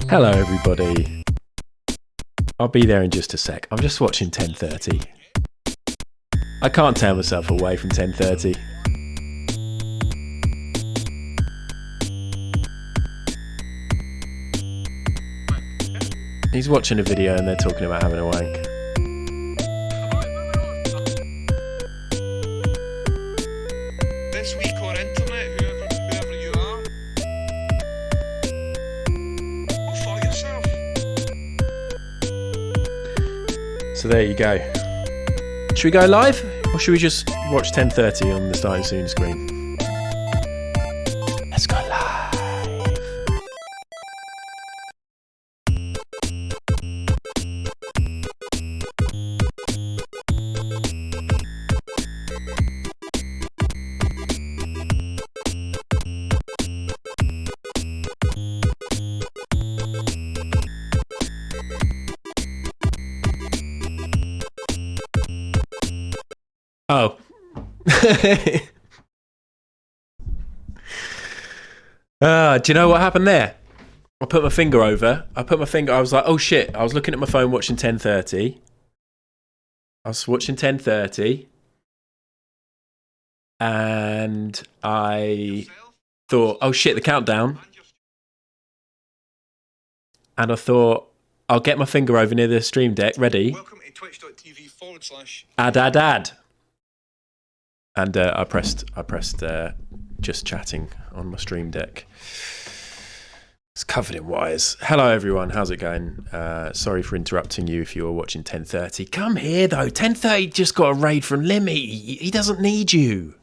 Hello everybody. I'll be there in just a sec. I'm just watching 10:30. I can't tear myself away from 10:30. He's watching a video and they're talking about having a wank. This week on internet, whoever you are, go for yourself. So there you go. Should we go live or should we just watch 10:30 on the starting soon screen? Let's go live. Oh. Do you know what happened there? I put my finger over. I was like, oh shit. I was looking at my phone watching 10:30. I was watching 10:30. And I thought, oh shit, the countdown. And I thought, I'll get my finger over near the stream deck. Ready? Welcome to twitch.tv/ Add. And I pressed just chatting on my stream deck. It's covered in wires. Hello everyone, how's it going? Sorry for interrupting you if you're watching 10:30. Come here though, 10:30 just got a raid from Limmy. He doesn't need you.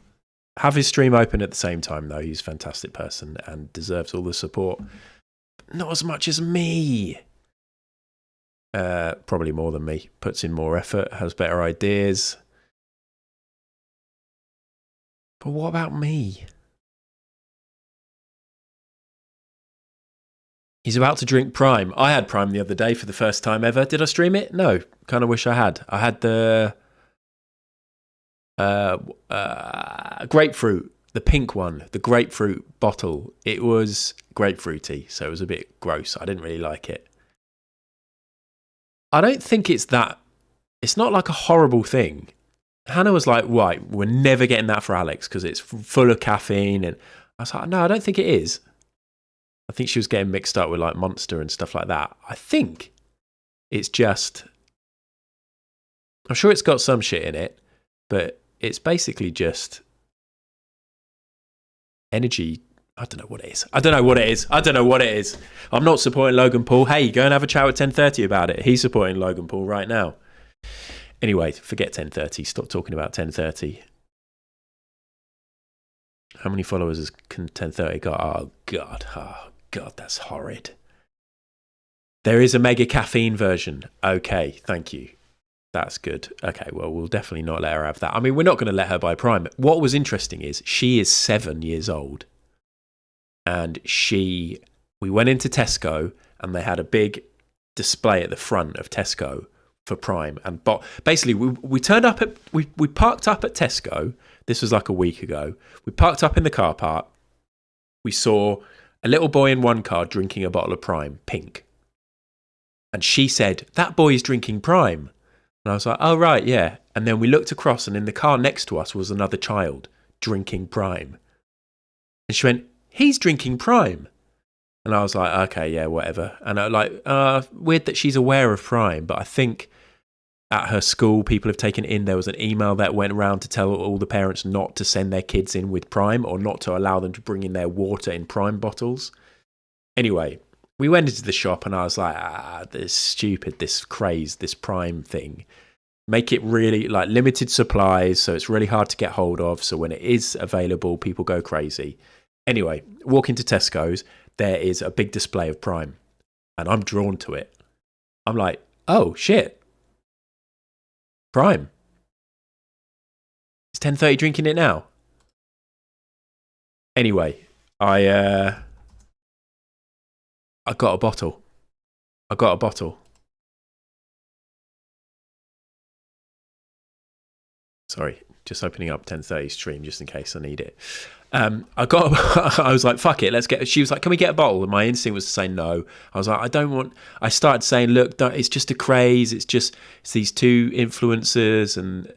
Have his stream open at the same time though. He's a fantastic person and deserves all the support. Not as much as me. Probably more than me. Puts in more effort, has better ideas. But what about me? He's about to drink Prime. I had Prime the other day for the first time ever. Did I stream it? No. Kind of wish I had. I had the grapefruit, the pink one, the grapefruit bottle. It was grapefruity, so it was a bit gross. I didn't really like it. I don't think it's not like a horrible thing. Hannah was like, right, we're never getting that for Alex because it's full of caffeine. And I was like, no, I don't think it is. I think she was getting mixed up with like Monster and stuff like that. I think it's just, I'm sure it's got some shit in it, but it's basically just energy I don't know what it is. I don't know what it is. I'm not supporting Logan Paul. Hey, go and have a chat at 10:30 about it. He's supporting Logan Paul right now. Anyway, forget 10:30. Stop talking about 10:30. How many followers has 10:30 got? Oh God, that's horrid. There is a mega caffeine version. Okay, thank you. That's good. Okay, well, we'll definitely not let her have that. I mean, we're not going to let her buy Prime. What was interesting is she is 7 years old. And we went into Tesco and they had a big display at the front of Tesco for Prime. And basically, we turned up we parked up at Tesco. This was like a week ago. We parked up in the car park. We saw a little boy in one car drinking a bottle of Prime, pink. And she said, "That boy's drinking Prime." And I was like, "Oh, right, yeah." And then we looked across and in the car next to us was another child drinking Prime. And she went, "He's drinking Prime." And I was like, okay, yeah, whatever. And weird that she's aware of Prime, but I think at her school, people have taken it in. There was an email that went around to tell all the parents not to send their kids in with Prime or not to allow them to bring in their water in Prime bottles. Anyway, we went into the shop and I was like, this stupid, this craze, this Prime thing. Make it really like limited supplies, so it's really hard to get hold of. So when it is available, people go crazy. Anyway, walk into Tesco's, there is a big display of Prime, and I'm drawn to it. I'm like, oh, shit. Prime. Is 10:30 drinking it now? Anyway, I got a bottle. Sorry, just opening up 10:30 stream just in case I need it. I was like, fuck it, she was like, can we get a bottle? And my instinct was to say no. I was like, I started saying, look, it's just a craze. It's these two influencers and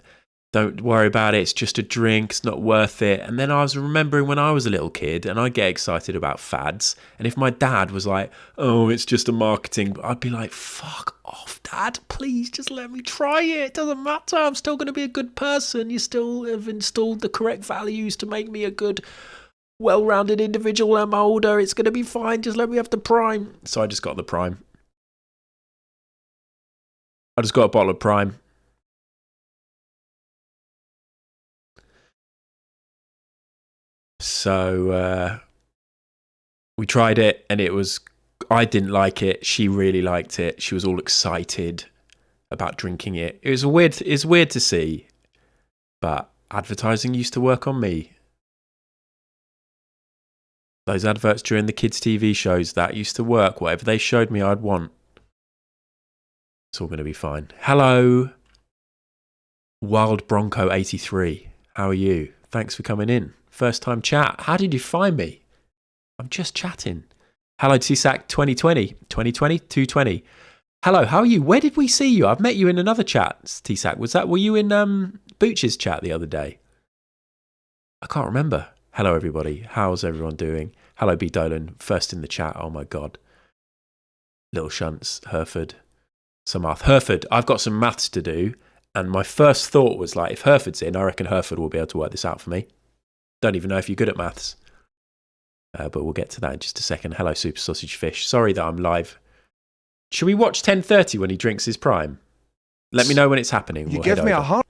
don't worry about it. It's just a drink. It's not worth it. And then I was remembering when I was a little kid and I get excited about fads. And if my dad was like, oh, it's just a marketing, I'd be like, fuck off, Dad. Please just let me try it. It doesn't matter. I'm still going to be a good person. You still have installed the correct values to make me a good, well-rounded individual. I'm older. It's going to be fine. Just let me have the Prime. So I just got the Prime. I just got a bottle of Prime. So we tried it and I didn't like it. She really liked it. She was all excited about drinking it. It's weird to see, but advertising used to work on me. Those adverts during the kids' TV shows, that used to work. Whatever they showed me, I'd want. It's all going to be fine. Hello, Wild Bronco 83. How are you? Thanks for coming in. First time chat. How did you find me? I'm just chatting. Hello, TSAC 2020. 220. Hello, how are you? Where did we see you? I've met you in another chat, TSAC. Were you in Booch's chat the other day? I can't remember. Hello, everybody. How's everyone doing? Hello, B. Dolan. First in the chat. Oh, my God. Little Shunts, Hereford. Some math. Hereford, I've got some maths to do. And my first thought was like, if Hereford's in, I reckon Hereford will be able to work this out for me. Don't even know if you're good at maths. But we'll get to that in just a second. Hello, Super Sausage Fish. Sorry that I'm live. Should we watch 10:30 when he drinks his Prime? Let me know when it's happening. You give me a heart.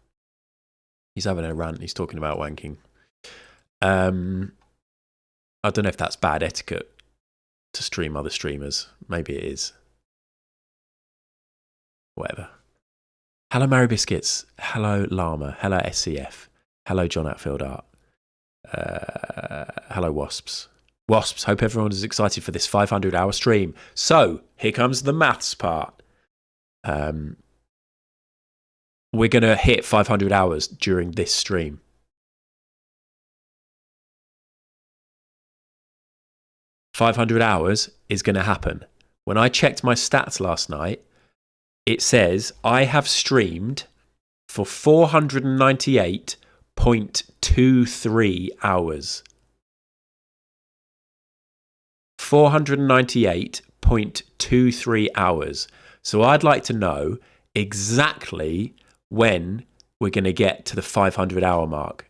He's having a rant. He's talking about wanking. I don't know if that's bad etiquette to stream other streamers. Maybe it is. Whatever. Hello, Mary Biscuits. Hello, Llama. Hello, SCF. Hello, John Atfield Art. Hello, Wasps. Hope everyone is excited for this 500-hour stream. So, here comes the maths part. We're going to hit 500 hours during this stream. $500 hours is going to happen. When I checked my stats last night, it says I have streamed for 498.23 hours. 498.23 hours. So I'd like to know exactly when we're going to get to the 500 hour mark.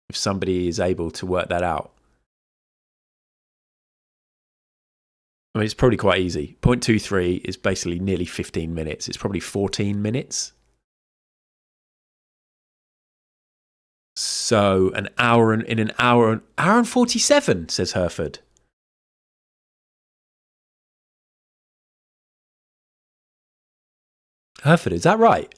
If somebody is able to work that out. I mean, it's probably quite easy. 0.23 is basically nearly 15 minutes. It's probably 14 minutes. So an hour and hour and 47, says Hereford. Hereford, is that right?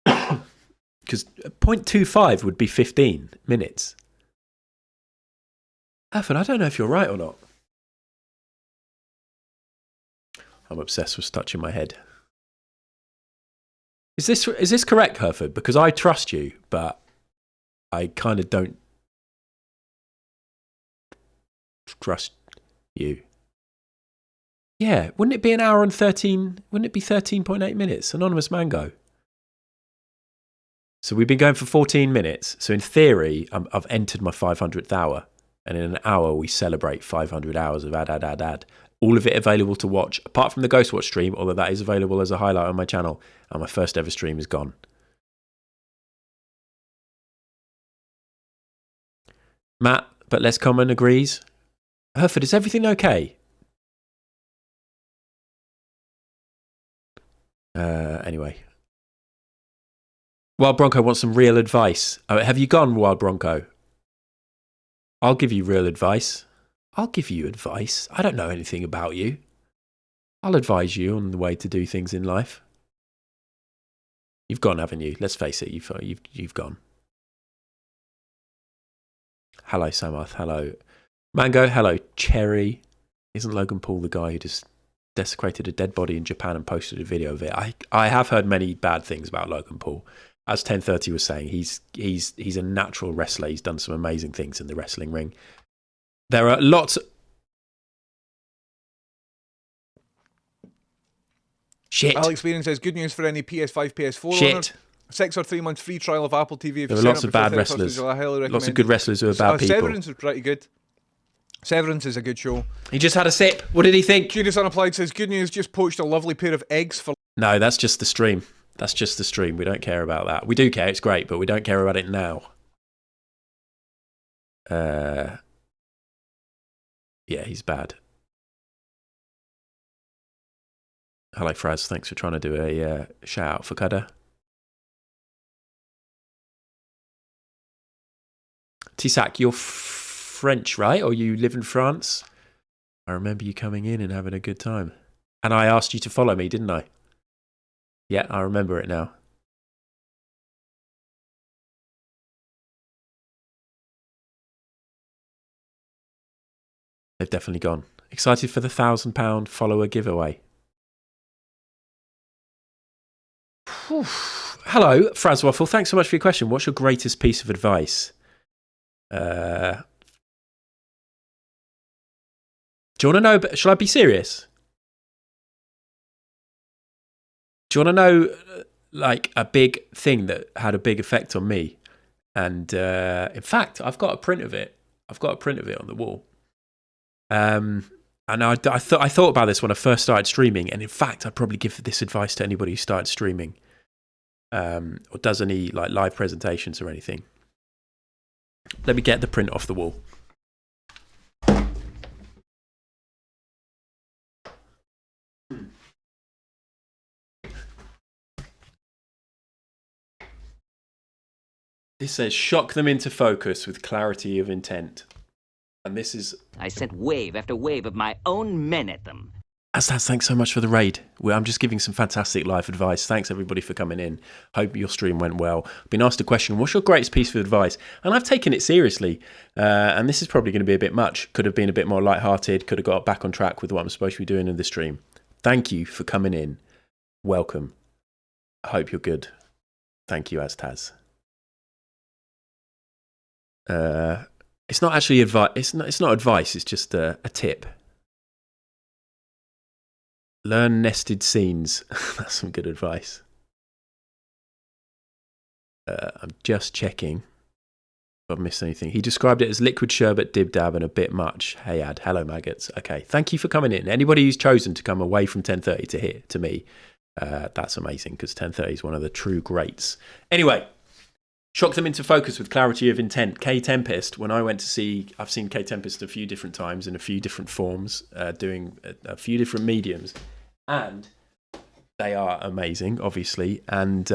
Because 0.25 would be 15 minutes. Hereford, I don't know if you're right or not. I'm obsessed with touching my head. Is this correct, Hereford? Because I trust you, but I kind of don't trust you. Yeah, wouldn't it be an hour and 13? Wouldn't it be 13.8 minutes? Anonymous Mango. So we've been going for 14 minutes. So in theory, I've entered my 500th hour. And in an hour, we celebrate 500 hours of ad. All of it available to watch, apart from the Ghostwatch stream, although that is available as a highlight on my channel. And my first ever stream is gone. Matt, but less common, agrees. Hereford, is everything okay? Anyway. Wild Bronco wants some real advice. Have you gone, Wild Bronco? I'll give you real advice. I'll give you advice. I don't know anything about you. I'll advise you on the way to do things in life. You've gone, haven't you? Let's face it, you've gone. Hello, Samarth. Hello. Mango. Hello, Cherry. Isn't Logan Paul the guy who just desecrated a dead body in Japan and posted a video of it? I have heard many bad things about Logan Paul. As 1030 was saying, he's a natural wrestler. He's done some amazing things in the wrestling ring. There are lots. Shit. Alex Beering says, good news for any PS5, PS4 Shit. owners. 6 or 3 month free trial of Apple TV. If There you are sign lots up of before bad 31st of wrestlers. July, I highly recommend. Lots of good wrestlers who are bad people. Severance was pretty good. Severance is a good show. He just had a sip. What did he think? Judas Unapplied says, good news, just poached a lovely pair of eggs for... No, that's just the stream. That's just the stream. We don't care about that. We do care. It's great, but we don't care about it now. Yeah, he's bad. Hello, Fraz. Thanks for trying to do a shout out for Cutter. Tisac, you're French, right? Or you live in France? I remember you coming in and having a good time. And I asked you to follow me, didn't I? Yeah, I remember it now. They've definitely gone. Excited for the £1,000 follower giveaway. Whew. Hello, Frazwaffle. Thanks so much for your question. What's your greatest piece of advice? Do you want to know? Shall I be serious? Do you want to know, like, a big thing that had a big effect on me? And in fact, I've got a print of it. I've got a print of it on the wall. And I thought about this when I first started streaming. And in fact, I'd probably give this advice to anybody who started streaming, or does any like live presentations or anything. Let me get the print off the wall. This says, shock them into focus with clarity of intent. And this is... I sent wave after wave of my own men at them. Astas, thanks so much for the raid. I'm just giving some fantastic life advice. Thanks everybody for coming in. Hope your stream went well. I've been asked a question, what's your greatest piece of advice? And I've taken it seriously. And this is probably going to be a bit much. Could have been a bit more lighthearted. Could have got back on track with what I'm supposed to be doing in the stream. Thank you for coming in. Welcome. I hope you're good. Thank you, Astaz. It's not actually advice. It's not advice. It's just a tip. Learn nested scenes. That's some good advice. I'm just checking if I've missed anything. He described it as liquid sherbet, dib dab, and a bit much. Hey, Ad. Hello, maggots. Okay, thank you for coming in. Anybody who's chosen to come away from 10:30 to me, that's amazing because 10:30 is one of the true greats. Anyway, Shock them into focus with clarity of intent. K Tempest, when I went to see, I've seen K Tempest a few different times in a few different forms, doing a few different mediums. And they are amazing, obviously. And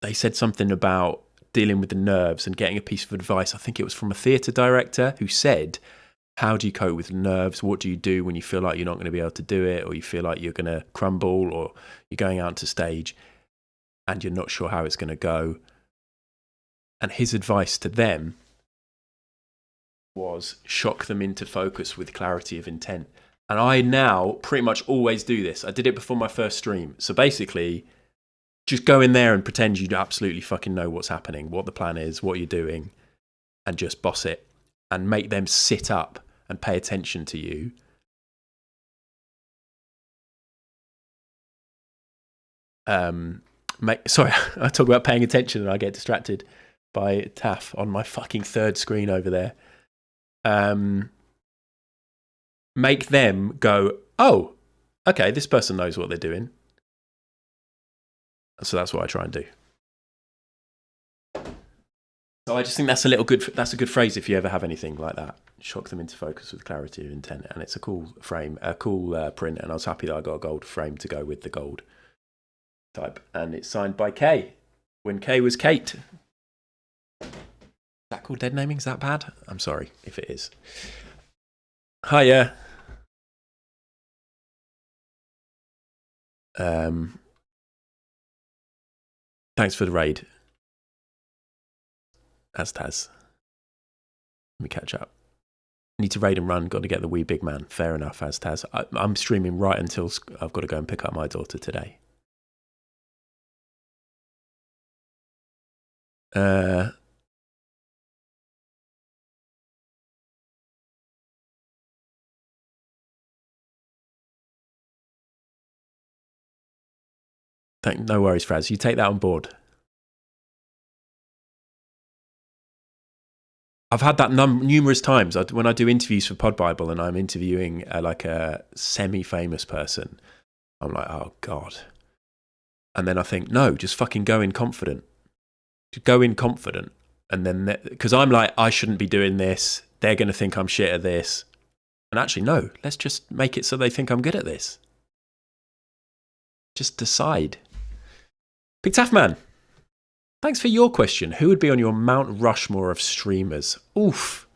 they said something about dealing with the nerves and getting a piece of advice. I think it was from a theatre director who said, how do you cope with nerves? What do you do when you feel like you're not going to be able to do it, or you feel like you're going to crumble, or you're going out to stage and you're not sure how it's going to go? And his advice to them was shock them into focus with clarity of intent. And I now pretty much always do this. I did it before my first stream. So basically, just go in there and pretend you absolutely fucking know what's happening, what the plan is, what you're doing, and just boss it. And make them sit up and pay attention to you. Sorry, I talk about paying attention and I get distracted by Taff on my fucking third screen over there. Make them go, oh, okay, this person knows what they're doing. So that's what I try and do. So I just think that's a good phrase if you ever have anything like that. Shock them into focus with clarity of intent. And it's a cool frame, a cool print. And I was happy that I got a gold frame to go with the gold type. And it's signed by Kay, when Kay was Kate. Is that called dead naming? Is that bad? I'm sorry if it is. Hiya. Thanks for the raid. Taz. Let me catch up. Need to raid and run. Got to get the wee big man. Fair enough, Taz. I'm streaming right until I've got to go and pick up my daughter today. No worries, Fraz. You take that on board. I've had that numerous times when I do interviews for Pod Bible and I'm interviewing like a semi-famous person. I'm like, oh God. And then I think, no, just fucking go in confident. Just go in confident. And then, because I'm like, I shouldn't be doing this. They're going to think I'm shit at this. And actually, no, let's just make it so they think I'm good at this. Just decide. Big Taff Man, thanks for your question. Who would be on your Mount Rushmore of streamers? Oof.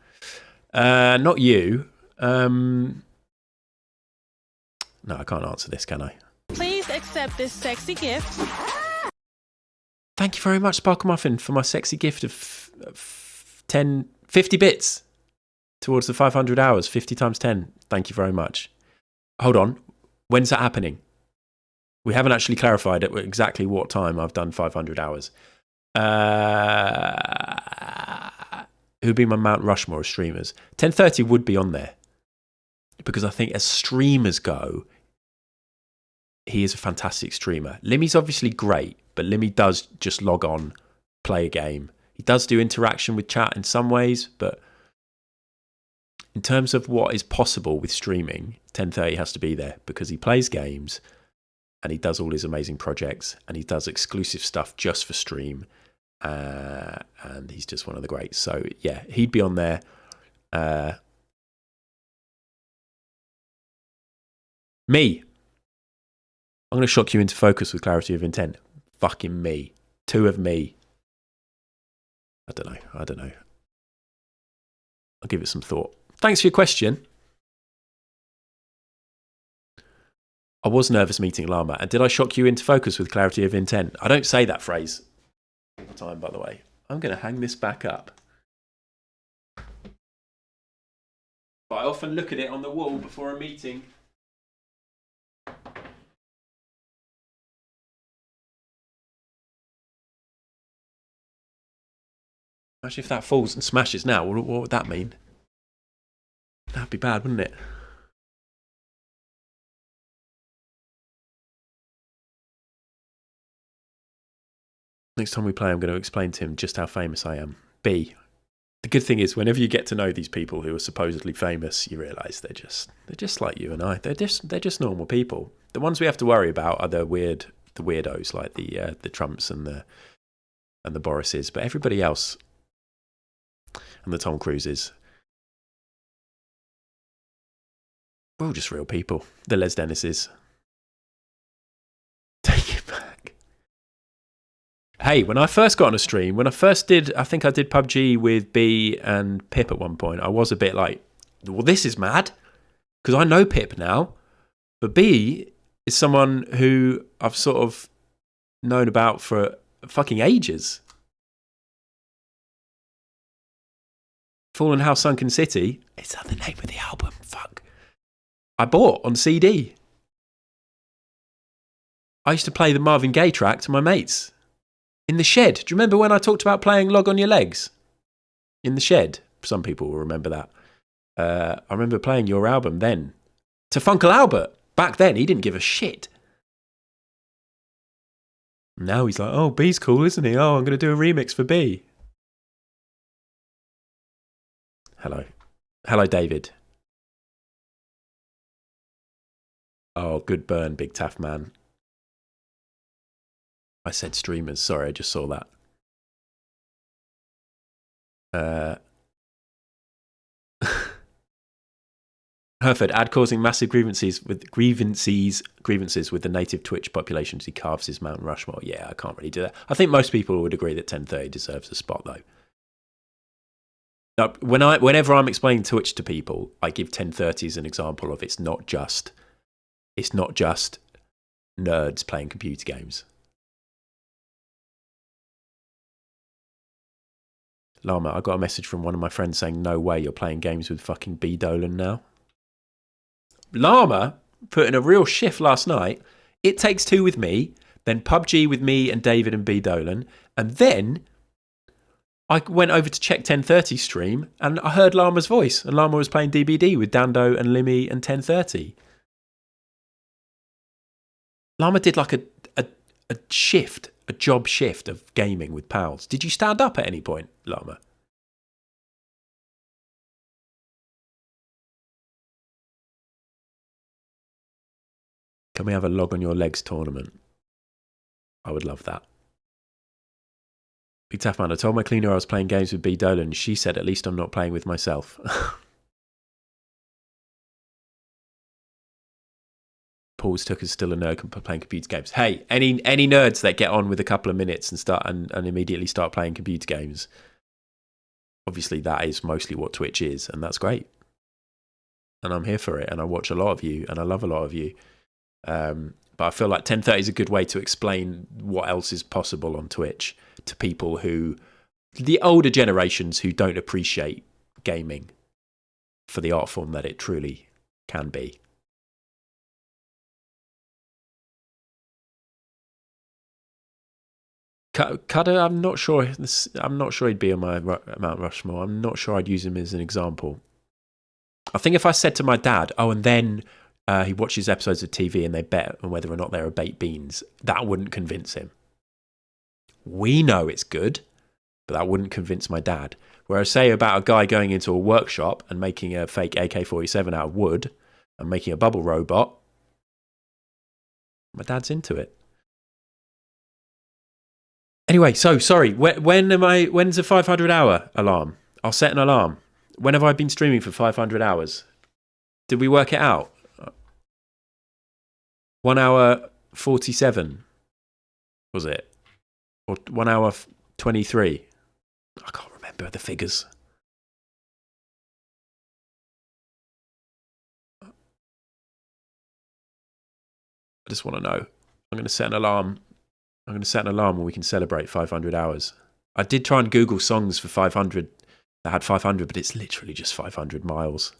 Not you. No, I can't answer this, can I? Please accept this sexy gift. Thank you very much, Sparkle Muffin, for my sexy gift of 50 bits towards the 500 hours, 50 times 10. Thank you very much. Hold on. When's that happening? We haven't actually clarified at exactly what time I've done 500 hours. Who'd be my Mount Rushmore of streamers? 10:30 would be on there. Because I think as streamers go, he is a fantastic streamer. Limmy's obviously great, but Limmy does just log on, play a game. He does do interaction with chat in some ways, but in terms of what is possible with streaming, 10:30 has to be there because he plays games and he does all his amazing projects and he does exclusive stuff just for stream. And he's just one of the greats. So yeah, he'd be on there. Me. I'm going to shock you into focus with clarity of intent. Fucking me. Two of me. I don't know. I'll give it some thought. Thanks for your question. I was nervous meeting Llama. And did I shock you into focus with clarity of intent? I don't say that phrase all the time, by the way. I'm going to hang this back up. But I often look at it on the wall before a meeting. Imagine if that falls and smashes now. What would that mean? That'd be bad, wouldn't it? Next time we play, I'm going to explain to him just how famous I am. B. The good thing is, whenever you get to know these people who are supposedly famous, you realise they're just like you and I. They're just normal people. The ones we have to worry about are the weirdos like the Trumps and the and the Borises, but everybody else, and the Tom Cruises, we're all just real people. The Les Dennises. Take it back. Hey, when I first got on a stream, when I first did, I think I did PUBG with B and Pip at one point, I was a bit like, well, this is mad, because I know Pip now, but B is someone who I've sort of known about for fucking ages. Fallen House Sunken City, is that the name of the album? Fuck. I bought on CD. I used to play the Marvin Gaye track to my mates. In the shed. Do you remember when I talked about playing Log on Your Legs? In the shed. Some people will remember that. I remember playing your album then. To Funkle Albert. Back then, he didn't give a shit. Now he's like, oh, B's cool, isn't he? Oh, I'm going to do a remix for B. Hello. Hello, David. Oh, good burn, Big Taff Man. I said streamers. Sorry, I just saw that. Herford, ad causing massive grievances with the native Twitch population as he carves his Mount Rushmore. Yeah, I can't really do that. I think most people would agree that 1030 deserves a spot, though. Now, whenever I'm explaining Twitch to people, I give 1030 as an example of it's not just nerds playing computer games. Llama, I got a message from one of my friends saying, no way you're playing games with fucking B. Dolan now. Llama put in a real shift last night. It Takes Two with me, then PUBG with me and David and B. Dolan, and then I went over to check 1030's stream and I heard Llama's voice, and Llama was playing DBD with Dando and Limmy and 1030. Llama did like a shift, a job shift of gaming with pals. Did you stand up at any point, Llama? Can we have a Log on Your Legs tournament? I would love that. Big Taff Man, I told my cleaner I was playing games with B. Dolan. She said, at least I'm not playing with myself. Paul's took is still a nerd playing computer games. Hey, any nerds that get on with a couple of minutes and start and immediately start playing computer games, obviously that is mostly what Twitch is, and that's great. And I'm here for it, and I watch a lot of you, and I love a lot of you. But I feel like 1030 is a good way to explain what else is possible on Twitch to people who, the older generations who don't appreciate gaming for the art form that it truly can be. Cutter, I'm not sure he'd be on my Mount Rushmore. I'm not sure I'd use him as an example. I think if I said to my dad, oh, and then he watches episodes of TV and they bet on whether or not there are baked beans, that wouldn't convince him. We know it's good, but that wouldn't convince my dad. Whereas say about a guy going into a workshop and making a fake AK-47 out of wood and making a bubble robot, my dad's into it. Anyway, so sorry. When's the 500 hour alarm? I'll set an alarm. When have I been streaming for 500 hours? Did we work it out? 1 hour 47 was it? Or 1 hour 23? I can't remember the figures. I just want to know. I'm going to set an alarm. I'm going to set an alarm when we can celebrate 500 hours. I did try and Google songs for 500 that had 500, but it's literally just 500 miles.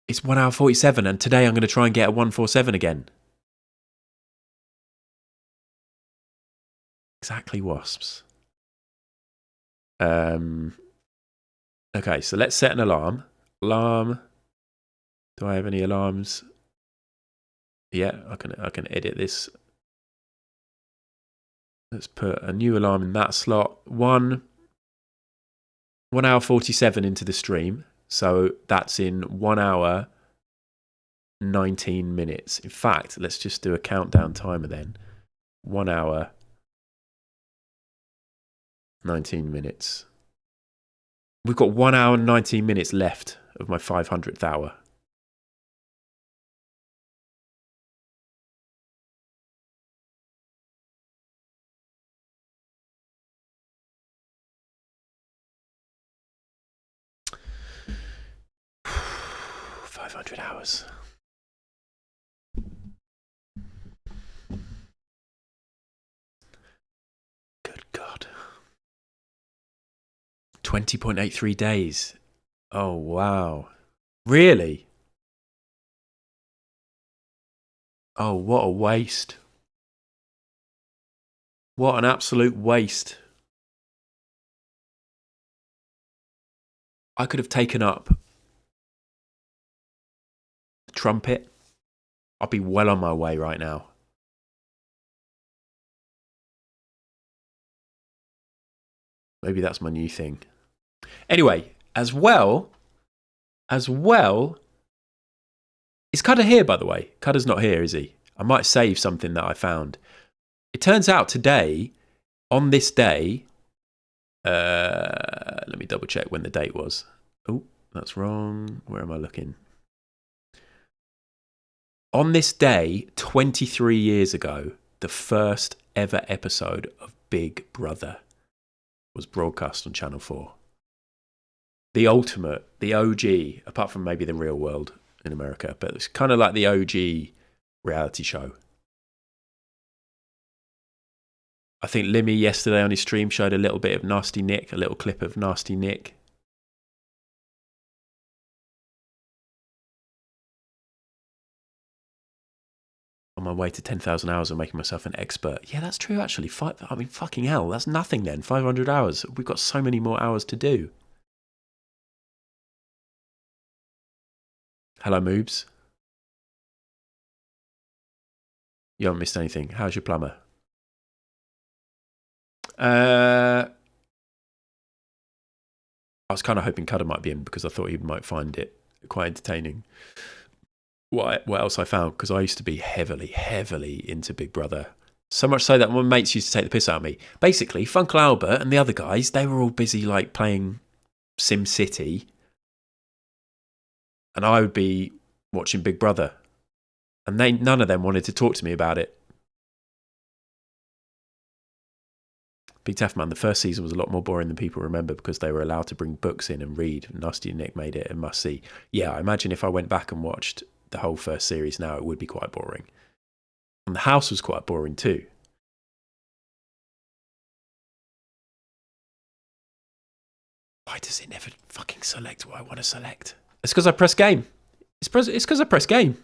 It's 1 hour 47, and today I'm going to try and get a 147 again. Exactly, wasps. Okay, so let's set an alarm. Alarm. Do I have any alarms? Yeah, I can edit this. Let's put a new alarm in that slot. 1 hour 47 into the stream. So that's in 1 hour 19 minutes. In fact, let's just do a countdown timer then. 1 hour, 19 minutes. We've got 1 hour and 19 minutes left of my 500th hour. Hours. Good God. 20.83 days. Oh, wow. Really? Oh, what a waste. What an absolute waste. I could have taken up the trumpet. I'd be well on my way right now. Maybe that's my new thing. Anyway, as well, is Cutter here, by the way? Cutter's not here, is he? I might save something that I found. It turns out today, on this day, let me double check when the date was. Oh, that's wrong. Where am I looking? On this day, 23 years ago, the first ever episode of Big Brother was broadcast on Channel 4. The ultimate, the OG, apart from maybe The Real World in America, but it's kind of like the OG reality show. I think Limmy yesterday on his stream showed a little bit of Nasty Nick, a little clip of Nasty Nick. On my way to 10,000 hours and making myself an expert. Yeah, that's true actually. I mean, fucking hell, that's nothing then. 500 hours. We've got so many more hours to do. Hello, Moobs. You haven't missed anything. How's your plumber? I was kind of hoping Cutter might be in because I thought he might find it quite entertaining. What else I found? Because I used to be heavily into Big Brother. So much so that my mates used to take the piss out of me. Basically, Funkle Albert and the other guys, they were all busy like playing Sim City. And I would be watching Big Brother. And none of them wanted to talk to me about it. Big Tough Man, the first season was a lot more boring than people remember because they were allowed to bring books in and read. Nasty Nick made it a must-see. Yeah, I imagine if I went back and watched the whole first series now, it would be quite boring. And the house was quite boring too. Why does it never fucking select what I want to select? It's because I press game. It's because I press game.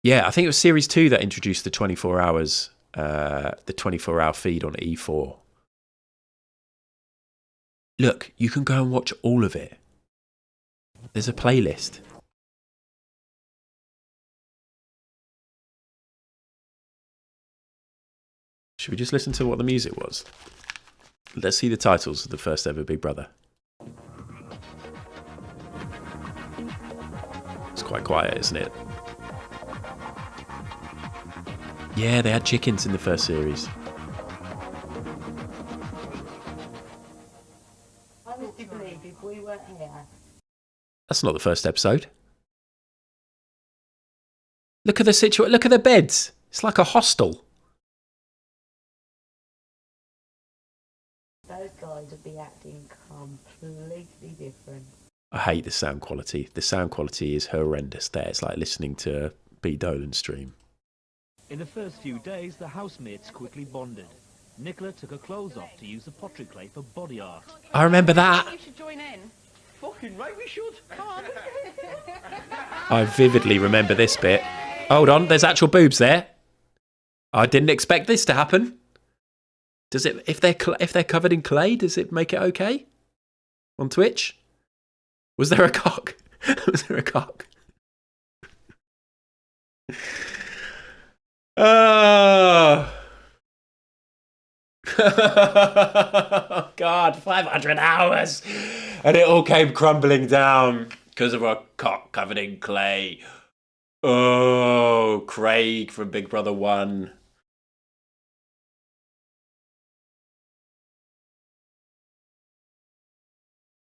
Yeah, I think it was Series 2 that introduced the 24 hours, the 24-hour feed on E4. Look, you can go and watch all of it. There's a playlist. Should we just listen to what the music was? Let's see the titles of the first ever Big Brother. It's quite quiet, isn't it? Yeah, they had chickens in the first series. Honestly, believe if we weren't here. That's not the first episode. Look at the situation. Look at the beds. It's like a hostel. Those guys would be acting completely different. I hate the sound quality. The sound quality is horrendous there. It's like listening to B. Dolan stream. In the first few days, the housemates quickly bonded. Nicola took her clothes off to use the pottery clay for body art. I remember that. You should join in. Fucking right, we should. Come on. I vividly remember this bit. Hold on, there's actual boobs there. I didn't expect this to happen. Does it? If they're covered in clay, does it make it okay on Twitch? Was there a cock? Was there a cock? Oh. God, 500 hours. And it all came crumbling down because of a cock covered in clay. Oh, Craig from Big Brother 1.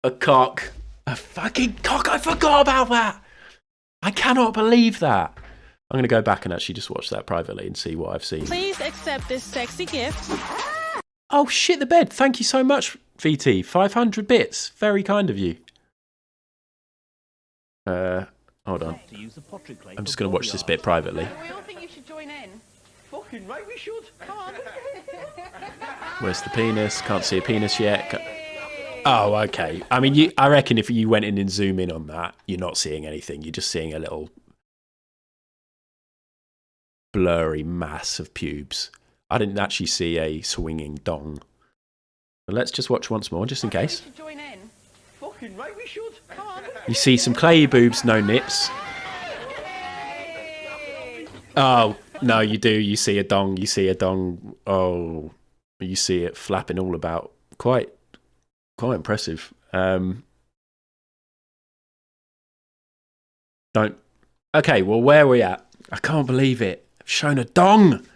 A cock. A fucking cock. I forgot about that. I cannot believe that. I'm going to go back and actually just watch that privately and see what I've seen. Please accept this sexy gift. Oh, shit the bed. Thank you so much, VT. 500 bits. Very kind of you. Hold on. To use the pottery clay I'm for just going to watch body this art. bit privately. We all think you should join in. Fucking right, we should. Come on. Where's the penis? Can't see a penis yet. Oh, okay. I mean, I reckon if you went in and zoom in on that, you're not seeing anything. You're just seeing a little blurry mass of pubes. I didn't actually see a swinging dong. But let's just watch once more, just in case. You should join in. Fucking right, we should. Come on. You see some clayey boobs, no nips. Oh, no, you do. You see a dong. You see a dong. Oh, you see it flapping all about. Quite impressive. Don't. Okay, well, where are we at? I can't believe it. I've shown a dong.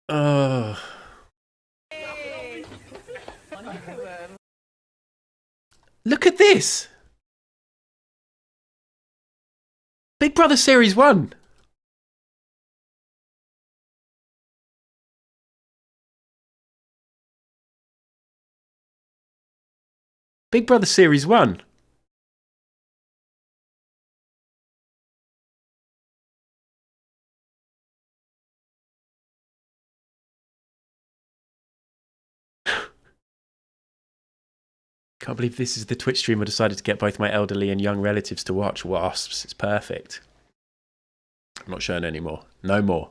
Oh. Look at this. Big Brother Series 1. Big Brother Series 1. Can't believe this is the Twitch stream I decided to get both my elderly and young relatives to watch. Wasps, it's perfect. I'm not showing any more. No more.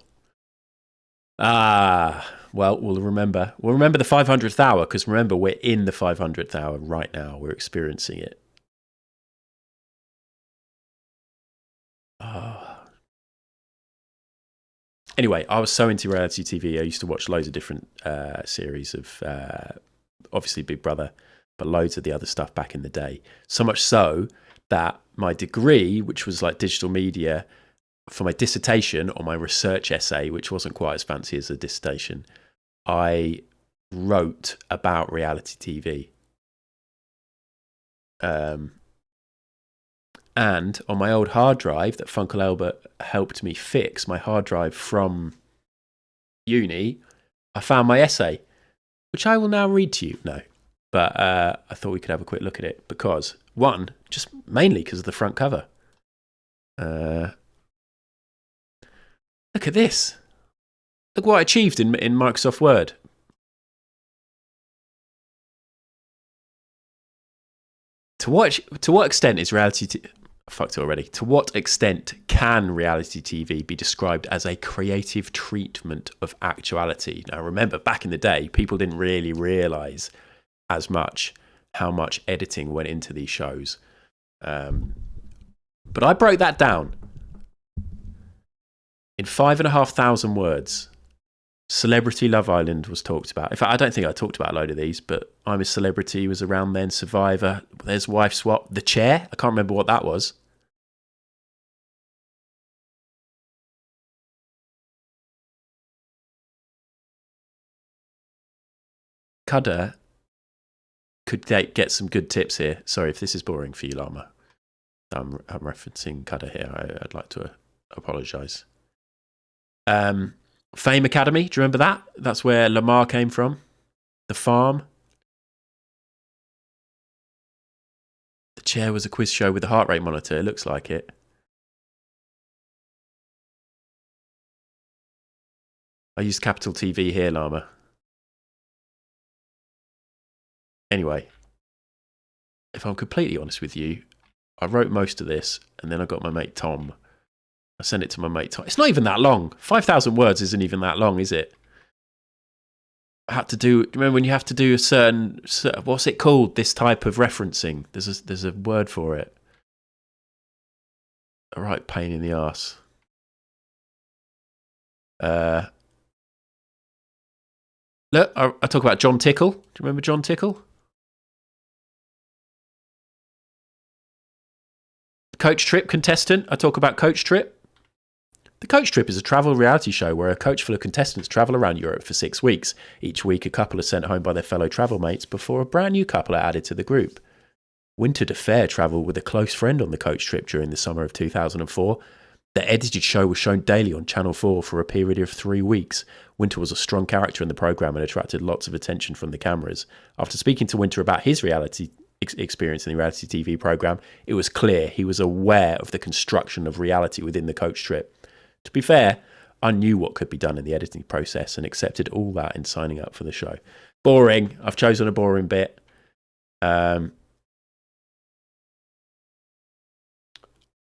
Ah, well, we'll remember. We'll remember the 500th hour, because remember, we're in the 500th hour right now. We're experiencing it. Oh. Anyway, I was so into reality TV. I used to watch loads of different series of, obviously, Big Brother, but loads of the other stuff back in the day. So much so that my degree, which was like digital media, for my dissertation or my research essay, which wasn't quite as fancy as a dissertation, I wrote about reality TV. And on my old hard drive that Funkle Albert helped me fix, my hard drive from uni, I found my essay, which I will now read to you. No, but I thought we could have a quick look at it because, one, just mainly because of the front cover. Look at this. Look what I achieved in Microsoft Word. To what extent is reality... I fucked it already. To what extent can reality TV be described as a creative treatment of actuality? Now, remember, back in the day, people didn't really realise as much how much editing went into these shows. But I broke that down. In 5,500 words, Celebrity Love Island was talked about. In fact, I don't think I talked about a load of these, but I'm a Celebrity was around then. Survivor, there's Wife Swap, The Chair. I can't remember what that was. Cudder could get some good tips here. Sorry if this is boring for you, Llama. I'm referencing Cudder here. I'd like to apologise. Fame Academy, do you remember that? That's where Lamar came from. The Farm. The Chair was a quiz show with a heart rate monitor. It looks like it. I used Capital TV here, Llama. Anyway, if I'm completely honest with you, I wrote most of this and then I got my mate Tom. I sent it to my mate Tom. It's not even that long. 5,000 words isn't even that long, is it? I had to do. Remember when you have to do a certain what's it called? This type of referencing. There's a word for it. A right pain in the arse. Look, I talk about John Tickle. Do you remember John Tickle? Coach Trip contestant. I talk about Coach Trip. The Coach Trip is a travel reality show where a coach full of contestants travel around Europe for 6 weeks. Each week, a couple are sent home by their fellow travel mates before a brand new couple are added to the group. Winter DeFair travelled with a close friend on the Coach Trip during the summer of 2004. The edited show was shown daily on Channel 4 for a period of 3 weeks. Winter was a strong character in the programme and attracted lots of attention from the cameras. After speaking to Winter about his reality experience in the reality TV programme, it was clear he was aware of the construction of reality within the Coach Trip. To be fair, I knew what could be done in the editing process and accepted all that in signing up for the show. Boring. I've chosen a boring bit. I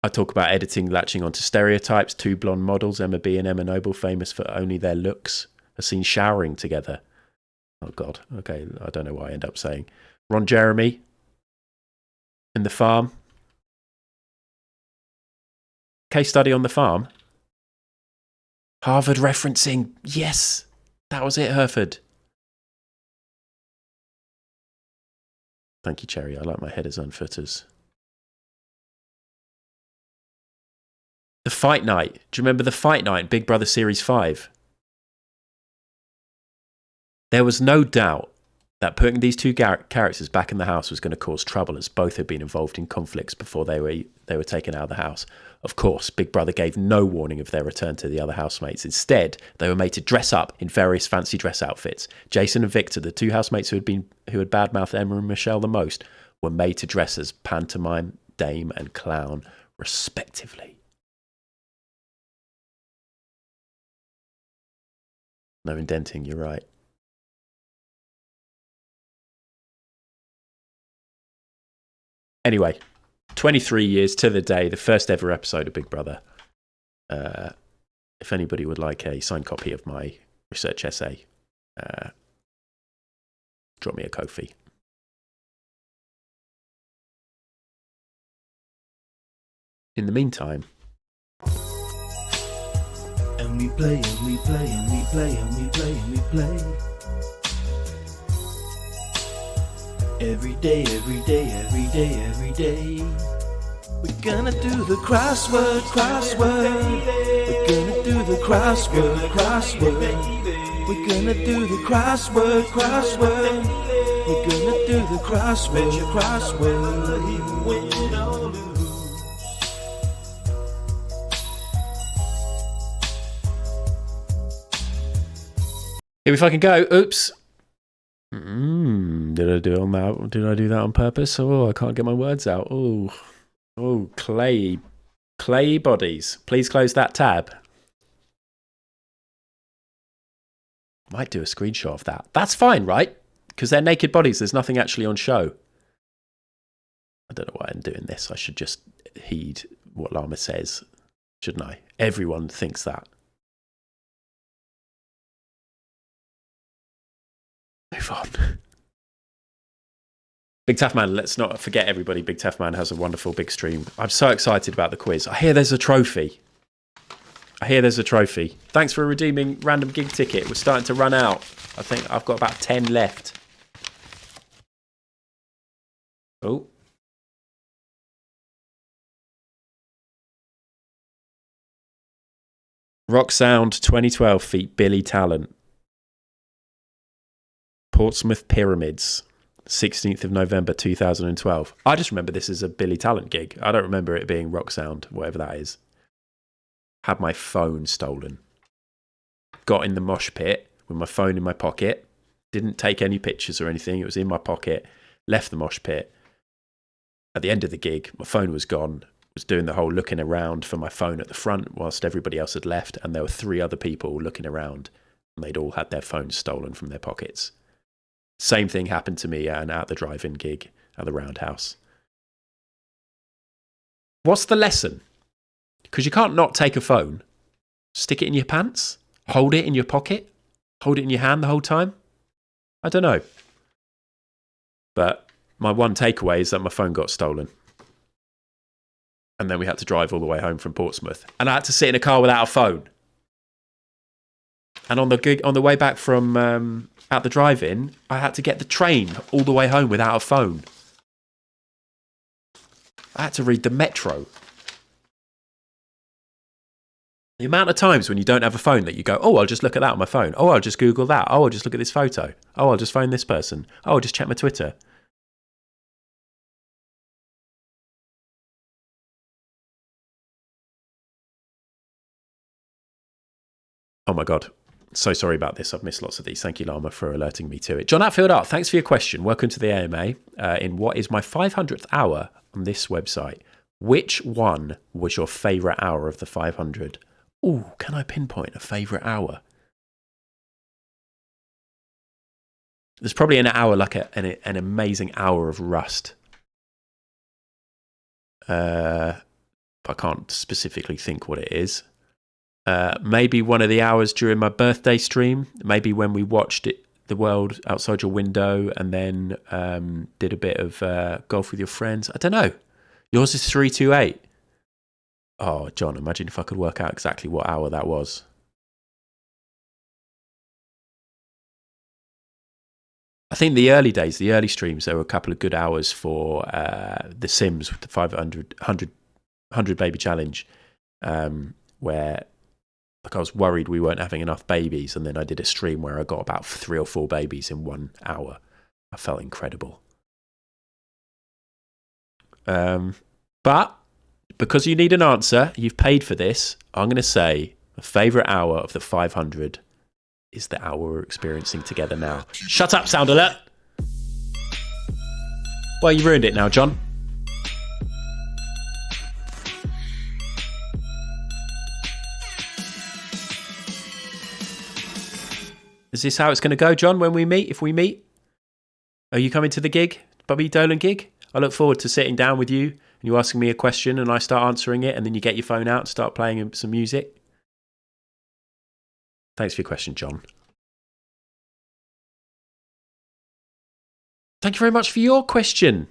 talk about editing latching onto stereotypes. 2 blonde models, Emma B and Emma Noble, famous for only their looks, are seen showering together. Oh, God. Okay, I don't know why I end up saying. Ron Jeremy in The Farm. Case study on The Farm. Harvard referencing. Yes, that was it, Hereford. Thank you, Cherry. I like my headers and footers. The fight night. Do you remember the fight night in Big Brother Series 5? There was no doubt that putting these 2 characters back in the house was going to cause trouble, as both had been involved in conflicts before they were taken out of the house. Of course, Big Brother gave no warning of their return to the other housemates. Instead, they were made to dress up in various fancy dress outfits. Jason and Victor, the 2 housemates who had badmouthed Emma and Michelle the most, were made to dress as pantomime, dame and clown, respectively. No indenting, you're right. Anyway, 23 years to the day, the first ever episode of Big Brother. If anybody would like a signed copy of my research essay, drop me a Ko-fi. In the meantime... And we play, and we play, and we play, and we play, and we play. Every day, every day, every day, every day. We're gonna do the crossword, crossword. We're gonna do the crossword, crossword. We're gonna do the crossword, crossword. We're gonna do the crossword, crossword. Win or lose. Here we fucking go. Oops. Did I do it on that? Did I do that on purpose? Oh, I can't get my words out. Oh, clay bodies. Please close that tab. Might do a screenshot of that. That's fine, right? Because they're naked bodies. There's nothing actually on show. I don't know why I'm doing this. I should just heed what Llama says, shouldn't I? Everyone thinks that. Move on. Big Tough Man, let's not forget everybody. Big Tough Man has a wonderful big stream. I'm so excited about the quiz. I hear there's a trophy. Thanks for redeeming random gig ticket. We're starting to run out. I think I've got about 10 left. Oh. Rock Sound 2012 feat Billy Talent. Portsmouth Pyramids, 16th of November 2012. I just remember this as a Billy Talent gig. I don't remember it being Rock Sound, whatever that is. Had my phone stolen. Got in the mosh pit with my phone in my pocket. Didn't take any pictures or anything. It was in my pocket. Left the mosh pit. At the end of the gig, my phone was gone. Was doing the whole looking around for my phone at the front whilst everybody else had left. And there were 3 other people looking around. And they'd all had their phones stolen from their pockets. Same thing happened to me at the drive-in gig at the Roundhouse. What's the lesson? Because you can't not take a phone. Stick it in your pants? Hold it in your pocket? Hold it in your hand the whole time? I don't know. But my one takeaway is that my phone got stolen. And then we had to drive all the way home from Portsmouth. And I had to sit in a car without a phone. And on the way back from out the drive-in, I had to get the train all the way home without a phone. I had to read the Metro. The amount of times when you don't have a phone that you go, oh, I'll just look at that on my phone. Oh, I'll just Google that. Oh, I'll just look at this photo. Oh, I'll just phone this person. Oh, I'll just check my Twitter. Oh my God. So sorry about this. I've missed lots of these. Thank you, Llama, for alerting me to it. John Atfield Art, thanks for your question. Welcome to the AMA. In what is my 500th hour on this website? Which one was your favourite hour of the 500? Ooh, can I pinpoint a favourite hour? There's probably an hour, like an amazing hour of Rust. I can't specifically think what it is. Maybe one of the hours during my birthday stream. Maybe when we watched the world outside your window and then did a bit of golf with your friends. I don't know. Yours is 328. Oh, John, imagine if I could work out exactly what hour that was. I think the early days, the early streams, there were a couple of good hours for The Sims with the 100 baby challenge, where like I was worried we weren't having enough babies, and then I did a stream where I got about 3 or 4 babies in 1 hour. I felt incredible. But because you need an answer, you've paid for this, I'm going to say my favourite hour of the 500 is the hour we're experiencing together now. Shut up, sound alert! Well, you ruined it now, John. Is this how it's going to go, John, when we meet? If we meet? Are you coming to the gig? Bobby Dolan gig? I look forward to sitting down with you and you asking me a question and I start answering it, and then you get your phone out and start playing some music. Thanks for your question, John. Thank you very much for your question.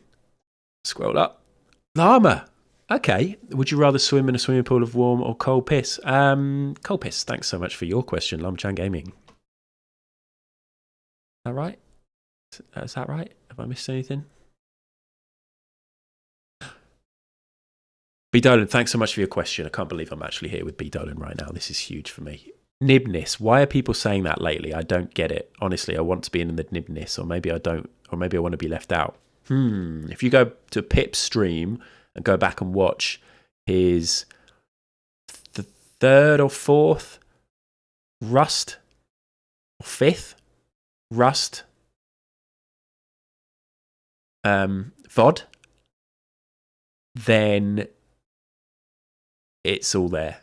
Scroll up. Llama. Okay. Would you rather swim in a swimming pool of warm or cold piss? Cold piss. Thanks so much for your question, Llama-chan Gaming. Is that right? Is that right? Have I missed anything? B. Dolan, thanks so much for your question. I can't believe I'm actually here with B. Dolan right now. This is huge for me. Nibness. Why are people saying that lately? I don't get it. Honestly, I want to be in the nibness, or maybe I don't, or maybe I want to be left out. If you go to Pip's stream and go back and watch his the 3rd or 4th Rust, or 5th Rust VOD, then it's all there.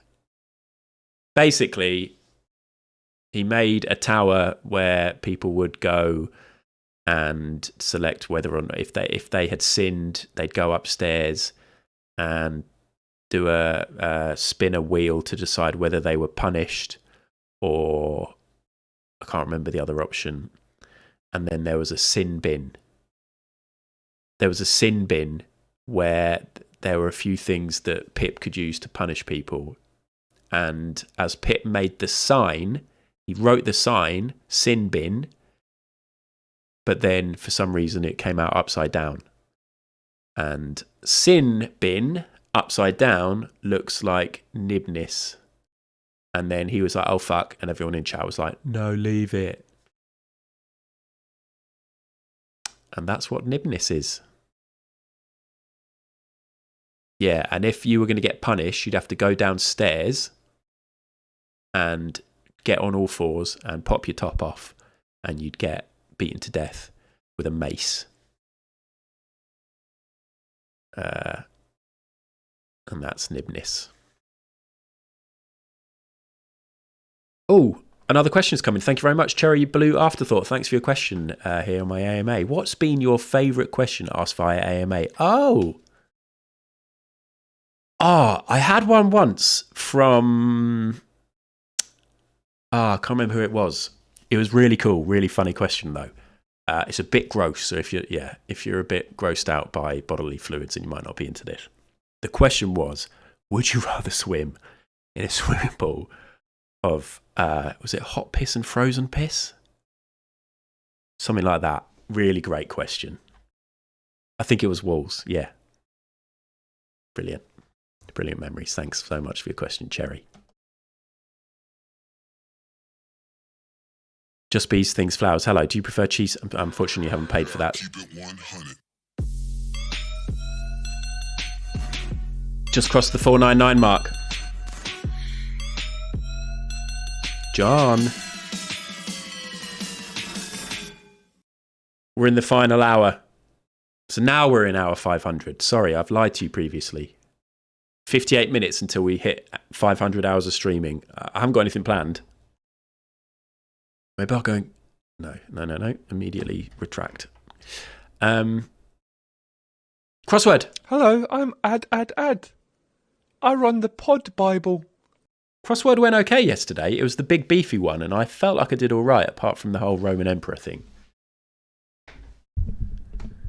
Basically, he made a tower where people would go and select whether or not, if they had sinned, they'd go upstairs and do a spin a wheel to decide whether they were punished, or I can't remember the other option. And then there was a sin bin. There was a sin bin where there were a few things that Pip could use to punish people. And as Pip made the sign, he wrote the sign, sin bin, but then for some reason it came out upside down. And sin bin, upside down, looks like nibness. And then he was like, oh fuck, and everyone in chat was like, no, leave it. And that's what nibness is. Yeah, and if you were going to get punished, you'd have to go downstairs and get on all fours and pop your top off, and you'd get beaten to death with a mace. And that's nibness. Oh, another question's coming. Thank you very much, Cherry Blue Afterthought. Thanks for your question here on my AMA. What's been your favourite question asked via AMA? I had one once from... I can't remember who it was. It was really cool, really funny question though. It's a bit gross, so if you're a bit grossed out by bodily fluids, then you might not be into this. The question was, would you rather swim in a swimming pool of, was it hot piss and frozen piss? Something like that. Really great question. I think it was Walls, yeah. Brilliant. Brilliant memories. Thanks so much for your question, Cherry. Just Bees Things Flowers. Hello, do you prefer cheese? Unfortunately, you haven't paid for that. Keep it 100. Just crossed the 499 mark. John. We're in the final hour. So now we're in hour 500. Sorry, I've lied to you previously. 58 minutes until we hit 500 hours of streaming. I haven't got anything planned. Maybe I'll go... No. Immediately retract. Crossword. Hello, I'm Ad. I run the Pod Bible. Crossword went okay yesterday. It was the big beefy one, and I felt like I did all right, apart from the whole Roman Emperor thing.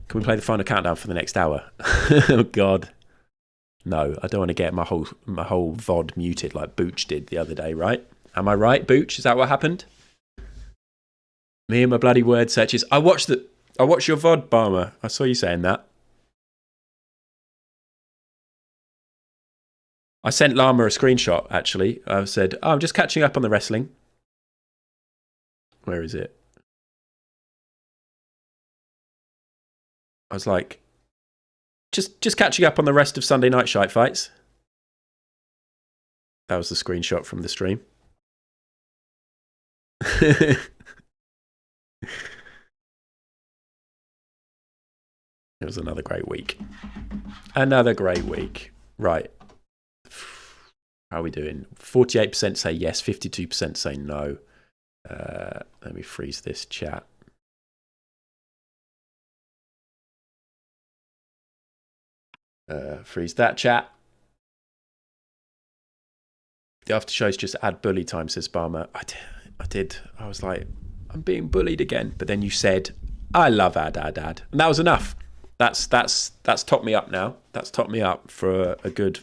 Can we play the final countdown for the next hour? Oh, God. No, I don't want to get my whole VOD muted like Booch did the other day, right? Am I right, Booch? Is that what happened? Me and my bloody word searches. I watched your VOD, Barmer. I saw you saying that. I sent Llama a screenshot, actually. I said, I'm just catching up on the wrestling. Where is it? I was like, just catching up on the rest of Sunday Night Shite Fights. That was the screenshot from the stream. It was another great week. Another great week. Right. How are we doing? 48% say yes, 52% say no. Let me freeze this chat. Freeze that chat. The after show's just add bully time, says Barmer. I did. I was like, I'm being bullied again. But then you said, I love ad. And that was enough. That's topped me up now. That's topped me up for a good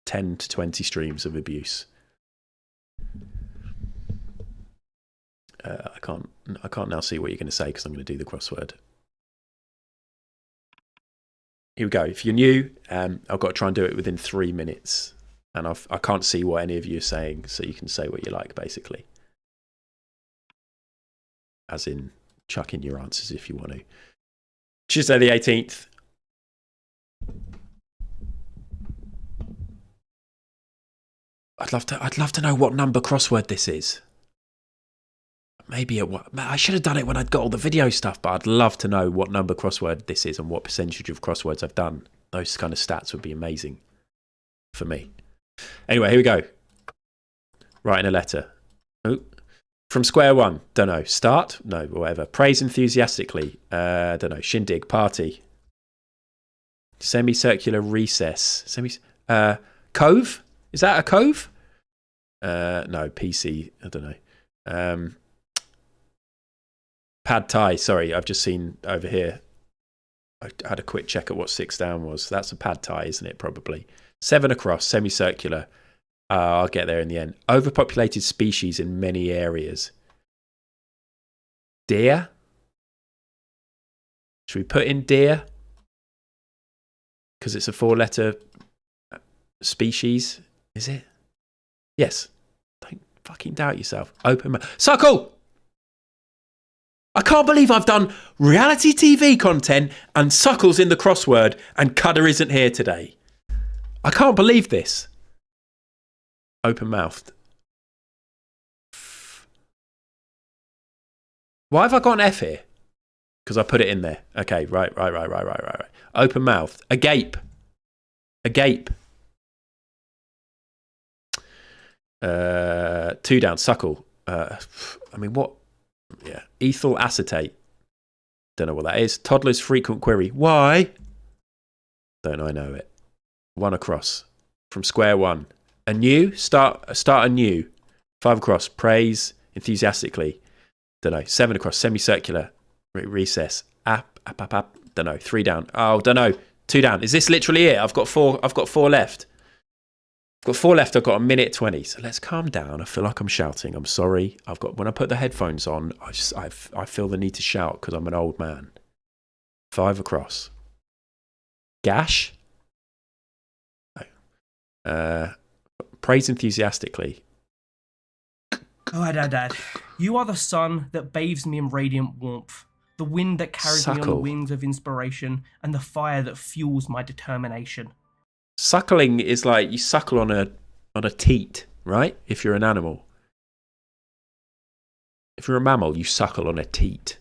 10 to 20 streams of abuse. I can't now see what you're going to say because I'm going to do the crossword. Here we go. If you're new, I've got to try and do it within 3 minutes. And I can't see what any of you are saying, so you can say what you like, basically. As in, chuck in your answers if you want to. Tuesday the 18th. I'd love to know what number crossword this is. Maybe I should have done it when I'd got all the video stuff, but I'd love to know what number crossword this is and what percentage of crosswords I've done. Those kind of stats would be amazing for me. Anyway, here we go. Writing a letter. Oh, from square one. Don't know. Start? No, whatever. Praise enthusiastically. Don't know. Shindig. Party. Semicircular recess. Cove? Is that a cove? No. PC. I don't know. Pad Thai, sorry, I've just seen over here. I had a quick check at what 6 down was. That's a Pad Thai, isn't it? Probably. 7 across, semicircular. I'll get there in the end. Overpopulated species in many areas. Deer? Should we put in deer? Because it's a 4-letter species. Is it? Yes. Don't fucking doubt yourself. Open mouth. Suckle! I can't believe I've done reality TV content and Suckle's in the crossword and Cudder isn't here today. I can't believe this. Open mouthed. Why have I got an F here? Because I put it in there. Okay, right. Open mouthed. Agape. 2 down. Suckle. What? Yeah. Ethyl acetate. Don't know what that is. Toddler's frequent query. Why? Don't I know it. 1 across. From square one. A new? Start anew. 5 across. Praise enthusiastically. Don't know. 7 across. Semicircular. Recess. Up. Don't know. 3 down. Oh, don't know. 2 down. Is this literally it? I've got 4 left. Got 4 left. I've got a minute 20. So let's calm down. I feel like I'm shouting. I'm sorry. When I put the headphones on, I feel the need to shout because I'm an old man. 5 across. Gash. Praise enthusiastically. Oh, Dad. You are the sun that bathes me in radiant warmth, the wind that carries me on the wings of inspiration, and the fire that fuels my determination. Suckling is like you suckle on a teat, right? If you're an animal. If you're a mammal, you suckle on a teat.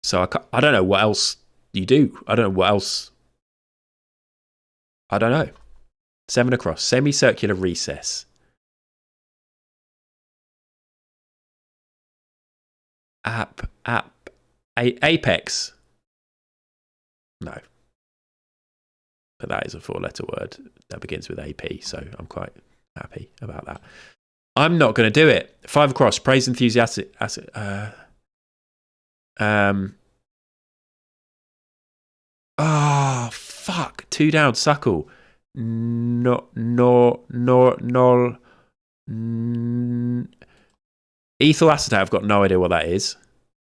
So I don't know what else you do. I don't know what else. I don't know. 7 across. Semicircular recess. Apex. No. But that is a 4-letter word that begins with AP, so I'm quite happy about that. I'm not going to do it. 5 across. Praise enthusiastic. Fuck. 2 down. Suckle. Ethyl acetate. I've got no idea what that is.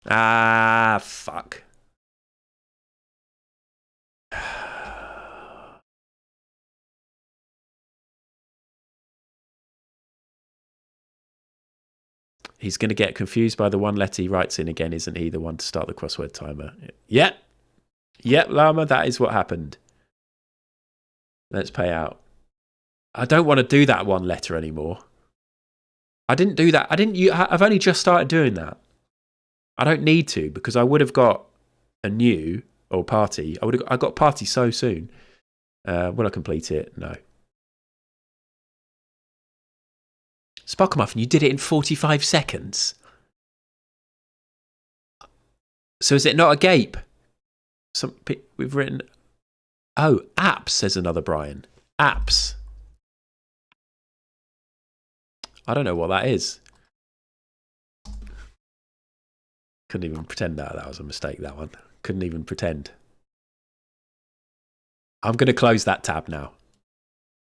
Fuck. He's going to get confused by the one letter he writes in again, isn't he? The one to start the crossword timer. Yep, Llama, that is what happened. Let's pay out. I don't want to do that one letter anymore. I didn't do that. I've only just started doing that. I don't need to because I would have got a new or party. I got party so soon. Will I complete it? No. Sparkle Muffin, you did it in 45 seconds. So is it not a gape? We've written... Oh, apps, says another Brian. Apps. I don't know what that is. Couldn't even pretend that was a mistake, that one. Couldn't even pretend. I'm going to close that tab now.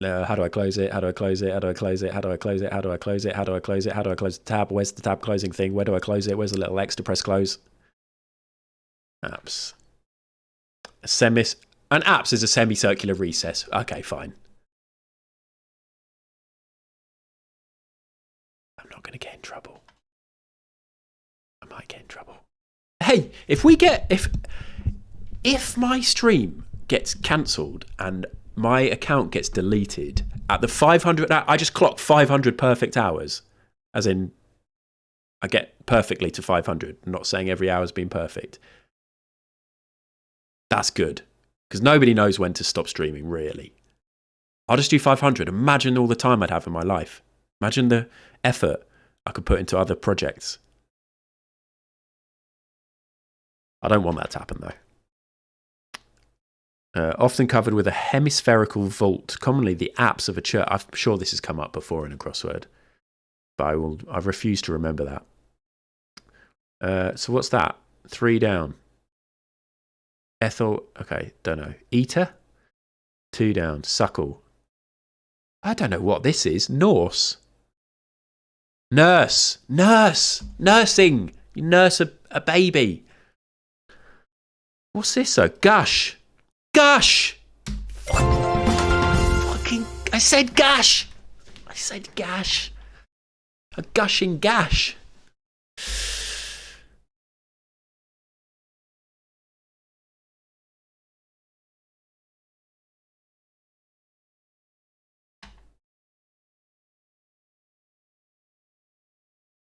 How do I close it? How do I close it? How do I close it? How do I close it? How do I close it? How do I close it? How do I close the tab? Where's the tab closing thing? Where do I close it? Where's the little X to press close? Apps. An apps is a semicircular recess. Okay, fine. I'm not going to get in trouble. I might get in trouble. Hey, if my stream gets cancelled and my account gets deleted at the 500, I just clock 500 perfect hours, as in I get perfectly to 500. I'm not saying every hour's been perfect. That's good, because nobody knows when to stop streaming, really. I'll just do 500. Imagine all the time I'd have in my life. Imagine the effort I could put into other projects. I don't want that to happen, though. Often covered with a hemispherical vault, commonly the apse of a church. I'm sure this has come up before in a crossword, but I refuse to remember that. So what's that? 3 down. Ethel, okay, don't know. Eater? 2 down. Suckle. I don't know what this is. Norse. Nurse. Nursing. You nurse a baby. What's this though? Gush. Fucking, I said gash. A gushing gash.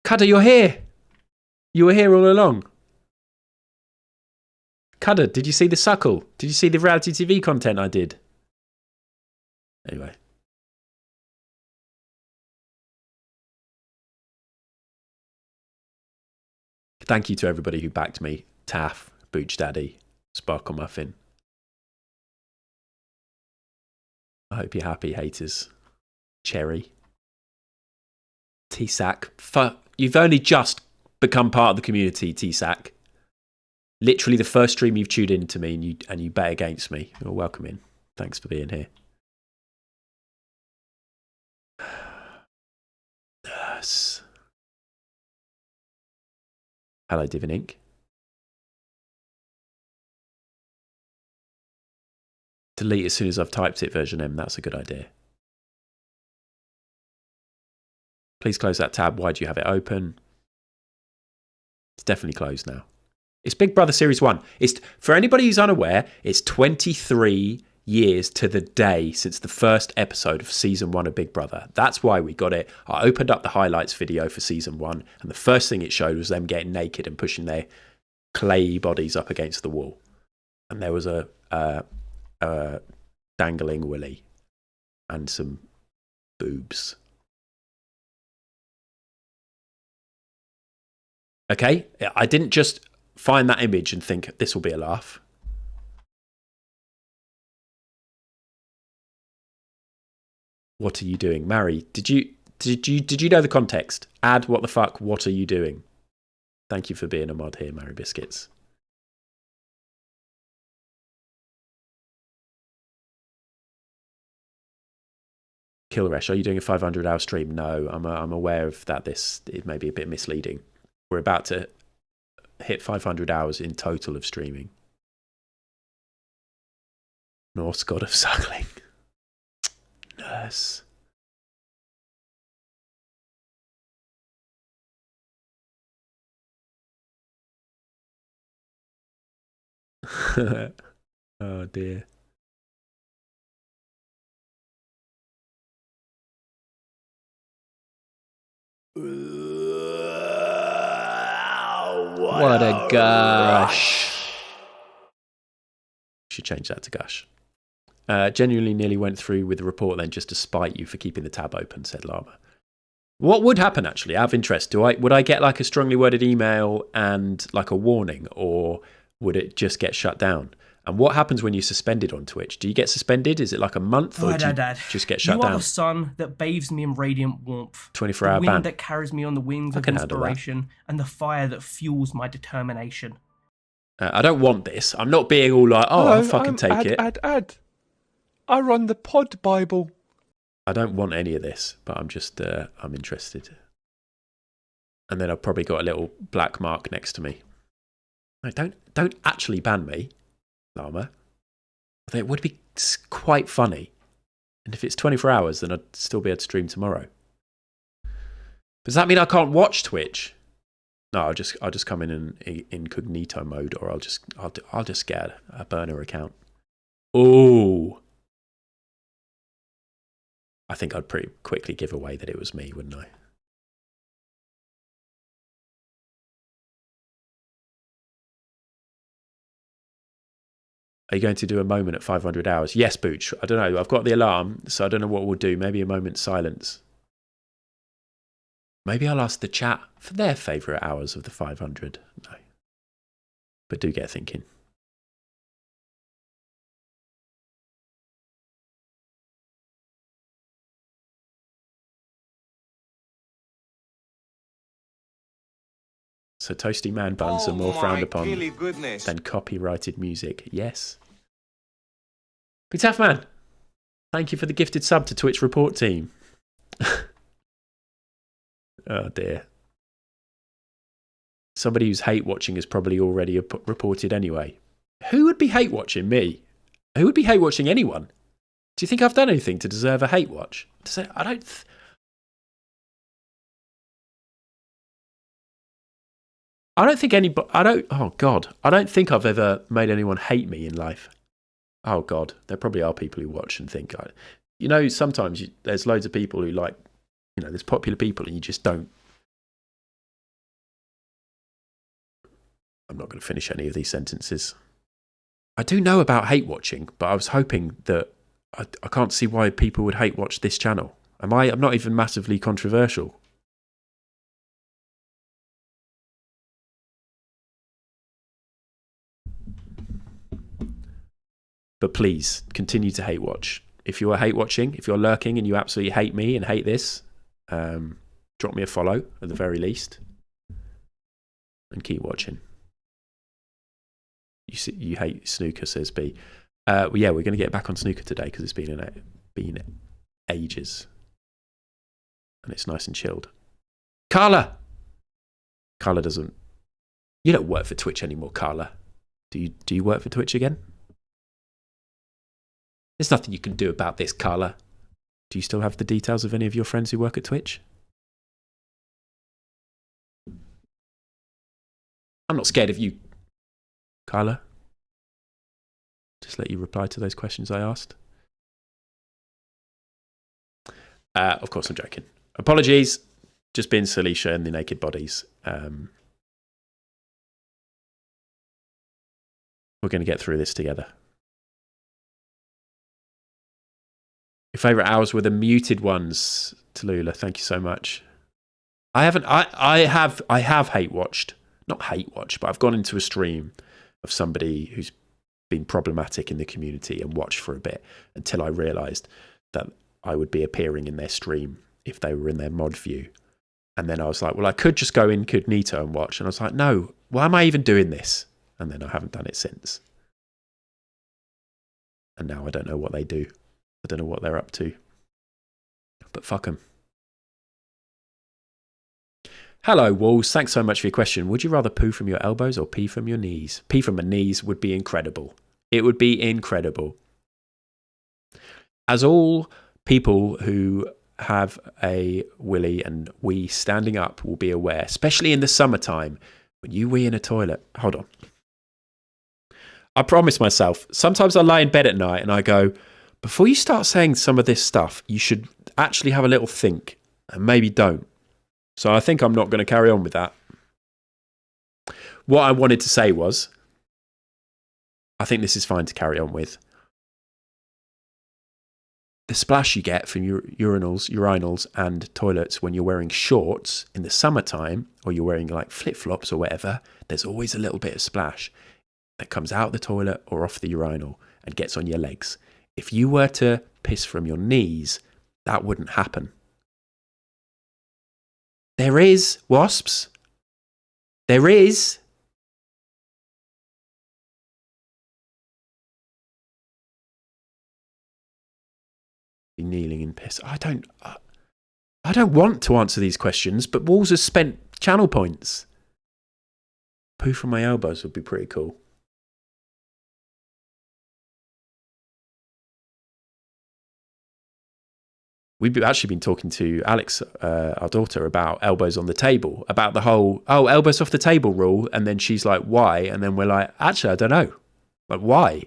Cudder, you're here. You were here all along. Cudder, did you see the suckle? Did you see the reality TV content I did? Anyway. Thank you to everybody who backed me. Taff, Booch Daddy, Sparkle Muffin. I hope you're happy, haters. Cherry. T-Sack. You've only just become part of the community, T-Sack. Literally the first stream you've tuned in to me and you bet against me. You're welcome in. Thanks for being here. Nurse. Hello, Divin Inc. Delete as soon as I've typed it, version M. That's a good idea. Please close that tab. Why do you have it open? It's definitely closed now. It's Big Brother Series 1. It's, for anybody who's unaware, it's 23 years to the day since the first episode of Season 1 of Big Brother. That's why we got it. I opened up the highlights video for Season 1, and the first thing it showed was them getting naked and pushing their clay bodies up against the wall. And there was a dangling willy and some boobs. Okay, I didn't just find that image and think this will be a laugh. What are you doing, Mary? Did you know the context? Add what the fuck? What are you doing? Thank you for being a mod here, Mary Biscuits. Kilresh, are you doing a 500-hour stream? No, I'm aware of that. It may be a bit misleading. We're about to hit 500 hours in total of streaming. Norse god of suckling. Nurse. Oh dear. What a gush. Should change that to gush. Genuinely nearly went through with the report then just to spite you for keeping the tab open, said Llama. What would happen actually, out of interest? Would I get like a strongly worded email and like a warning, or would it just get shut down? And what happens when you're suspended on Twitch? Do you get suspended? Is it like a month, or do you just get shut down? You are the sun that bathes me in radiant warmth. 24-hour ban. The wind that carries me on the wings of inspiration, and the fire that fuels my determination. I don't want this. I'm not being all like, oh, I'll fucking take it. Add. I run the pod Bible. I don't want any of this, but I'm just, I'm interested. And then I've probably got a little black mark next to me. No, don't actually ban me, Llama. Although it would be quite funny. And if it's 24 hours, then I'd still be able to stream tomorrow. Does that mean I can't watch Twitch? No, I'll just come in incognito mode, or I'll just get a burner account. Oh, I think I'd pretty quickly give away that it was me, wouldn't I? Are you going to do a moment at 500 hours? Yes, Booch. I don't know. I've got the alarm, so I don't know what we'll do. Maybe a moment's silence. Maybe I'll ask the chat for their favourite hours of the 500. No. But do get thinking. So toasty man buns are more frowned upon than copyrighted music. Yes. Be tough, man. Thank you for the gifted sub to Twitch report team. Oh dear. Somebody who's hate watching is probably already reported anyway. Who would be hate watching me? Who would be hate watching anyone? Do you think I've done anything to deserve a hate watch? I don't. I don't think anybody. Oh God. I don't think I've ever made anyone hate me in life. Oh God. There probably are people who watch and think. Sometimes there's loads of people who like. There's popular people and you just don't. I'm not going to finish any of these sentences. I do know about hate watching, but I was hoping that I can't see why people would hate watch this channel. I'm not even massively controversial. But please continue to hate watch. If you are hate watching, if you're lurking and you absolutely hate me and hate this, drop me a follow at the very least, and keep watching. You hate snooker, says B. Well, yeah, we're going to get back on snooker today because it's been ages, and it's nice and chilled. Carla! Carla doesn't... You don't work for Twitch anymore, Carla. Do you work for Twitch again? There's nothing you can do about this, Carla. Do you still have the details of any of your friends who work at Twitch? I'm not scared of you, Carla. Just let you reply to those questions I asked. Of course, I'm joking. Apologies. Just being silly, showing the naked bodies. We're going to get through this together. Your favourite hours were the muted ones, Tallulah. Thank you so much. I have hate watched. Not hate watched, but I've gone into a stream of somebody who's been problematic in the community and watched for a bit until I realised that I would be appearing in their stream if they were in their mod view. And then I was like, well, I could just go incognito and watch. And I was like, no, why am I even doing this? And then I haven't done it since. And now I don't know what they do. I don't know what they're up to. But fuck them. Hello, Walls. Thanks so much for your question. Would you rather poo from your elbows or pee from your knees? Pee from my knees would be incredible. It would be incredible. As all people who have a willy and wee standing up will be aware, especially in the summertime, when you wee in a toilet. Hold on. I promise myself, sometimes I lie in bed at night and I go, before you start saying some of this stuff, you should actually have a little think and maybe don't. So I think I'm not going to carry on with that. What I wanted to say was, I think this is fine to carry on with. The splash you get from your urinals and toilets when you're wearing shorts in the summertime, or you're wearing like flip-flops or whatever, there's always a little bit of splash that comes out of the toilet or off the urinal and gets on your legs. If you were to piss from your knees, that wouldn't happen. There is, wasps. There is. Kneeling in piss. I don't want to answer these questions, but Walls has spent channel points. Poo from my elbows would be pretty cool. We've actually been talking to Alex, our daughter, about elbows on the table, about the whole, elbows off the table rule. And then she's like, why? And then we're like, actually, I don't know. Like, why?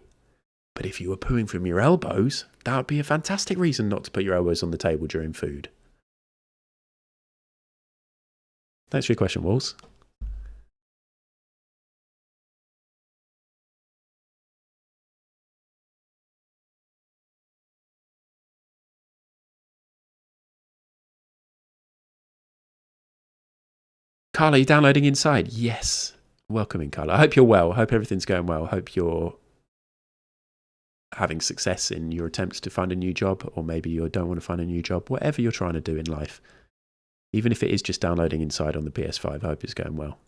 But if you were pooing from your elbows, that would be a fantastic reason not to put your elbows on the table during food. Thanks for your question, Walls. Carla, are you downloading Inside? Yes. Welcome, Carla. I hope you're well. I hope everything's going well. I hope you're having success in your attempts to find a new job, or maybe you don't want to find a new job. Whatever you're trying to do in life, even if it is just downloading Inside on the PS5, I hope it's going well.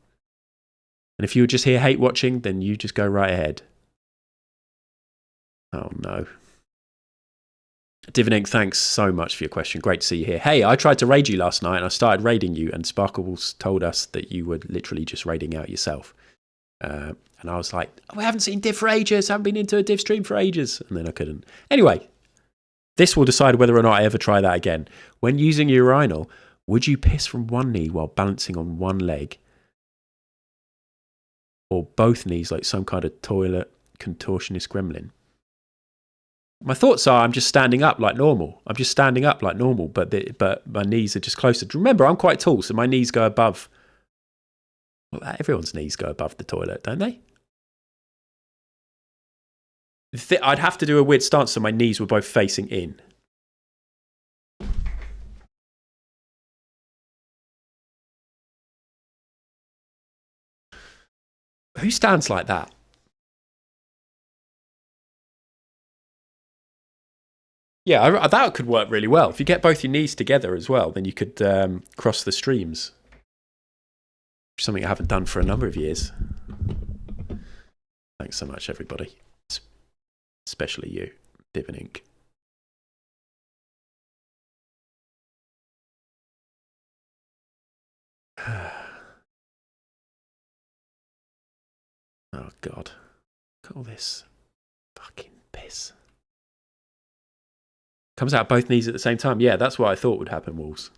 And if you were just here hate watching, then you just go right ahead. Oh no. Divinink, thanks so much for your question. Great to see you here. Hey, I tried to raid you last night and I started raiding you, and Sparkles told us that you were literally just raiding out yourself. And I was like, we haven't seen Div for ages. I haven't been into a Div stream for ages. And then I couldn't. Anyway, this will decide whether or not I ever try that again. When using a urinal, would you piss from one knee while balancing on one leg? Or both knees like some kind of toilet contortionist gremlin? My thoughts are I'm just standing up like normal. But my knees are just closer. Remember, I'm quite tall, so my knees go above. Well, everyone's knees go above the toilet, don't they? I'd have to do a weird stance so my knees were both facing in. Who stands like that? Yeah, that could work really well. If you get both your knees together as well, then you could cross the streams. Something I haven't done for a number of years. Thanks so much, everybody. Especially you, Divinink. Oh, God. Look at all this fucking piss. Comes out both knees at the same time. Yeah, that's what I thought would happen, Wolves.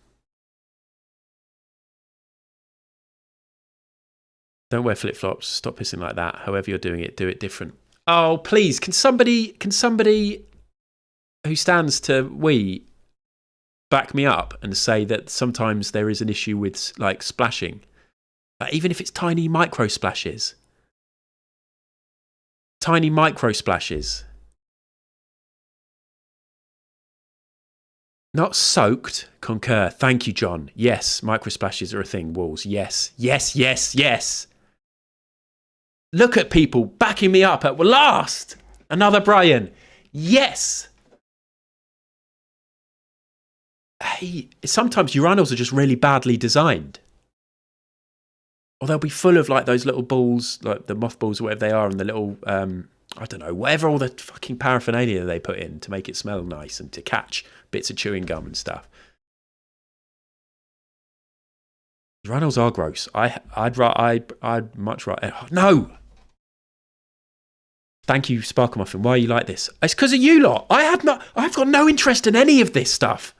Don't wear flip-flops. Stop pissing like that. However you're doing it, do it different. Oh, please. Can somebody who stands to we back me up and say that sometimes there is an issue with, like, splashing? Even if it's tiny micro splashes. Tiny micro splashes. Not soaked. Concur. Thank you, John. Yes, micro splashes are a thing. Walls. Yes. Yes, yes, yes. Look at people backing me up at last. Another Brian. Yes. Hey, sometimes urinals are just really badly designed. Or they'll be full of like those little balls, like the mothballs or whatever they are, and the little, I don't know, whatever all the fucking paraphernalia they put in to make it smell nice and to catch bits of chewing gum and stuff. Urinals are gross. I'd much rather. No! Thank you, Sparkle Muffin. Why are you like this? It's because of you lot. I've got no interest in any of this stuff.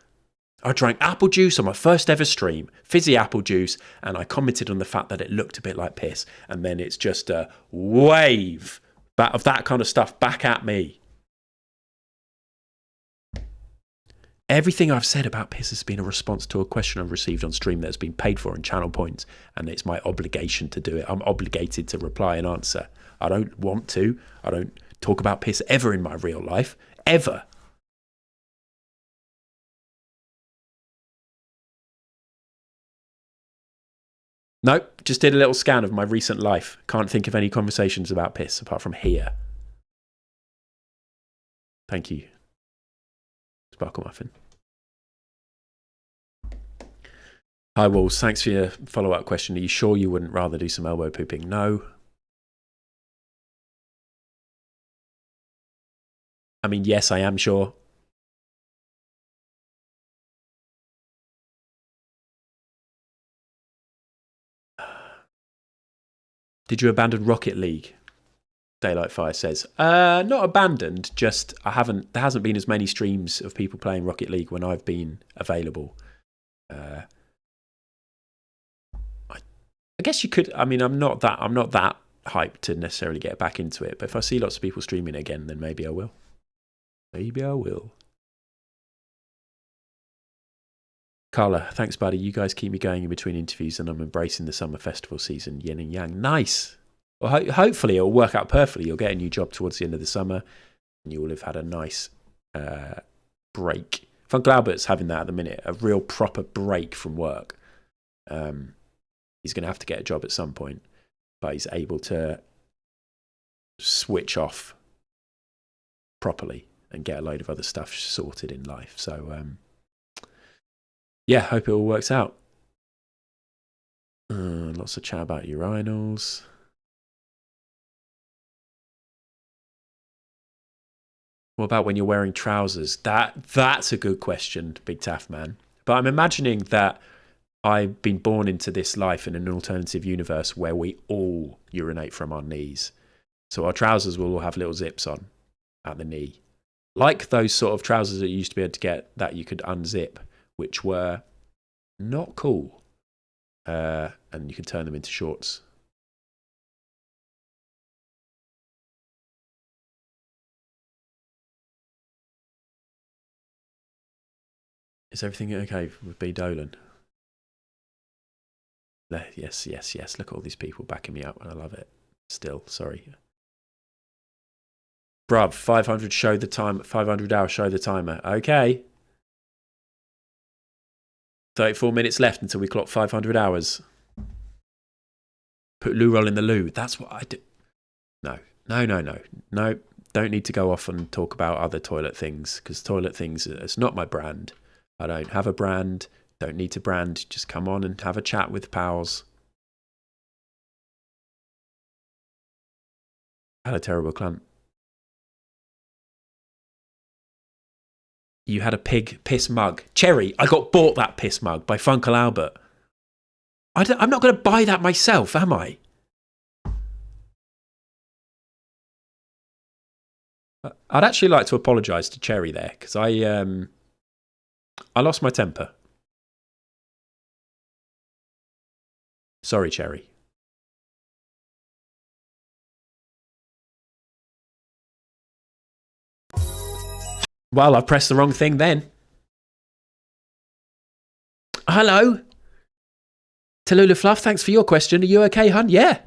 I drank apple juice on my first ever stream, fizzy apple juice, and I commented on the fact that it looked a bit like piss. And then it's just a wave of that kind of stuff back at me. Everything I've said about piss has been a response to a question I've received on stream that's been paid for in channel points, and it's my obligation to do it. I'm obligated to reply and answer. I don't want to. I don't talk about piss ever in my real life. Ever. Nope, just did a little scan of my recent life. Can't think of any conversations about piss apart from here. Thank you, Sparkle Muffin. Hi, Walls. Thanks for your follow-up question. Are you sure you wouldn't rather do some elbow pooping? No. I mean, yes, I am sure. Did you abandon Rocket League? Daylight Fire says. Not abandoned, just there hasn't been as many streams of people playing Rocket League when I've been available. I guess you could. I mean, I'm not that hyped to necessarily get back into it, but if I see lots of people streaming again, then maybe I will. Maybe I will. Carla, thanks, buddy. You guys keep me going in between interviews, and I'm embracing the summer festival season. Yin and yang. Nice. Well, hopefully it'll work out perfectly. You'll get a new job towards the end of the summer, and you will have had a nice break. Von Glaubert's having that at the minute, a real proper break from work. He's going to have to get a job at some point, but he's able to switch off properly and get a load of other stuff sorted in life. So, yeah, hope it all works out. Lots of chat about urinals. What about when you're wearing trousers? That's a good question, Big Taff Man. But I'm imagining that I've been born into this life in an alternative universe where we all urinate from our knees. So our trousers will all have little zips on at the knee. Like those sort of trousers that you used to be able to get that you could unzip, which were not cool. And you could turn them into shorts. Is everything okay with B. Dolan? Yes. Look at all these people backing me up, and I love it. Still, sorry. Bruv, 500 show the time. 500 hours show the timer. Okay. 34 minutes left until we clock 500 hours. Put loo roll in the loo. That's what I do. No. Don't need to go off and talk about other toilet things, because toilet things, it's not my brand. I don't have a brand. Don't need to brand. Just come on and have a chat with pals. Had a terrible cunt. You had a pig piss mug. Cherry, I got bought that piss mug by Funkle Albert. I'm not going to buy that myself, am I? I'd actually like to apologise to Cherry there, because I lost my temper. Sorry, Cherry. Well, I pressed the wrong thing then. Hello. Tallulah Fluff, thanks for your question. Are you okay, hun? Yeah.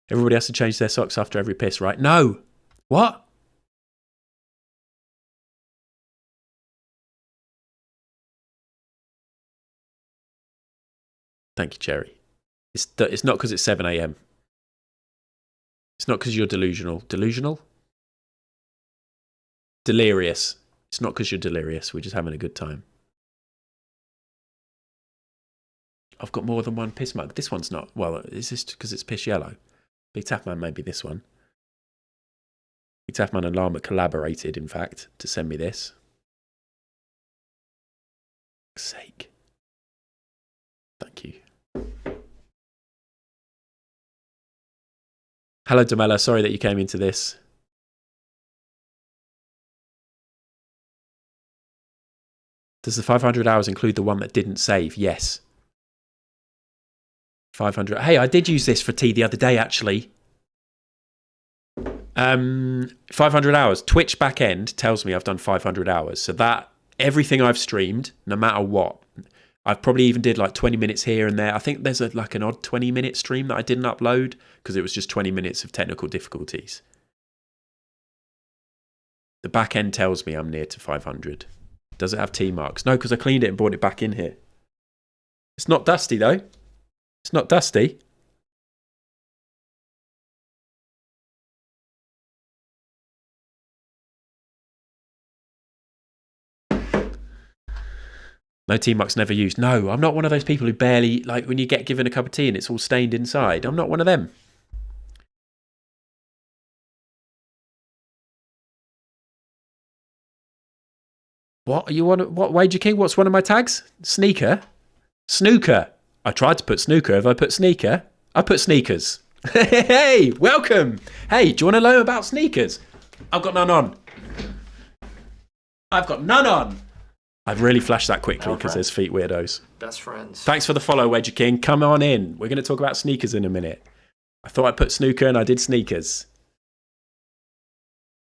Everybody has to change their socks after every piss, right? No. What? Thank you, Cherry. It's not because it's 7 a.m. It's not because you're delusional. Delusional? Delirious. It's not because you're delirious. We're just having a good time. I've got more than one piss mug. This one's not. Well, is this because it's piss yellow? Big Taffman may be this one. Big Taffman and Llama collaborated, in fact, to send me this. For fuck's sake. Thank you. Hello, Demella. Sorry that you came into this. Does the 500 hours include the one that didn't save? Yes. 500. Hey, I did use this for tea the other day, actually. 500 hours. Twitch backend tells me I've done 500 hours. So that, everything I've streamed, no matter what, I've probably even did like 20 minutes here and there. I think there's like an odd 20-minute stream that I didn't upload because it was just 20 minutes of technical difficulties. The back end tells me I'm near to 500. Does it have T marks? No, because I cleaned it and brought it back in here. It's not dusty, though. It's not dusty. No T marks never used. No, I'm not one of those people who barely, like when you get given a cup of tea and it's all stained inside. I'm not one of them. What are you on? What, Wager King? What's one of my tags? Sneaker? Snooker. I tried to put snooker. Have I put sneaker? I put sneakers. Hey, welcome. Hey, do you want to know about sneakers? I've got none on. I've got none on. I've really flashed that quickly because there's feet weirdos. Best friends. Thanks for the follow, Wager King. Come on in. We're going to talk about sneakers in a minute. I thought I'd put snooker and I did sneakers.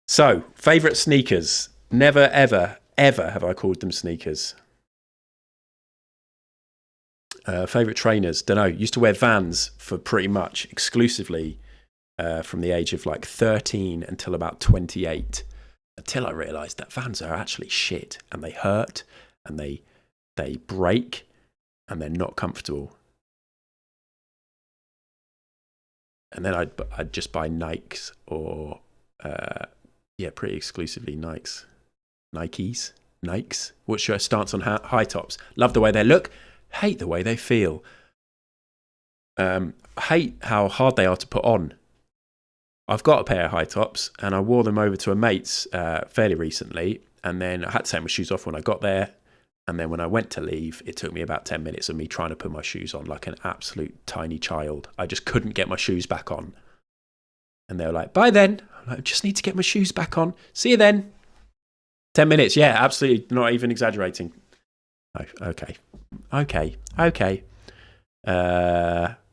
So, favourite sneakers. Never, ever, ever have I called them sneakers. Favourite trainers. Don't know. Used to wear Vans for pretty much exclusively from the age of like 13 until about 28. Until I realised that Vans are actually shit and they hurt and they break and they're not comfortable. And then I'd just buy Nikes or, pretty exclusively Nikes. What's your stance on high tops? Love the way they look, hate the way they feel. Hate how hard they are to put on. I've got a pair of high tops and I wore them over to a mate's fairly recently, and then I had to take my shoes off when I got there, and then when I went to leave it took me about 10 minutes of me trying to put my shoes on like an absolute tiny child. I just couldn't get my shoes back on, and they were like, bye then. I'm like, I just need to get my shoes back on, see you then. 10 minutes, yeah, absolutely, not even exaggerating. Oh, okay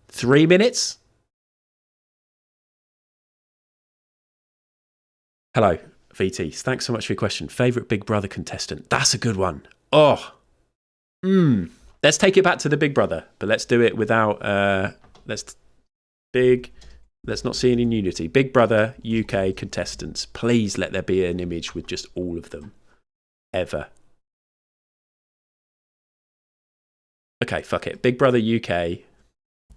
3 minutes. Hello, VTs. Thanks so much for your question. Favourite Big Brother contestant? That's a good one. Oh. Let's take it back to the Big Brother, but let's do it without... Let's not see any nudity. Big Brother UK contestants. Please let there be an image with just all of them. Ever. Okay, fuck it. Big Brother UK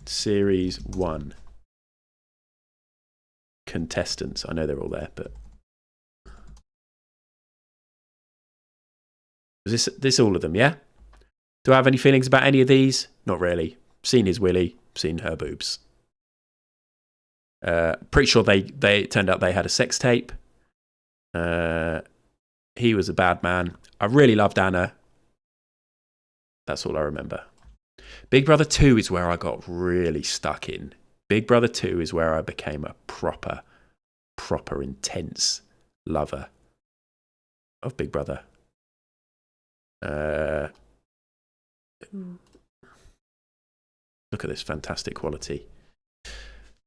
Series 1. Contestants. I know they're all there, but... Is this all of them, yeah? Do I have any feelings about any of these? Not really. Seen his willy, seen her boobs. Pretty sure they turned out they had a sex tape. He was a bad man. I really loved Anna. That's all I remember. Big Brother 2 is where I got really stuck in. Big Brother 2 is where I became a proper intense lover of Big Brother. Look at this fantastic quality.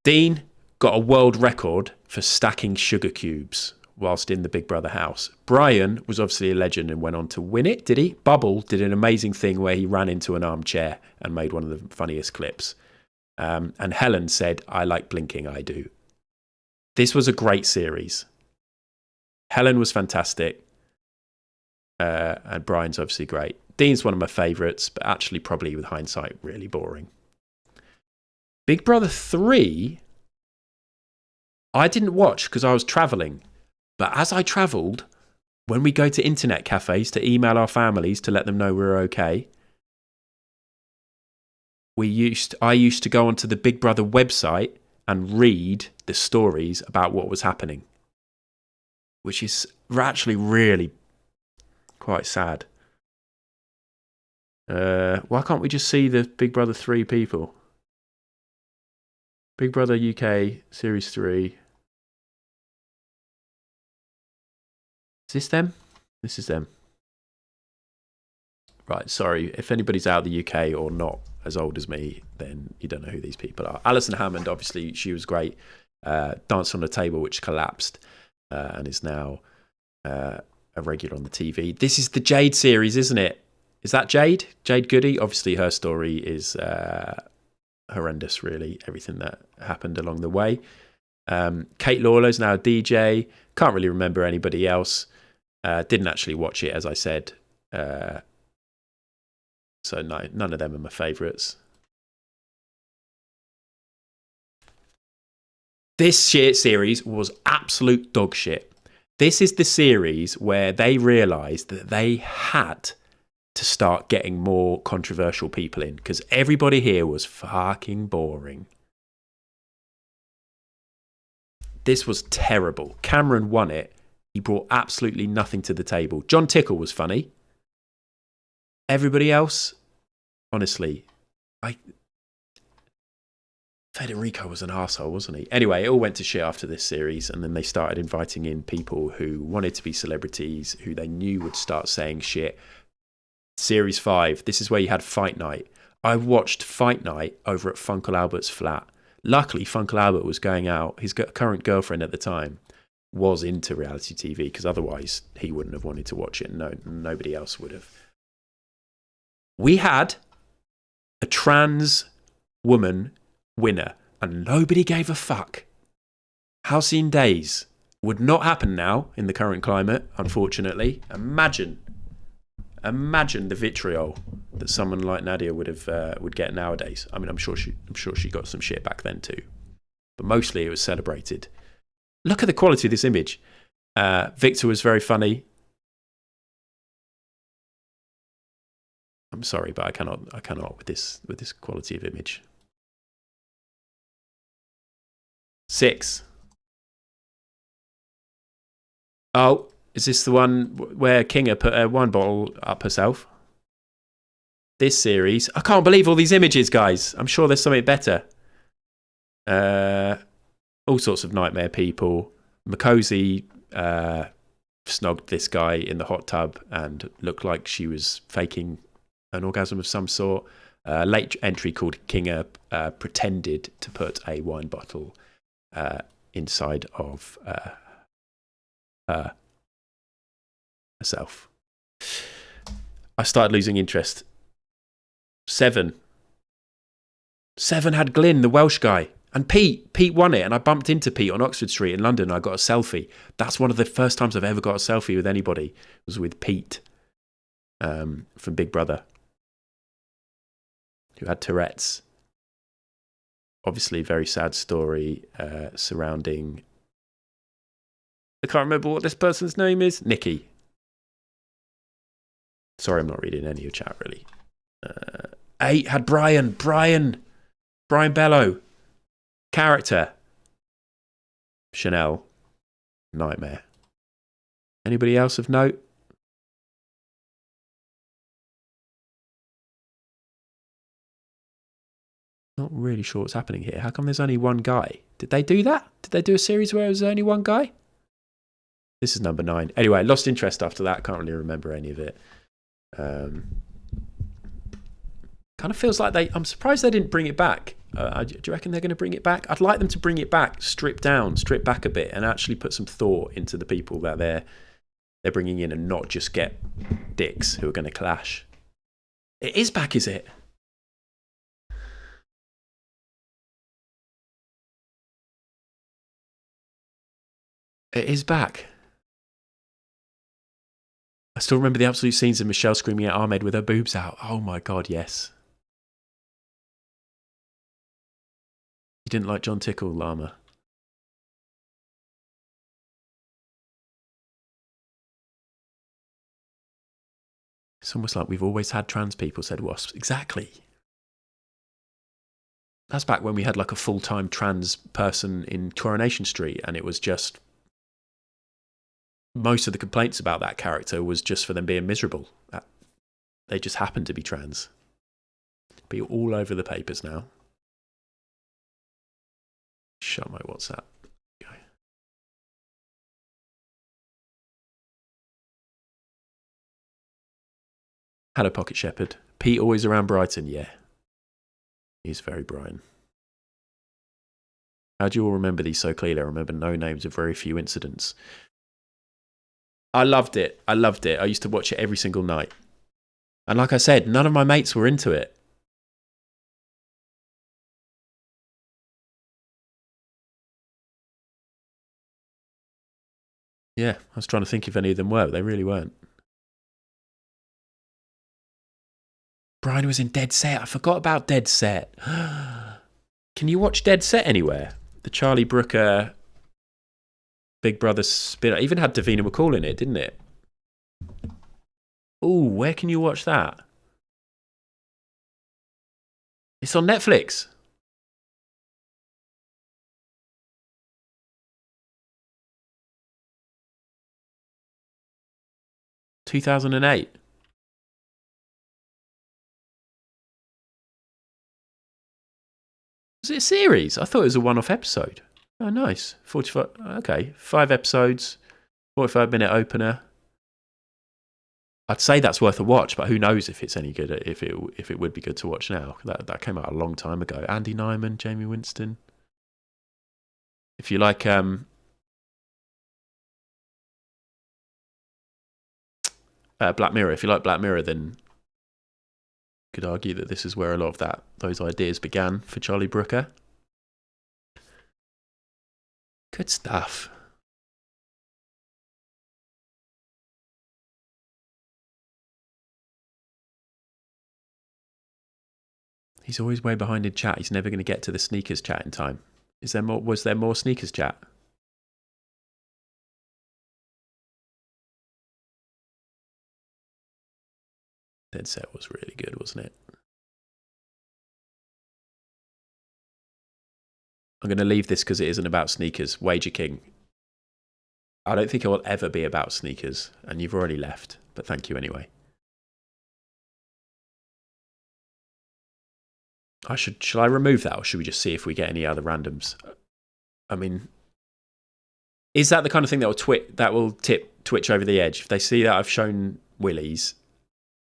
Dean got a world record for stacking sugar cubes whilst in the Big Brother house. Brian was obviously a legend and went on to win it, did he? Bubble did an amazing thing where he ran into an armchair and made one of the funniest clips. And Helen said, I like blinking, I do. This was a great series. Helen was fantastic. And Brian's obviously great. Dean's one of my favourites, but actually probably with hindsight, really boring. Big Brother 3, I didn't watch because I was travelling. But as I travelled, when we go to internet cafes to email our families to let them know we're okay, I used to go onto the Big Brother website and read the stories about what was happening, which is actually really quite sad. Why can't we just see the Big Brother 3 people? Big Brother UK Series 3. Is this them? This is them. Right, sorry. If anybody's out of the UK or not as old as me, then you don't know who these people are. Alison Hammond, obviously, she was great. Dance on the Table, which collapsed and is now a regular on the TV. This is the Jade series, isn't it? Is that Jade? Jade Goody? Obviously, her story is horrendous, really. Everything that happened along the way. Kate Lawler's now a DJ. Can't really remember anybody else. Didn't actually watch it, as I said. So no, none of them are my favourites. This shit series was absolute dog shit. This is the series where they realised that they had to start getting more controversial people in because everybody here was fucking boring. This was terrible. Cameron won it. He brought absolutely nothing to the table. John Tickle was funny. Everybody else, honestly, Federico was an arsehole, wasn't he? Anyway, it all went to shit after this series, and then they started inviting in people who wanted to be celebrities, who they knew would start saying shit. Series 5, this is where you had Fight Night. I watched Fight Night over at Funkle Albert's flat. Luckily, Funkle Albert was going out. His current girlfriend at the time was into reality TV, because otherwise he wouldn't have wanted to watch it. No, nobody else would have. We had a trans woman winner, and nobody gave a fuck. Halcyon Days would not happen now in the current climate, unfortunately. Imagine the vitriol that someone like Nadia would get nowadays. I mean, I'm sure she got some shit back then too, but mostly it was celebrated. Look at the quality of this image. Victor was very funny. I'm sorry, but I cannot with this quality of image. 6. Oh, is this the one where Kinga put a wine bottle up herself? This series. I can't believe all these images, guys. I'm sure there's something better. All sorts of nightmare people. Makosi snogged this guy in the hot tub and looked like she was faking an orgasm of some sort. Late entry called Kinga pretended to put a wine bottle inside of herself. I started losing interest. 7 had Glyn, the Welsh guy. And Pete won it, and I bumped into Pete on Oxford Street in London. I got a selfie. That's one of the first times I've ever got a selfie with anybody. Was with Pete from Big Brother, who had Tourette's. Obviously, very sad story surrounding... I can't remember what this person's name is. Nikki. Sorry, I'm not reading any of your chat, really. 8 had Brian Bello. Character. Chanel. Nightmare. Anybody else of note? Not really sure what's happening here. How come there's only one guy? Did they do that? Did they do a series where there was only one guy? This is number 9. Anyway, lost interest after that. Can't really remember any of it. Kind of feels like I'm surprised they didn't bring it back. Do you reckon they're going to bring it back? I'd like them to bring it back, strip back a bit, and actually put some thought into the people that they're bringing in, and not just get dicks who are going to clash. It is back, is it? It is back. I still remember the absolute scenes of Michelle screaming at Ahmed with her boobs out. Oh my God, yes. You didn't like John Tickle, Llama? It's almost like we've always had trans people, said Wasps. Exactly. That's back when we had like a full-time trans person in Coronation Street, and it was just... most of the complaints about that character was just for them being miserable. They just happened to be trans. Be all over the papers now. Shut my WhatsApp. Okay. Hello, Pocket Shepherd. Pete always around Brighton? Yeah. He's very Brian. How do you all remember these so clearly? I remember no names of very few incidents. I loved it. I used to watch it every single night. And like I said, none of my mates were into it. Yeah, I was trying to think if any of them were, but they really weren't. Brian was in Dead Set. I forgot about Dead Set. Can you watch Dead Set anywhere? The Charlie Brooker... Big Brother spin. It even had Davina McCall in it, didn't it? Oh, where can you watch that? It's on Netflix. (2008). Was it a series? I thought it was a one-off episode. Oh, nice. 45. Okay, 5 episodes, 45-minute opener. I'd say that's worth a watch, but who knows if it's any good? If it would be good to watch now. That came out a long time ago. Andy Nyman, Jamie Winston. If you like, Black Mirror. If you like Black Mirror, then you could argue that this is where a lot of those ideas began for Charlie Brooker. Good stuff. He's always way behind in chat. He's never going to get to the sneakers chat in time. Was there more sneakers chat? Dead Set was really good, wasn't it? I'm going to leave this because it isn't about sneakers. Wager King. I don't think it will ever be about sneakers, and you've already left, but thank you anyway. Shall I remove that, or should we just see if we get any other randoms? I mean, is that the kind of thing that will tip Twitch over the edge? If they see that I've shown Willies,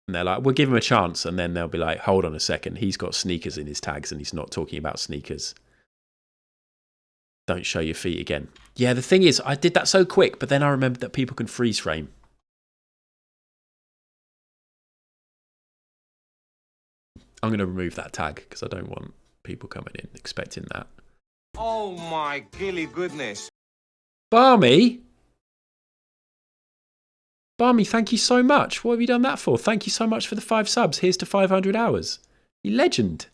and they're like, we'll give him a chance, and then they'll be like, hold on a second, he's got sneakers in his tags, and he's not talking about sneakers. Don't show your feet again. Yeah, the thing is, I did that so quick, but then I remembered that people can freeze frame. I'm going to remove that tag because I don't want people coming in expecting that. Oh my gilly goodness. Barmy, thank you so much. What have you done that for? Thank you so much for the 5 subs. Here's to 500 hours. You legend.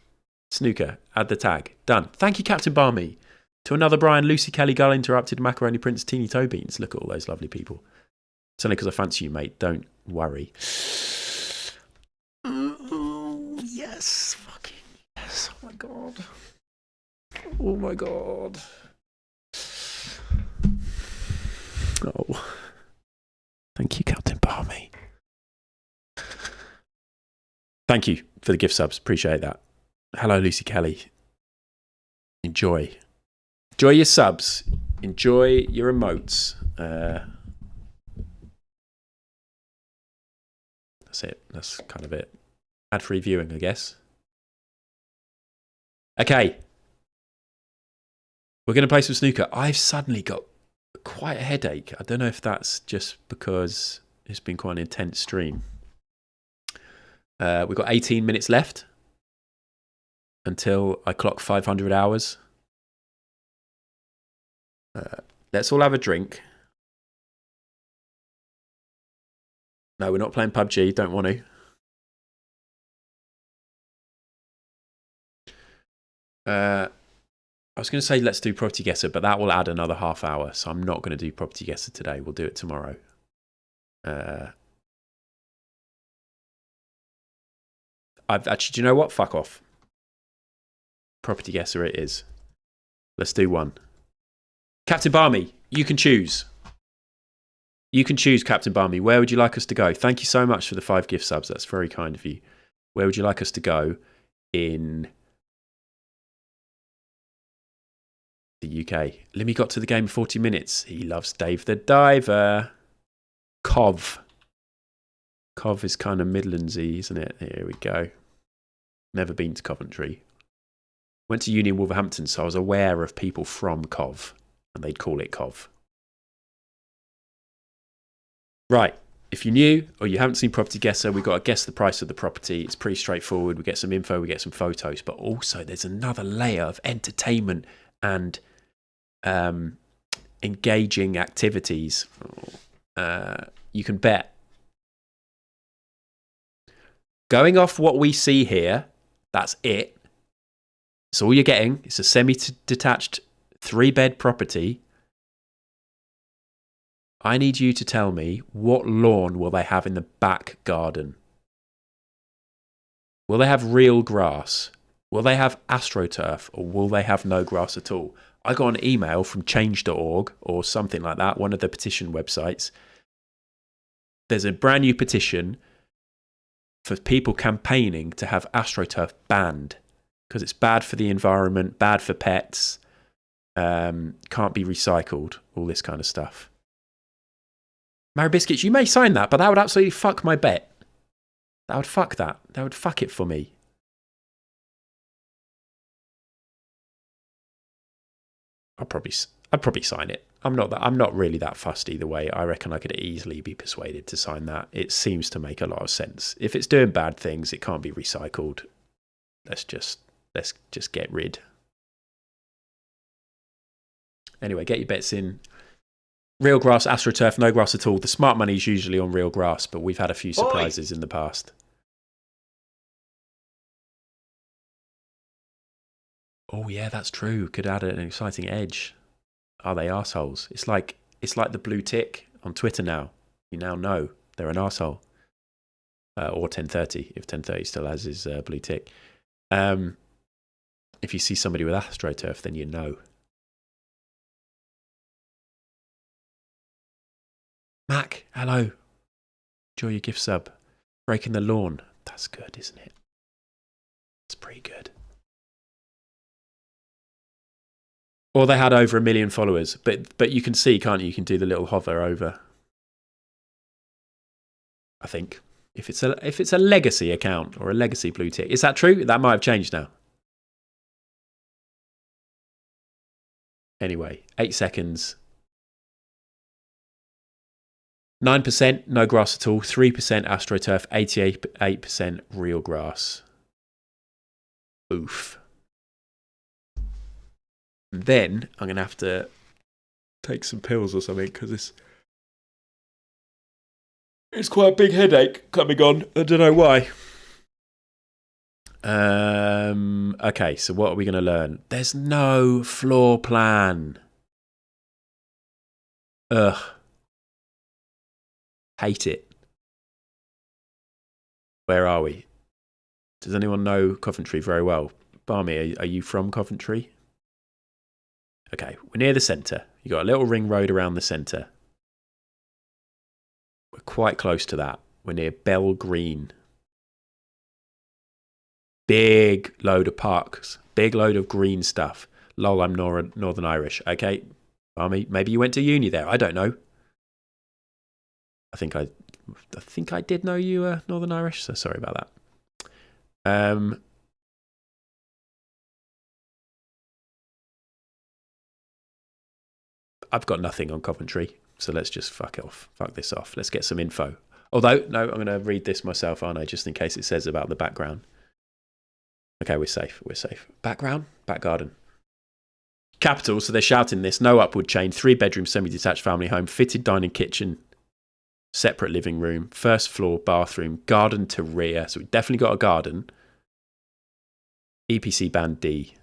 Snooker, add the tag. Done. Thank you, Captain Barmy. To another Brian, Lucy Kelly, Gull Interrupted, Macaroni Prince, Teeny Toe Beans. Look at all those lovely people. It's only because I fancy you, mate. Don't worry. Oh, yes. Fucking yes. Oh, my God. Oh, my God. Oh. Thank you, Captain Barmy. Thank you for the gift subs. Appreciate that. Hello, Lucy Kelly. Enjoy your subs. Enjoy your emotes. That's it. That's kind of it. Ad-free viewing, I guess. Okay. We're going to play some snooker. I've suddenly got quite a headache. I don't know if that's just because it's been quite an intense stream. We've got 18 minutes left until I clock 500 hours. Let's all have a drink. No, we're not playing PUBG. Don't want to. I was going to say let's do Property Guesser, but that will add another half hour, so I'm not going to do Property Guesser today. We'll do it tomorrow. I've actually, do you know what? Fuck off. Property Guesser it is. Let's do one. Captain Barmy, you can choose. You can choose, Captain Barmy. Where would you like us to go? Thank you so much for the 5 gift subs. That's very kind of you. Where would you like us to go in the UK? Limmy got to the game in 40 minutes. He loves Dave the Diver. Cov. Cov is kind of Midlandsy, isn't it? Here we go. Never been to Coventry. Went to uni in Wolverhampton, so I was aware of people from Cov, and they'd call it Cov. Right. If you're new or you haven't seen Property Guesser, we've got to guess the price of the property. It's pretty straightforward. We get some info, we get some photos, but also there's another layer of entertainment and engaging activities. You can bet. Going off what we see here, that's it. That's all you're getting. It's a semi-detached 3-bed property. I need you to tell me, what lawn will they have in the back garden? Will they have real grass? Will they have AstroTurf? Or will they have no grass at all? I got an email from change.org or something like that, one of the petition websites. There's a brand new petition for people campaigning to have AstroTurf banned because it's bad for the environment, bad for pets, can't be recycled, all this kind of stuff. Mary Biscuits, you may sign that, but that would absolutely fuck my bet. That would fuck that. That would fuck it for me. I'd probably sign it. I'm not really that fussed either way. I reckon I could easily be persuaded to sign that. It seems to make a lot of sense. If it's doing bad things, it can't be recycled. Let's just get rid. Anyway, get your bets in. Real grass, AstroTurf, no grass at all. The smart money is usually on real grass, but we've had a few surprises in the past. Oh yeah, that's true. Could add an exciting edge. Are they arseholes? It's like the blue tick on Twitter now. You now know they're an arsehole. Or 1030, if 1030 still has his blue tick. If you see somebody with AstroTurf, then you know. Mac, hello. Enjoy your gift sub. Breaking the lawn. That's good, isn't it? That's pretty good. Or they had over 1 million followers. But you can see, can't you? You can do the little hover over. I think. If it's a legacy account or a legacy blue tick. Is that true? That might have changed now. Anyway, 8 seconds. 9% no grass at all, 3% AstroTurf, 88% real grass. Oof. And then I'm going to have to take some pills or something because it's quite a big headache coming on. I don't know why. Okay, so what are we going to learn? There's no floor plan. Ugh. Hate it. Where are we? Does anyone know Coventry very well? Barmy, are you from Coventry? Okay, we're near the centre. You got a little ring road around the centre. We're quite close to that. We're near Bell Green. Big load of parks. Big load of green stuff. Lol, I'm Northern Irish. Okay, Army. Maybe you went to uni there. I don't know. I think I did know you were Northern Irish, so sorry about that. I've got nothing on Coventry, so let's just fuck this off. Let's get some info. Although, no, I'm going to read this myself, aren't I? Just in case it says about the background. Okay, we're safe. Background? Back garden. Capital, so they're shouting this. No upward chain, 3-bedroom semi-detached family home, fitted dining kitchen, separate living room, first floor bathroom, garden to rear. So we definitely got a garden. EPC band D.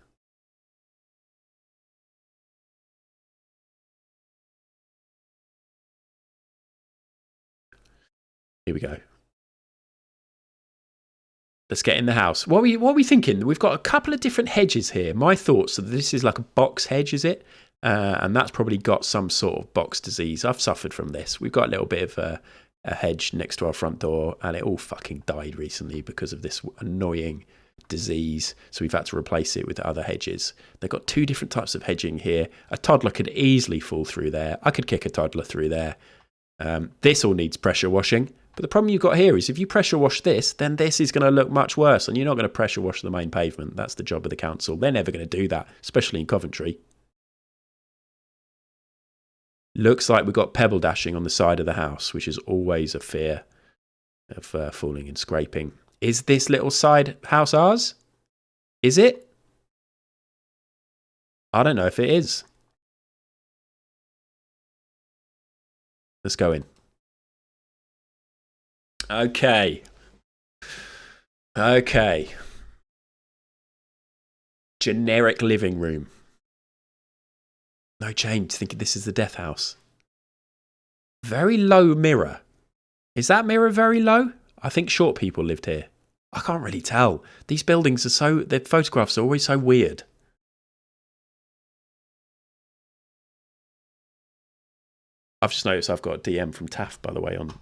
Here we go. Let's get in the house. What are we thinking? We've got a couple of different hedges here. My thoughts are that this is like a box hedge, is it? And that's probably got some sort of box disease. I've suffered from this. We've got a little bit of a hedge next to our front door, and it all fucking died recently because of this annoying disease. So we've had to replace it with other hedges. They've got 2 different types of hedging here. A toddler could easily fall through there. I could kick a toddler through there. This all needs pressure washing. But the problem you've got here is if you pressure wash this, then this is going to look much worse, and you're not going to pressure wash the main pavement. That's the job of the council. They're never going to do that, especially in Coventry. Looks like we've got pebble dashing on the side of the house, which is always a fear of falling and scraping. Is this little side house ours? Is it? I don't know if it is. Let's go in. Okay. Generic living room. No change. Thinking this is the death house. Very low mirror. Is that mirror very low? I think short people lived here. I can't really tell. These buildings are their photographs are always so weird. I've just noticed I've got a DM from Taff, by the way, on.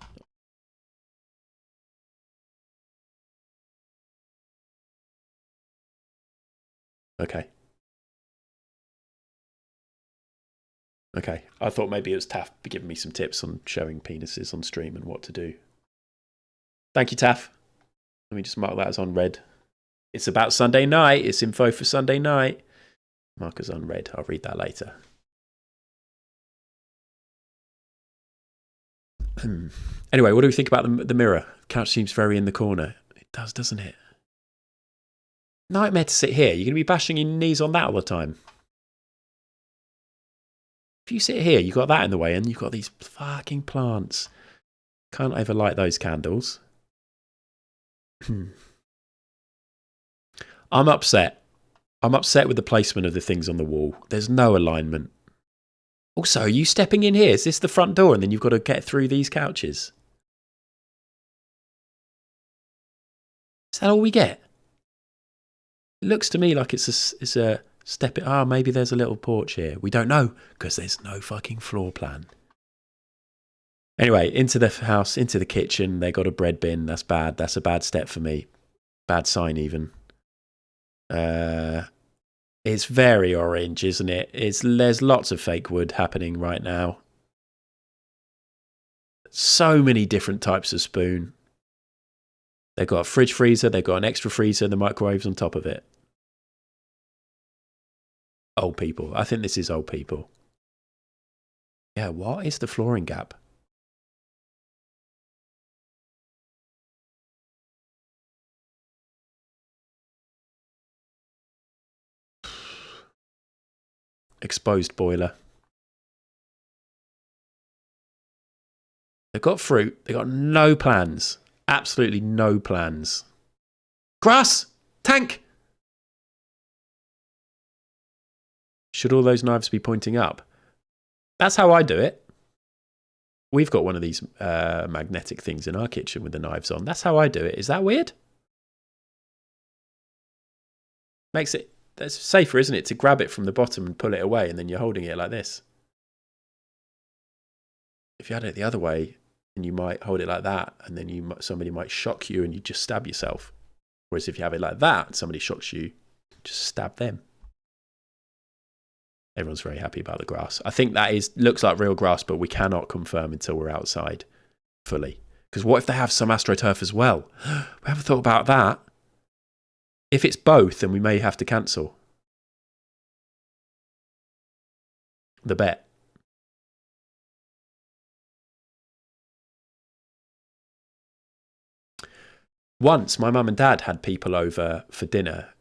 Okay. I thought maybe it was Taff giving me some tips on showing penises on stream and what to do. Thank you, Taff. Let me just mark that as on red. It's about Sunday night. It's info for Sunday night. Mark as on red. I'll read that later. Anyway, what do we think about the mirror? The couch seems very in the corner. It does, doesn't it? Nightmare to sit here. You're going to be bashing your knees on that all the time. If you sit here, you've got that in the way, and you've got these fucking plants. Can't overlight those candles. I'm upset. I'm upset with the placement of the things on the wall. There's no alignment. Also, are you stepping in here? Is this the front door, and then you've got to get through these couches? Is that all we get? It looks to me like it's a step. Maybe there's a little porch here. We don't know because there's no fucking floor plan. Anyway, into the house, into the kitchen. They got a bread bin. That's bad. That's a bad step for me. Bad sign even. It's very orange, isn't it? There's lots of fake wood happening right now. So many different types of spoon. They've got a fridge freezer. They've got an extra freezer. The microwave's on top of it. Old people. I think this is old people. Yeah, what is the flooring gap? Exposed boiler. They've got fruit. They've got no plans. Absolutely no plans. Grass! Tank! Should all those knives be pointing up? That's how I do it. We've got one of these magnetic things in our kitchen with the knives on. That's how I do it. Is that weird? Makes it... That's safer, isn't it? To grab it from the bottom and pull it away, and then you're holding it like this. If you had it the other way, then you might hold it like that, and then somebody might shock you and you just stab yourself. Whereas if you have it like that and somebody shocks you, just stab them. Everyone's very happy about the grass. I think that looks like real grass, but we cannot confirm until we're outside fully. Because what if they have some AstroTurf as well? We haven't thought about that. If it's both, then we may have to cancel the bet. Once, my mum and dad had people over for dinner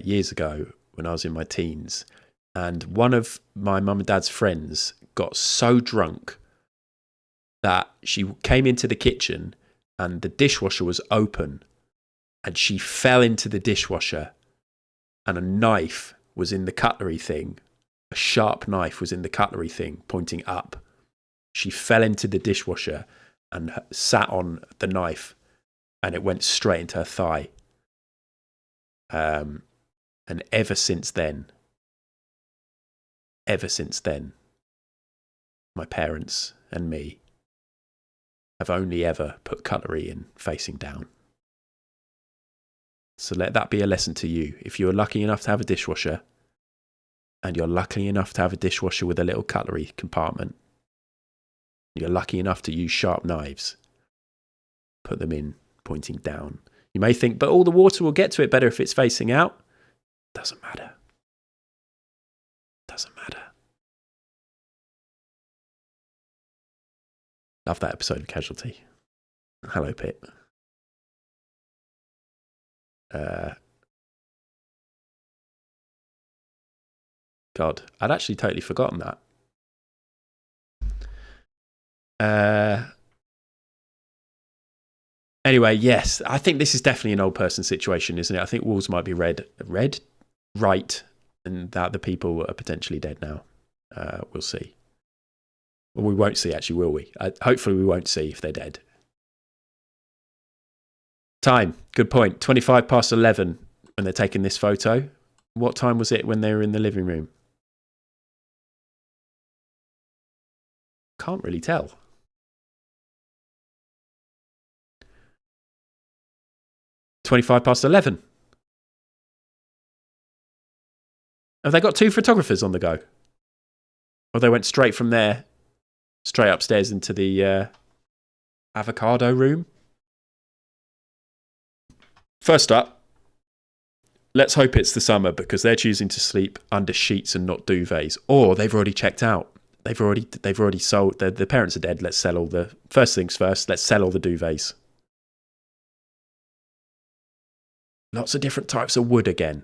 years ago when I was in my teens. And one of my mum and dad's friends got so drunk that she came into the kitchen and the dishwasher was open and she fell into the dishwasher and a knife was in the cutlery thing. A sharp knife was in the cutlery thing pointing up. She fell into the dishwasher and sat on the knife and it went straight into her thigh. And ever since then, my parents and me have only ever put cutlery in facing down. So let that be a lesson to you. If you're lucky enough to have a dishwasher, and you're lucky enough to have a dishwasher with a little cutlery compartment, you're lucky enough to use sharp knives, put them in pointing down. You may think, but all the water will get to it better if it's facing out. Doesn't matter. Doesn't matter. Love that episode of Casualty. Hello, Pip. God, I'd actually totally forgotten that. Anyway, yes, I think this is definitely an old person situation, isn't it? I think walls might be red, right, and that the people are potentially dead now. We'll see. Well, we won't see, actually, will we? Hopefully we won't see if they're dead. Time, good point. 25 past 11 when they're taking this photo. What time was it when they were in the living room? Can't really tell. "25 past 11. Have they got two photographers on the go? Or they went straight from there, straight upstairs into the avocado room? First up, let's hope it's the summer because they're choosing to sleep under sheets and not duvets. Or they've already checked out. They've already sold. The parents are dead. Let's sell all the... First things first, let's sell all the duvets. Lots of different types of wood again.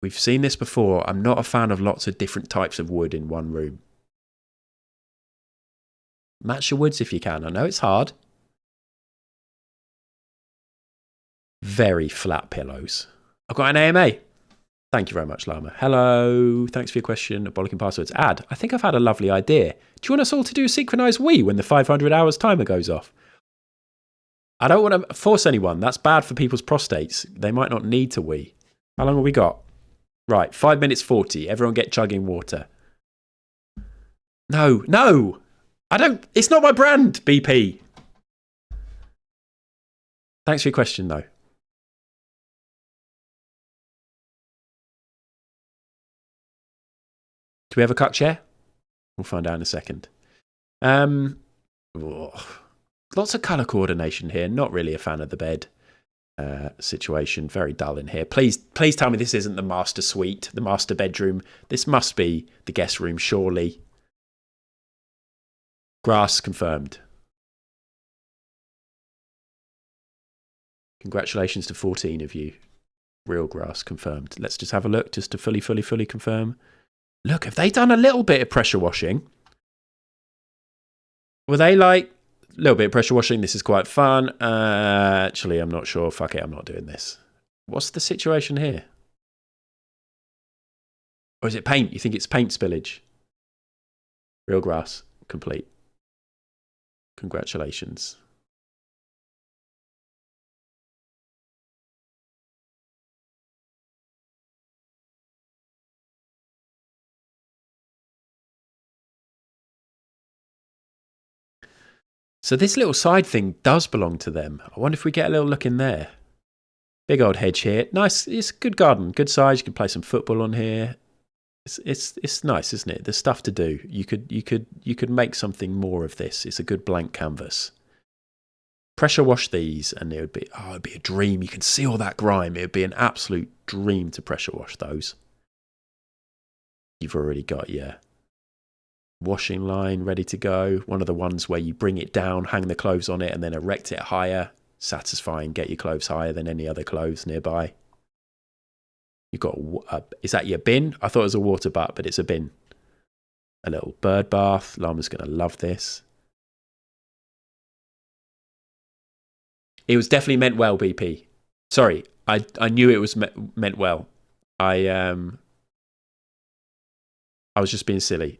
We've seen this before. I'm not a fan of lots of different types of wood in one room. Match your woods if you can. I know it's hard. Very flat pillows. I've got an AMA. Thank you very much, Llama. Hello. Thanks for your question. Bollocking passwords. Ad. I think I've had a lovely idea. Do you want us all to do a synchronized wee when the 500 hours timer goes off? I don't want to force anyone. That's bad for people's prostates. They might not need to wee. How long have we got? Right, 5 minutes 40. Everyone get chugging water. No. I don't... It's not my brand, BP. Thanks for your question, though. Do we have a cut chair? We'll find out in a second. Lots of colour coordination here. Not really a fan of the bed situation. Very dull in here. Please tell me this isn't the master suite, the master bedroom. This must be the guest room, surely. Grass confirmed. Congratulations to 14 of you. Real grass confirmed. Let's just have a look just to fully confirm. Look, have they done a little bit of pressure washing? Were they like... A little bit of pressure washing. This is quite fun. Actually, I'm not sure. Fuck it, I'm not doing this. What's the situation here? Or is it paint? You think it's paint spillage? Real grass. Complete. Congratulations. So this little side thing does belong to them. I wonder if we get a little look in there. Big old hedge here. Nice. It's a good garden. Good size. You can play some football on here. It's nice, isn't it? There's stuff to do. You could make something more of this. It's a good blank canvas. Pressure wash these, and it'd be a dream. You can see all that grime. It'd be an absolute dream to pressure wash those. You've already got your washing line ready to go. One of the ones where you bring it down, hang the clothes on it, and then erect it higher. Satisfying. Get your clothes higher than any other clothes nearby. You've got is that your bin? I thought it was a water butt, but it's a bin. A little bird bath. Llama's going to love this. It was definitely meant well, BP. Sorry, I knew it was meant well. I was just being silly.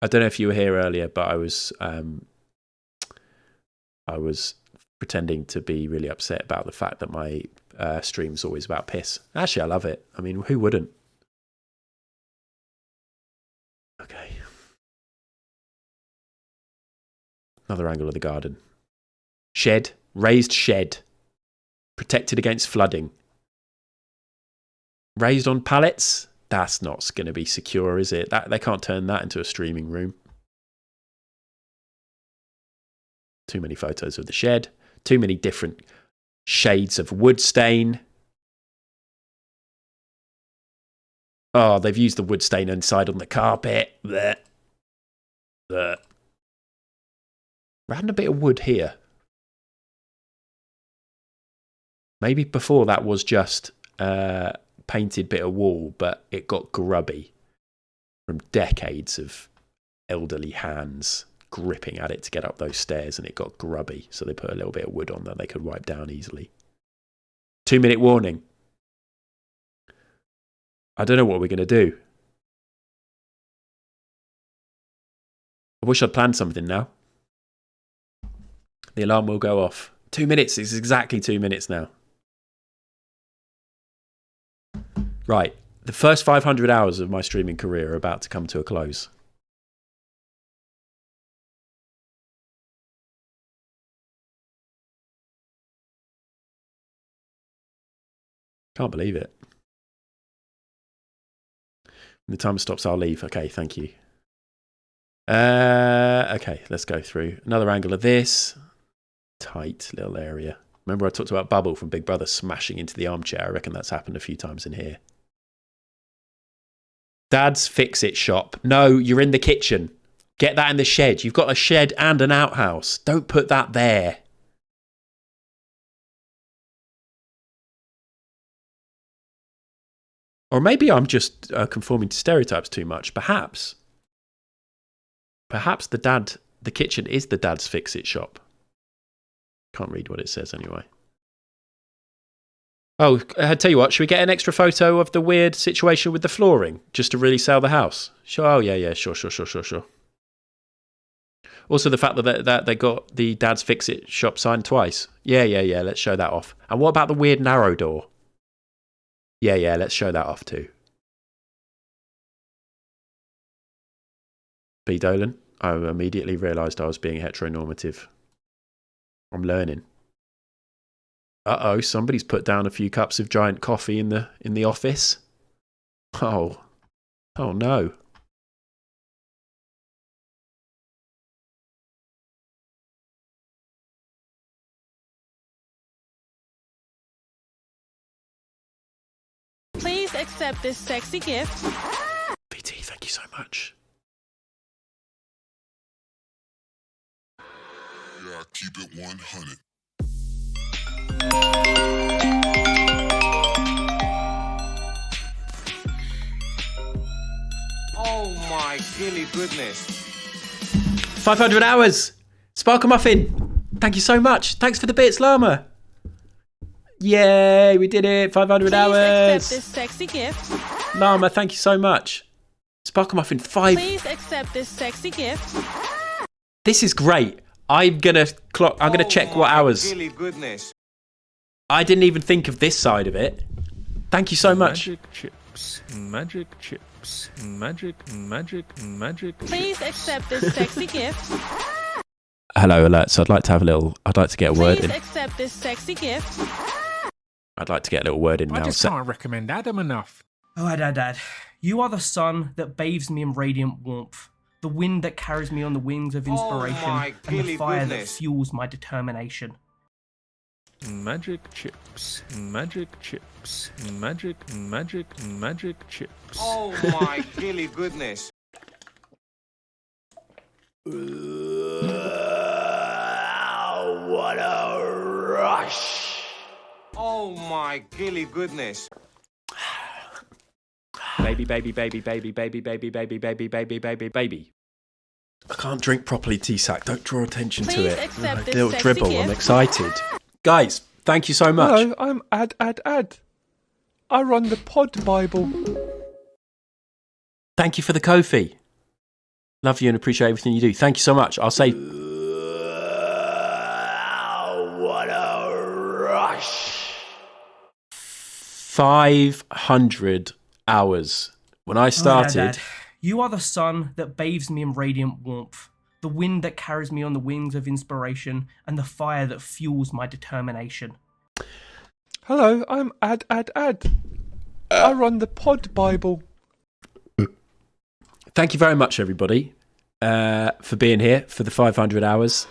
I don't know if you were here earlier, but I was pretending to be really upset about the fact that my stream's always about piss. Actually, I love it. I mean, who wouldn't? Okay. Another angle of the garden. Shed. Raised shed. Protected against flooding. Raised on pallets? That's not going to be secure, is it? They can't turn that into a streaming room. Too many photos of the shed. Too many different shades of wood stain. Oh, they've used the wood stain inside on the carpet. Blech. Blech. We're adding a bit of wood here. Maybe before that was just painted bit of wall, but it got grubby from decades of elderly hands gripping at it to get up those stairs, and it got grubby, so they put a little bit of wood on that they could wipe down easily. 2-minute warning. I don't know what we're going to do. I wish I'd planned something now. The alarm will go off. 2 minutes. It's exactly 2 minutes now. Right. The first 500 hours of my streaming career are about to come to a close. Can't believe it. When the timer stops, I'll leave. Okay, thank you. Okay, let's go through another angle of this. Tight little area. Remember I talked about Bubble from Big Brother smashing into the armchair? I reckon that's happened a few times in here. Dad's fix-it shop. No, you're in the kitchen. Get that in the shed. You've got a shed and an outhouse. Don't put that there. Or maybe I'm just conforming to stereotypes too much. Perhaps the kitchen is the dad's fix-it shop. Can't read what it says anyway. Oh, I tell you what, should we get an extra photo of the weird situation with the flooring just to really sell the house? Sure. Oh, yeah, sure. Also, the fact that they got the dad's fix-it shop sign twice. Yeah, let's show that off. And what about the weird narrow door? Yeah, let's show that off too. B. Dolan, I immediately realised I was being heteronormative. I'm learning. Uh-oh, somebody's put down a few cups of giant coffee in the office. Oh no. Please accept this sexy gift. VT, thank you so much. Yeah, keep it 100. Oh my gilly goodness. 500 hours! Sparkle Muffin! Thank you so much. Thanks for the bits, Llama. Yay, we did it. 500 hours. Please accept this sexy gift. Llama, thank you so much. Sparkle Muffin 5. Please accept this sexy gift. This is great. I'm gonna check what hours. Gilly goodness. I didn't even think of this side of it. Thank you so much. Magic chips. Magic. Please accept this sexy gift. Hello, alert. So I'd like to get a word in. Please accept this sexy gift. I'd like to get a little word in now. I just can't recommend Adam enough. Oh, Dad. You are the sun that bathes me in radiant warmth, the wind that carries me on the wings of inspiration, my and the gilly fire goodness. that fuels my determination. Magic chips, magic chips, magic chips. Oh my gilly goodness. What a rush. Oh my gilly goodness. Baby, baby, baby, baby, baby, baby, baby, baby, baby, baby, baby. I can't drink properly, T-Sack. Don't draw attention to Please it. accept this Little sexy dribble. gift. I'm excited. Guys, thank you so much. Hello, I'm Ad. I run the Pod Bible. Thank you for the Ko-fi. Love you and appreciate everything you do. Thank you so much. I'll say What a rush. 500 hours. When I started, Dad. You are the sun that bathes me in radiant warmth, the wind that carries me on the wings of inspiration, and the fire that fuels my determination. Hello, I'm Ad. I run the Pod Bible. thank you very much, everybody, for being here for the 500 hours.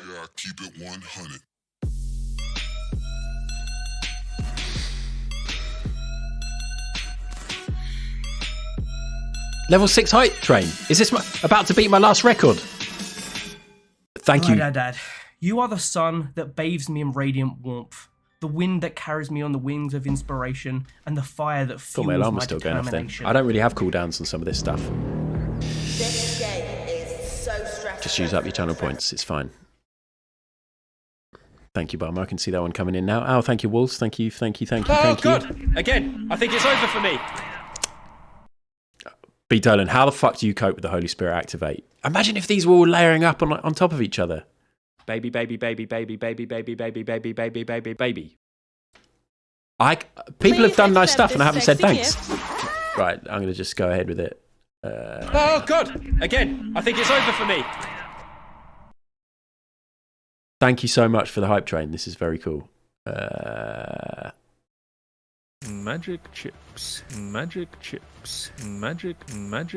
Yeah, keep it 100. Level 6 height train. Is this about to beat my last record? Thank you. Dad. You are the sun that bathes me in radiant warmth, the wind that carries me on the wings of inspiration, and the fire that Thought fuels my alarm my was still going off then. determination. I don't really have cooldowns on some of this stuff. This game is so stressful. Just use up your channel points. It's fine. Thank you, Bum. I can see that one coming in now. Oh, thank you, Wolves. Thank you. Oh, God. Again, I think it's over for me. B. Dolan, how the fuck do you cope with the Holy Spirit activate? Imagine if these were all layering up on top of each other. Baby, baby, baby, baby, baby, baby, baby, baby, baby, baby, baby. People have done nice stuff and I haven't said thanks. Right, I'm going to just go ahead with it. Oh, God. Again, I think it's over for me. Thank you so much for the hype train. This is very cool. Magic chips, magic chips, magic.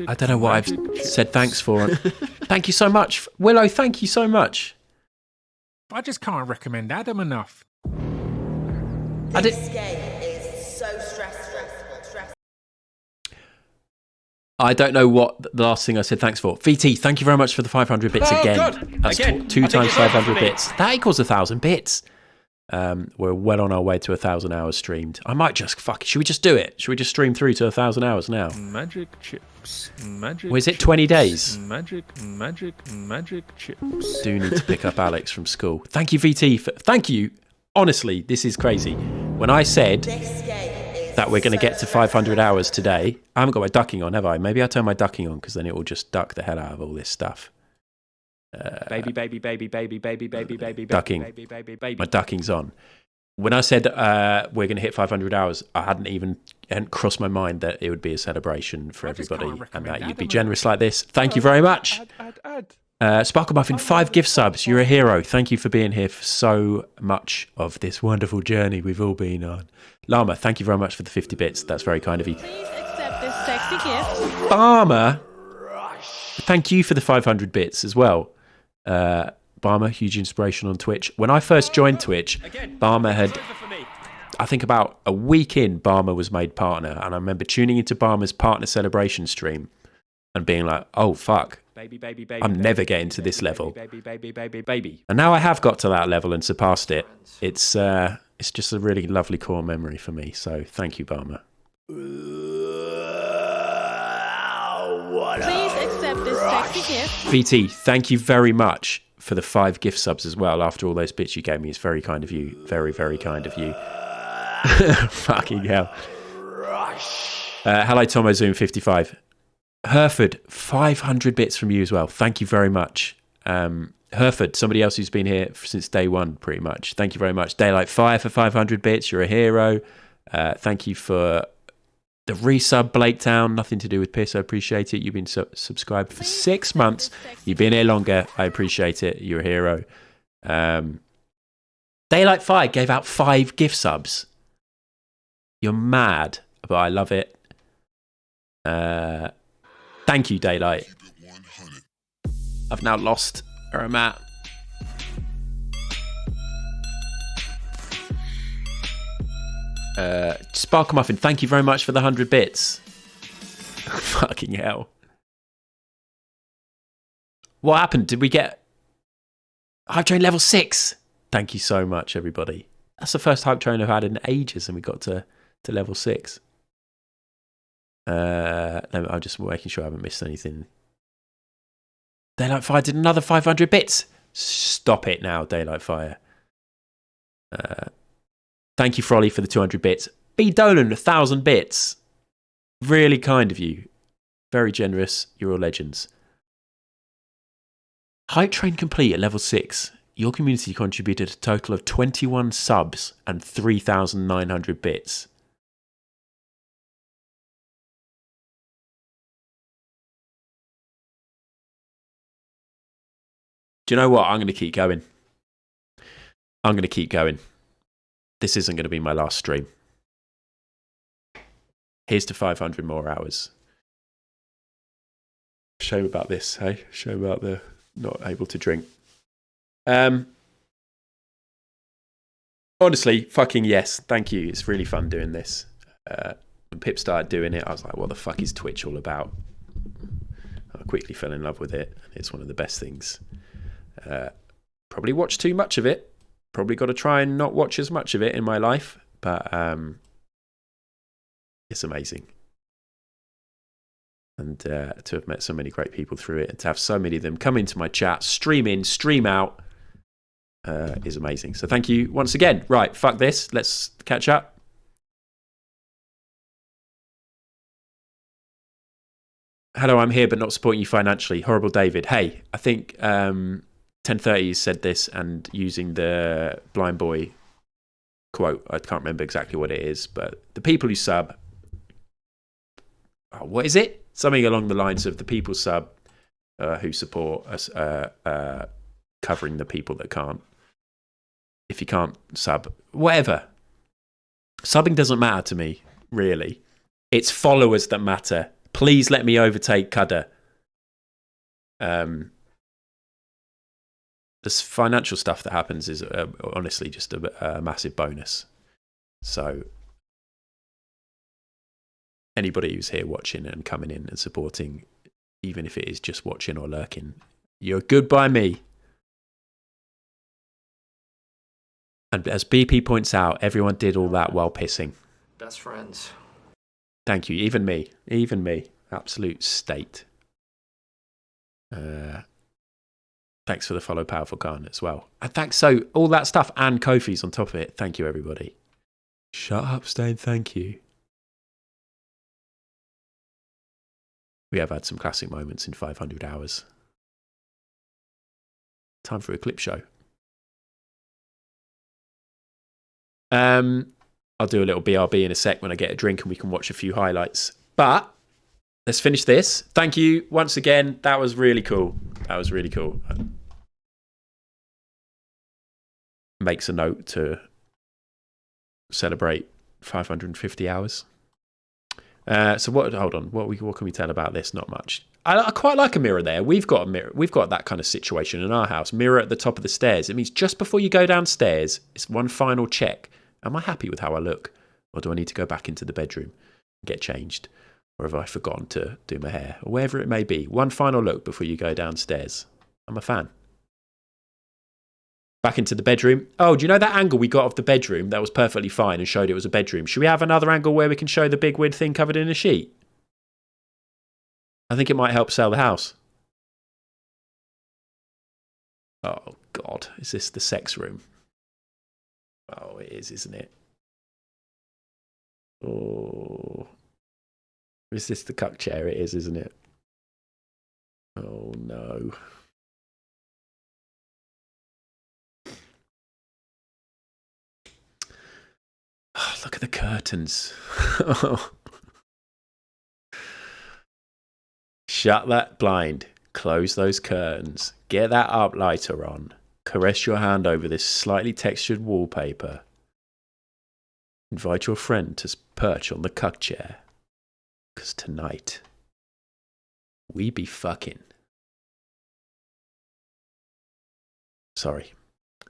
I don't know what I've said thanks for. Thank you so much. Willow, thank you so much. I just can't recommend Adam enough. This game is so stressful. I don't know what the last thing I said thanks for. VT, thank you very much for the 500 bits Oh, again. God. That's Again, two I think times it's over 500 for me. bits. That equals 1,000 bits. We're well on our way to 1,000 hours streamed. I might just should we just do it? Should we just stream through to 1,000 hours now? Magic chips, magic. Or is it 20 days? Magic chips. Do need to pick up Alex from school. Thank you, VT. Thank you. Honestly, this is crazy. When I said that we're going to get to 500 hours today, I haven't got my ducking on, have I? Maybe I'll turn my ducking on because then it will just duck the hell out of all this stuff. Baby, baby, baby, baby, baby, baby, baby, ducking. Baby, baby, baby. My ducking's on. When I said we're going to hit 500 hours, I hadn't crossed my mind that it would be a celebration for everybody and that you'd be generous like this. Thank you very much. Sparkle Muffin, 5 gift subs. You're a hero. Thank you for being here for so much of this wonderful journey we've all been on. Llama, thank you very much for the 50 bits. That's very kind of you. Please accept this sexy gift. Barmer, thank you for the 500 bits as well. Barmer, huge inspiration on Twitch. When I first joined Twitch, Barmer had, I think about a week in, Barmer was made partner. And I remember tuning into Barmer's partner celebration stream and being like, oh, fuck. I'm never getting to this level. And now I have got to that level and surpassed it. It's just a really lovely core memory for me. So thank you, Barmer. Please accept this sexy gift. VT, thank you very much for the 5 gift subs as well. After all those bits you gave me, it's very kind of you. Very, very kind of you. Fucking hell. Hello, Tomo Zoom 55. Hereford, 500 bits from you as well. Thank you very much. Hereford, somebody else who's been here since day one, pretty much. Thank you very much. Daylight Fire for 500 bits. You're a hero. Thank you for the resub, Blaketown. Nothing to do with piss. I appreciate it. You've been subscribed for 6 months. You've been here longer. I appreciate it. You're a hero. Daylight Fire gave out 5 gift subs. You're mad, but I love it. Thank you, Daylight. I've now lost where I'm at. Sparkle Muffin, thank you very much for the 100 bits. Fucking hell. What happened? Did we get Hype Train level 6? Thank you so much, everybody. That's the first Hype Train I've had in ages, and we got to level 6. I'm just making sure I haven't missed anything. Daylight Fire did another 500 bits. Stop it now, Daylight Fire. Thank you, Frolly, for the 200 bits. B. Dolan, 1,000 bits. Really kind of you. Very generous. You're all legends. Hype Train complete at level 6. Your community contributed a total of 21 subs and 3,900 bits. Do you know what? I'm going to keep going. I'm going to keep going. This isn't going to be my last stream. Here's to 500 more hours. Shame about this, hey? Shame about the not able to drink. Honestly, fucking yes. Thank you. It's really fun doing this. When Pip started doing it, I was like, what the fuck is Twitch all about? I quickly fell in love with it. It's one of the best things. Probably watched too much of it. Probably got to try and not watch as much of it in my life. But it's amazing. And to have met so many great people through it and to have so many of them come into my chat, stream in, stream out, is amazing. So thank you once again. Right, fuck this. Let's catch up. Hello, I'm here but not supporting you financially. Horrible David. Hey, I think 1030 said this, and using the Blind Boy quote, I can't remember exactly what it is, but the people who sub, what is it? Something along the lines of the people sub who support us covering the people that can't. If you can't sub, whatever. Subbing doesn't matter to me, really. It's followers that matter. Please let me overtake Cudder. This financial stuff that happens is honestly just a massive bonus. So anybody who's here watching and coming in and supporting, even if it is just watching or lurking, you're good by me. And as BP points out, everyone did all that while pissing. Best friends. Thank you. Even me. Absolute state. Thanks for the follow, Powerful Khan, as well. And thanks, so all that stuff and Kofi's on top of it. Thank you, everybody. Shut up, Stain. Thank you. We have had some classic moments in 500 hours. Time for a clip show. I'll do a little BRB in a sec when I get a drink and we can watch a few highlights. But let's finish this. Thank you once again. That was really cool. Makes a note to celebrate 550 hours. So what? Hold on. What can we tell about this? Not much. I quite like a mirror there. We've got a mirror. We've got that kind of situation in our house. Mirror at the top of the stairs. It means just before you go downstairs, it's one final check. Am I happy with how I look, or do I need to go back into the bedroom and get changed, or have I forgotten to do my hair, or wherever it may be? One final look before you go downstairs. I'm a fan. Back into the bedroom. Oh, do you know that angle we got of the bedroom that was perfectly fine and showed it was a bedroom? Should we have another angle where we can show the big weird thing covered in a sheet? I think it might help sell the house. Oh, God. Is this the sex room? Oh, it is, isn't it? Oh. Is this the cuck chair? It is, isn't it? Oh, no. Oh, look at the curtains. Shut that blind. Close those curtains. Get that up lighter on. Caress your hand over this slightly textured wallpaper. Invite your friend to perch on the cuck chair. Because tonight, we be fucking. Sorry.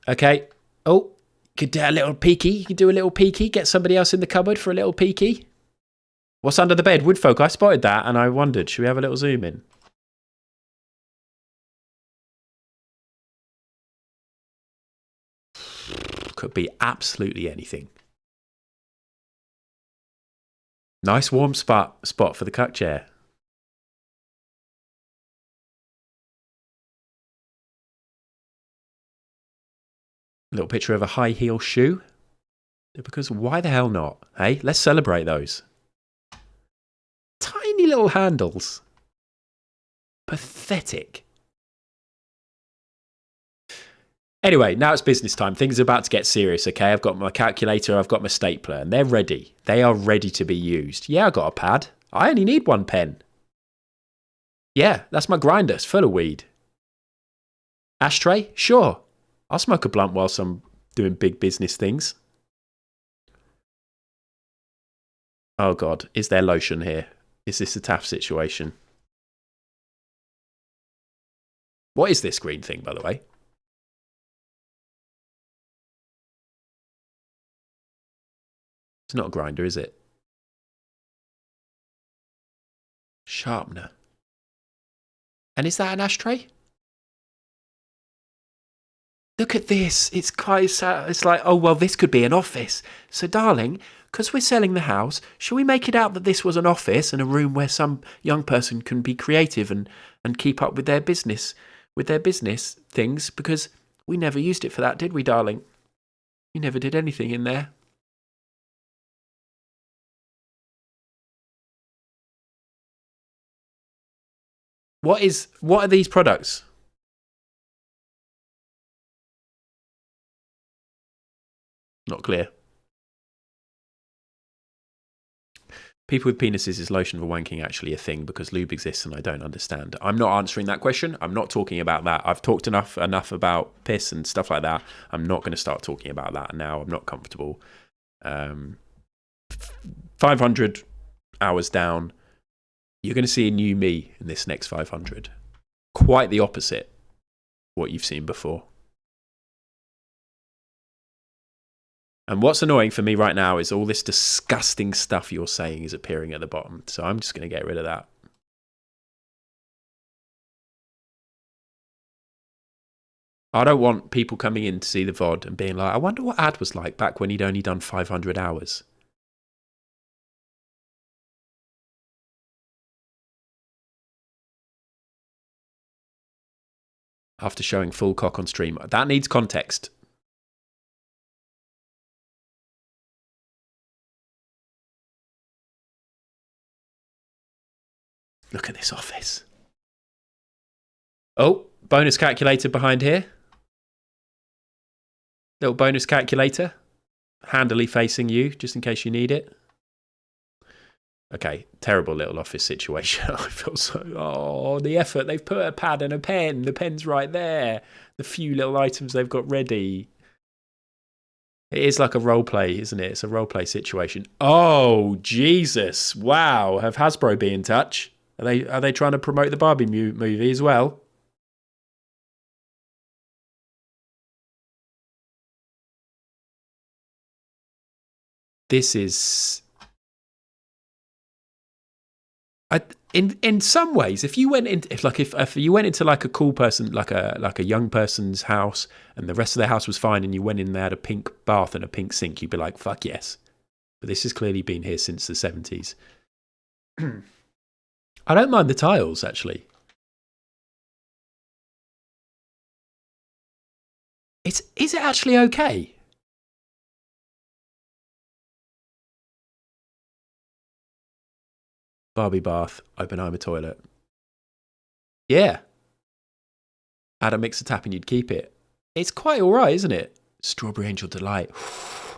Okay. Oh, could do a little peeky. You could do a little peeky. Get somebody else in the cupboard for a little peeky. What's under the bed? Woodfolk. I spotted that and I wondered, should we have a little zoom in? Could be absolutely anything. Nice warm spot for the cuck chair. Little picture of a high heel shoe. Because why the hell not? Hey, let's celebrate those. Tiny little handles. Pathetic. Anyway, now it's business time. Things are about to get serious, okay? I've got my calculator, I've got my stapler, and they're ready. They are ready to be used. Yeah, I got a pad. I only need one pen. Yeah, that's my grinder. It's full of weed. Ashtray? Sure. I'll smoke a blunt whilst I'm doing big business things. Oh, God. Is there lotion here? Is this a Taft situation? What is this green thing, by the way? It's not a grinder, is it? Sharpener. And is that an ashtray? Look at this. It's like, oh, well, this could be an office. So, darling, because we're selling the house, shall we make it out that this was an office and a room where some young person can be creative and keep up with their business things? Because we never used it for that, did we, darling? You never did anything in there. What are these products? Not clear. People with penises, is lotion for wanking actually a thing because lube exists and I don't understand? I'm not answering that question. I'm not talking about that. I've talked enough about piss and stuff like that. I'm not going to start talking about that now. I'm not comfortable. 500 hours down. You're going to see a new me in this next 500. Quite the opposite what you've seen before. And what's annoying for me right now is all this disgusting stuff you're saying is appearing at the bottom. So I'm just going to get rid of that. I don't want people coming in to see the VOD and being like, I wonder what Ad was like back when he'd only done 500 hours. After showing full cock on stream. That needs context. Look at this office. Oh, bonus calculator behind here. Little bonus calculator. Handily facing you, just in case you need it. Okay, terrible little office situation. I feel so... Oh, the effort. They've put a pad and a pen. The pen's right there. The few little items they've got ready. It is like a role play, isn't it? It's a role play situation. Oh, Jesus. Wow. Have Hasbro be in touch? Are they trying to promote the Barbie movie as well? This is... In some ways, if you went into like a cool person, like a young person's house, and the rest of their house was fine, and you went in there had a pink bath and a pink sink, you'd be like, "Fuck yes!" But this has clearly been here since the 70s. I don't mind the tiles actually. Is it actually okay? Barbie bath, Oppenheimer toilet. Yeah. Add a mixer tap and you'd keep it. It's quite all right, isn't it? Strawberry Angel Delight.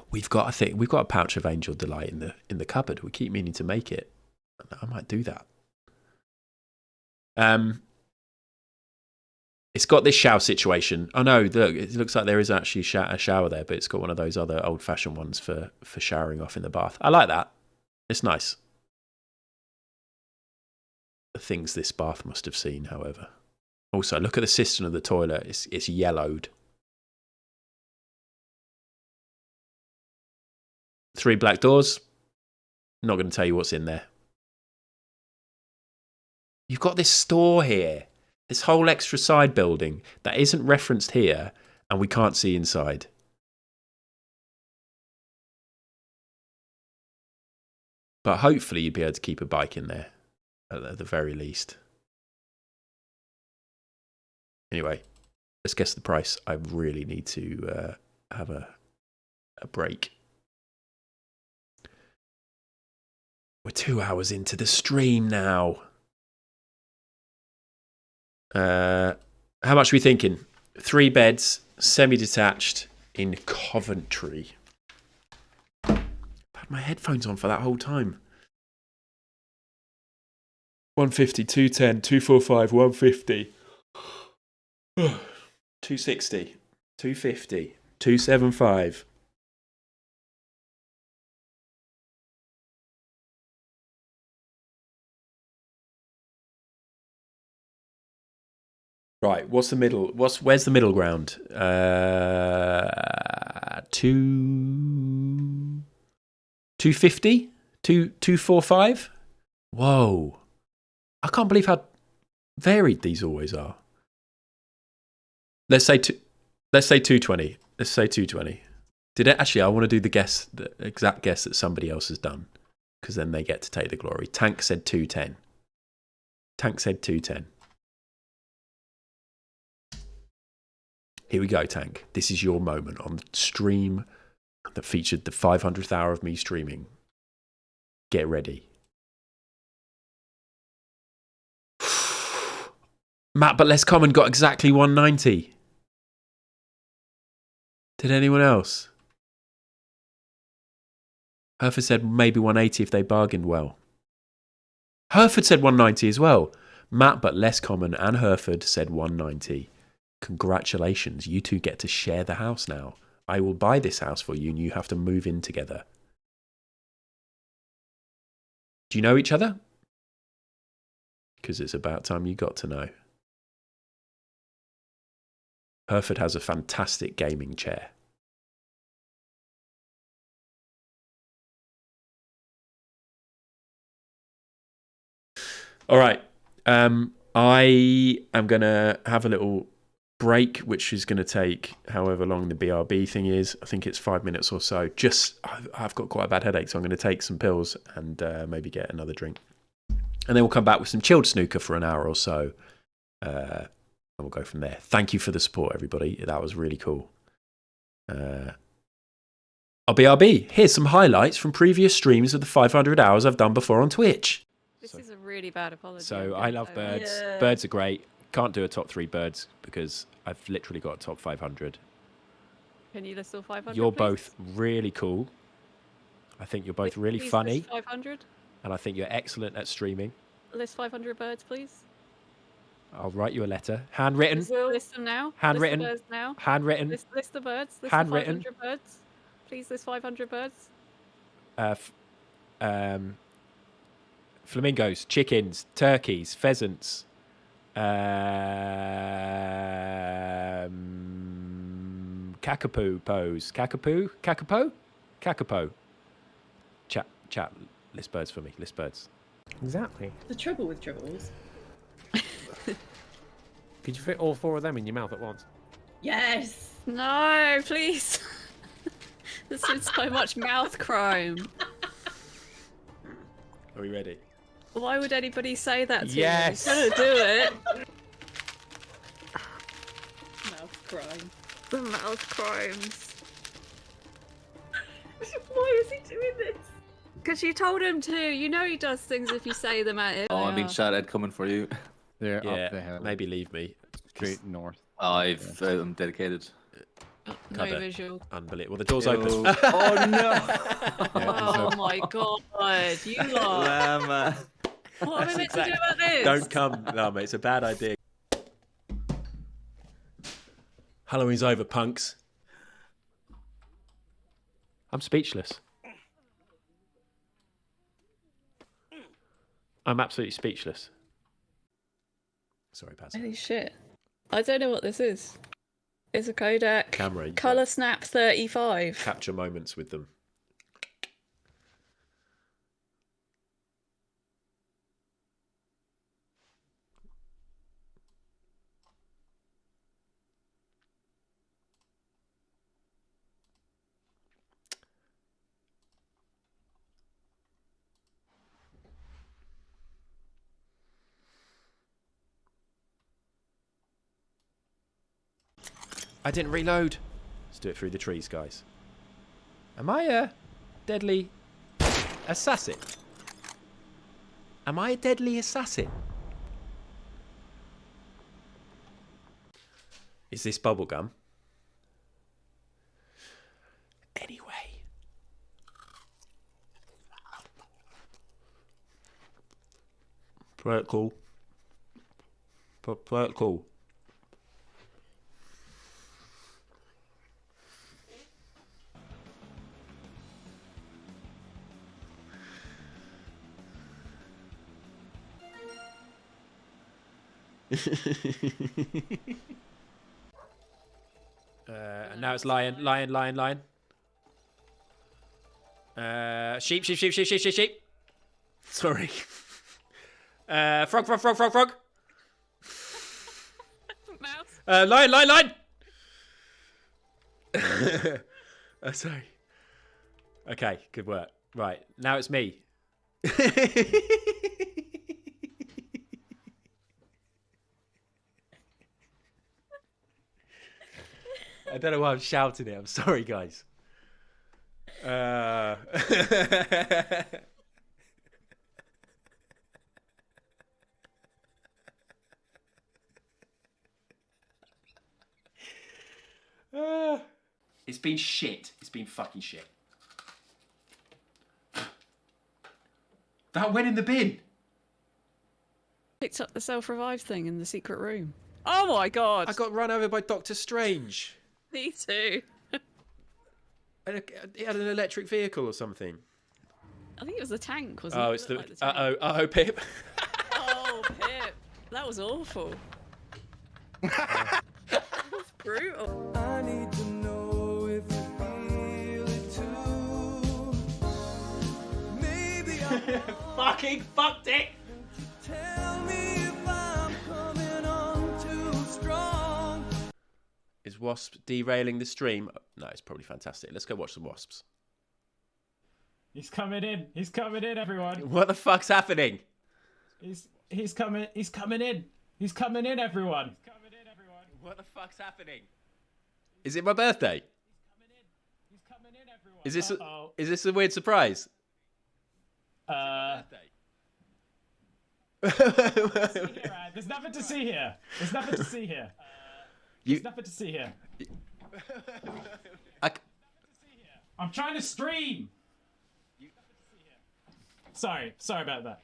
We've got a pouch of Angel Delight in the cupboard. We keep meaning to make it. I might do that. It's got this shower situation. Oh no, look, it looks like there is actually a shower there, but it's got one of those other old-fashioned ones for showering off in the bath. I like that. It's nice. the things this bath must have seen, however. Also, look at the cistern of the toilet. It's yellowed. 3 black doors. Not going to tell you what's in there. You've got this store here. This whole extra side building that isn't referenced here, and we can't see inside. But hopefully you'd be able to keep a bike in there, at the very least. Anyway, let's guess the price. I really need to have a break. We're 2 hours into the stream now. How much are we thinking? 3 beds, semi-detached in Coventry. I've had my headphones on for that whole time. 150, 210, 245, 150. 260, 250, 275. Right, what's the middle? Where's the middle ground? 250? 245? Whoa. I can't believe how varied these always are. Let's say 220. Let's say 220. I want to do the exact guess that somebody else has done, because then they get to take the glory. Tank said 210. Tank said 210. Here we go, Tank. This is your moment on the stream that featured the 500th hour of me streaming. Get ready. Matt, but Less Common got exactly 190. Did anyone else? Hereford said maybe 180 if they bargained well. Hereford said 190 as well. Matt, but Less Common and Hereford said 190. Congratulations, you two get to share the house now. I will buy this house for you and you have to move in together. Do you know each other? Because it's about time you got to know. Hereford has a fantastic gaming chair. All right. I am going to have a little break, which is going to take however long the BRB thing is. I think it's 5 minutes or so. I've got quite a bad headache, so I'm going to take some pills and maybe get another drink. And then we'll come back with some chilled snooker for an hour or so. And we'll go from there. Thank you for the support, everybody. That was really cool. BRB, here's some highlights from previous streams of the 500 hours I've done before on Twitch. This is a really bad apology. So I love birds. Yeah. Birds are great. Can't do a top 3 birds because I've literally got a top 500. Can you list all 500? You're please? both really cool. I think you're both really funny. List 500. And I think you're excellent at streaming. List 500 birds, please. I'll write you a letter. Handwritten. List them now. Handwritten. List the birds now. Handwritten. List the birds. List Handwritten. The 500 birds. Please list 500 birds. Flamingos, chickens, turkeys, pheasants, Kakapo pose. Kakapo. Chat. List birds for me. List birds. Exactly. The trouble with tribbles. Could you fit all 4 of them in your mouth at once? Yes. No, please. This is so much mouth chrome. Are we ready? Why would anybody say that to yes. me? Yes. Gonna do it. Mouth crime. The mouth crimes. Why is he doing this? Because you told him to. You know he does things if you say them at him. Oh, I'm being shot at coming for you. They're up the hill. Maybe leave me. Straight north. I'm dedicated. No visual. Unbelievable. Well, the door's open. Oh no! Oh my god, you lot. What am I meant to do about this? Don't come. No, mate, it's a bad idea. Halloween's over, punks. I'm speechless. I'm absolutely speechless. Sorry, Paz. Holy shit. I don't know what this is. It's a Kodak Camera. Color Snap 35. Capture moments with them. I didn't reload. Let's do it through the trees, guys. Am I a deadly assassin? Am I a deadly assassin? Is this bubblegum? Anyway. Play it cool. Play it cool. And now it's lion. Sheep. Sorry. Frog. Mouse. Lion. Sorry. Okay, good work. Right, now it's me. I don't know why I'm shouting it. I'm sorry, guys. It's been shit. It's been fucking shit. That went in the bin. Picked up the self-revive thing in the secret room. Oh my god! I got run over by Doctor Strange. Me too. He had an electric vehicle or something. I think it was a tank, wasn't it? Oh, it's the... Uh-oh, Pip. Oh, Pip. That was awful. That was brutal. I need to know if you feel it too. Maybe I fucking fucked it. Tell me if I'm coming on too strong. Is Wasp derailing the stream? No, it's probably fantastic. Let's go watch some Wasps. He's coming in. He's coming in, everyone. What the fuck's happening? He's coming in. He's coming in, everyone. What the fuck's happening? Is it my birthday? He's coming in, everyone. Is this a weird surprise? There's nothing to see here. There's nothing to see here. I'm trying to stream. Sorry about that.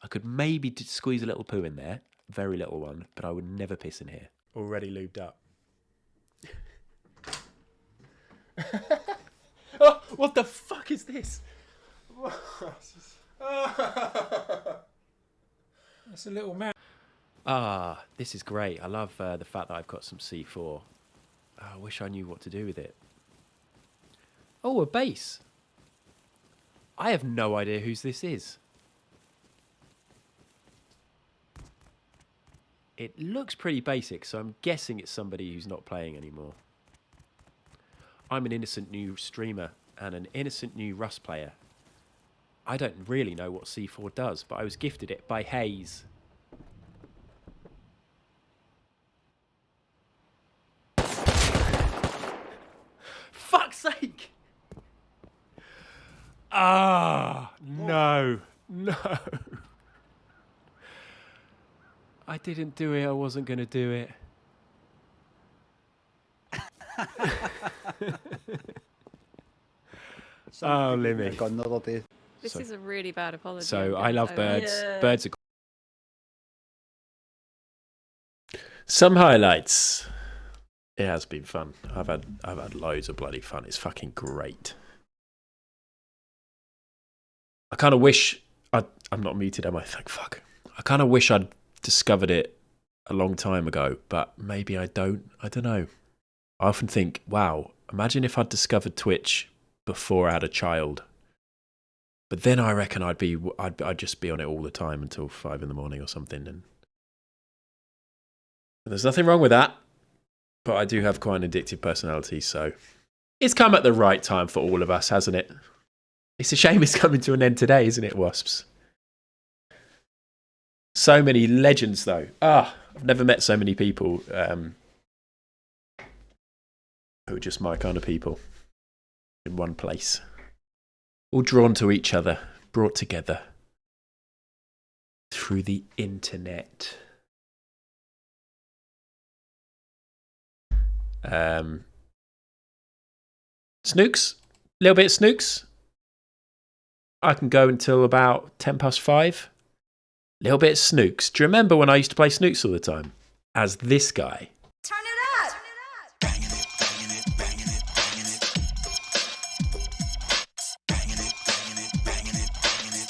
I could maybe squeeze a little poo in there. Very little one, but I would never piss in here. Already lubed up. Oh, what the fuck is this? That's a little man. Ah, this is great. I love the fact that I've got some C4. Oh, I wish I knew what to do with it. Oh, a base. I have no idea whose this is. It looks pretty basic, so I'm guessing it's somebody who's not playing anymore. I'm an innocent new streamer and an innocent new Rust player. I don't really know what C4 does, but I was gifted it by Hayes. Fuck's sake! Ah, no. I didn't do it. I wasn't going to do it. Oh, Limmy. This is a really bad apology. So I love birds. Yeah. Birds are. Some highlights. It has been fun. I've had loads of bloody fun. It's fucking great. I kind of wish I'm not muted, am I? Thank fuck. I kind of wish I'd discovered it a long time ago, but maybe I don't. I don't know. I often think, wow, imagine if I'd discovered Twitch before I had a child. But then I reckon I'd just be on it all the time until 5 a.m. or something. And there's nothing wrong with that. But I do have quite an addictive personality, so it's come at the right time for all of us, hasn't it? It's a shame it's coming to an end today, isn't it, Wasps? So many legends, though. I've never met so many people who are just my kind of people in one place. All drawn to each other, brought together through the internet. Snooks? A little bit of snooks? I can go until about 5:10. A little bit of snooks. Do you remember when I used to play snooks all the time? As this guy. Turn it up!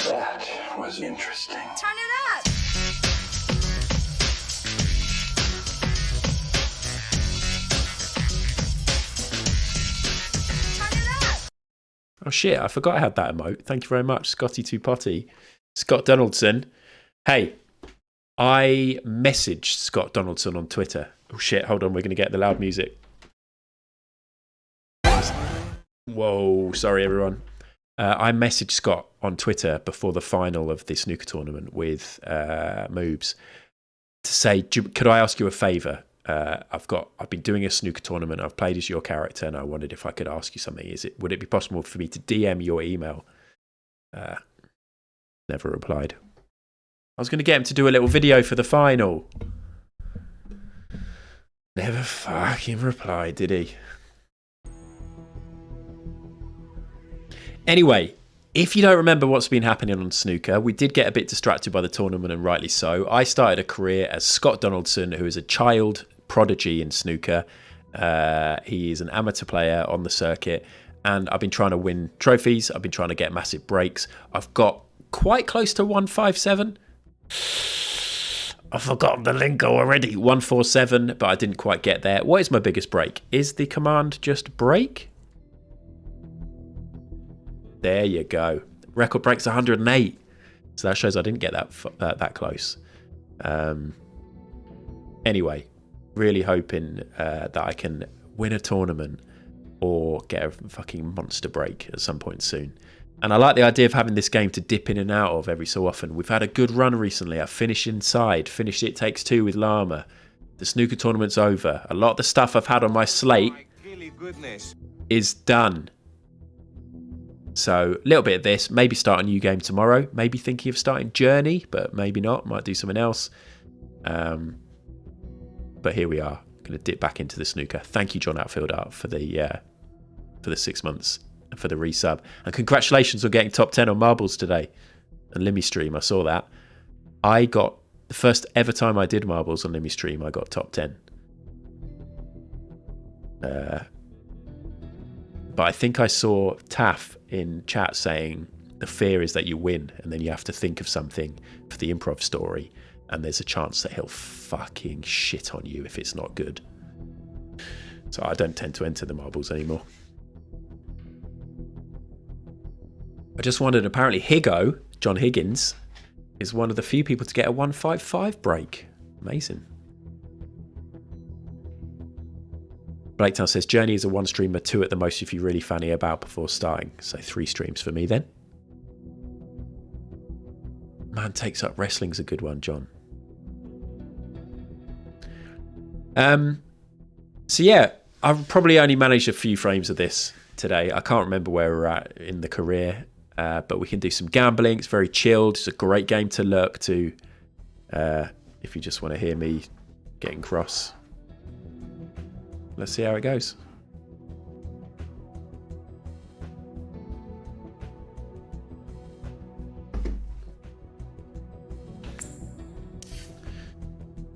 That was interesting. Turn it up! Oh shit, I forgot I had that emote. Thank you very much, Scotty to Potty. Scott Donaldson. Hey, I messaged Scott Donaldson on Twitter. Oh shit, hold on, we're going to get the loud music. Whoa, sorry everyone. I messaged Scott on Twitter before the final of the snooker tournament with Moobs to say, could I ask you a favour? I've been doing a snooker tournament. I've played as your character, and I wondered if I could ask you something. Would it be possible for me to DM your email? Never replied. I was going to get him to do a little video for the final. Never fucking replied, did he? Anyway, if you don't remember what's been happening on snooker, we did get a bit distracted by the tournament, and rightly so. I started a career as Scott Donaldson, who is a child prodigy in snooker. He is an amateur player on the circuit, and I've been trying to win trophies. I've been trying to get massive breaks. I've got quite close to 157. I've forgotten the lingo already. 147, but I didn't quite get there. What is my biggest break? Is the command just break? There you go. Record break's 108. So that shows I didn't get that close. Anyway, really hoping that I can win a tournament or get a fucking monster break at some point soon. And I like the idea of having this game to dip in and out of every so often. We've had a good run recently. I finished Inside, finished It Takes Two with Llama. The snooker tournament's over. A lot of the stuff I've had on my slate is done. So a little bit of this, maybe start a new game tomorrow, maybe thinking of starting Journey, but maybe not, might do something else. But here we are, going to dip back into the snooker. Thank you, John Outfielder, for the 6 months and for the resub. And congratulations on getting top 10 on marbles today. And Limmy Stream, I saw that. I got the first ever time I did marbles on Limmy Stream, I got top 10. But I think I saw Taff in chat saying the fear is that you win and then you have to think of something for the improv story, and there's a chance that he'll fucking shit on you if it's not good. So I don't tend to enter the marbles anymore. I just wondered, apparently Higo, John Higgins, is one of the few people to get a 155 break. Amazing. Blaketown says, Journey is a 1 streamer, 2 at the most if you really fanny about before starting. So 3 streams for me then. Man Takes Up Wrestling's a good one, John. So yeah, I've probably only managed a few frames of this today. I can't remember where we're at in the career, but we can do some gambling. It's very chilled. It's a great game to lurk to if you just want to hear me getting cross. Let's see how it goes.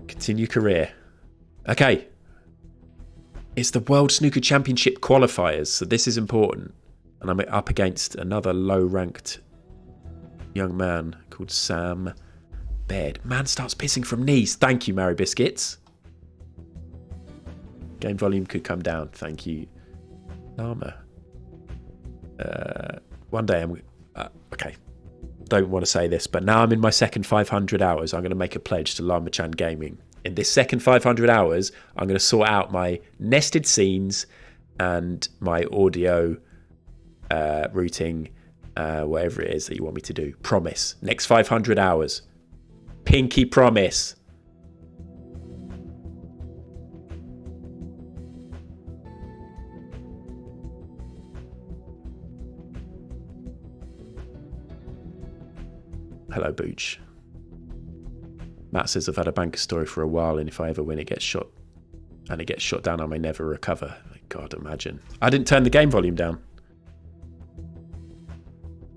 Continue career. Okay. It's the World Snooker Championship qualifiers, so this is important. And I'm up against another low-ranked young man called Sam bed. Man starts pissing from knees. Thank you, Mary Biscuits. Game volume could come down. Thank you, Llama. One day I'm... okay. Don't want to say this, but now I'm in my second 500 hours. I'm going to make a pledge to Llama Chan Gaming. In this second 500 hours, I'm going to sort out my nested scenes and my audio routing, whatever it is that you want me to do. Promise. Next 500 hours. Pinky promise. Hello, Booch. Matt says, I've had a banker story for a while, and if I ever win, it gets shot. And it gets shot down, I may never recover. God, imagine. I didn't turn the game volume down.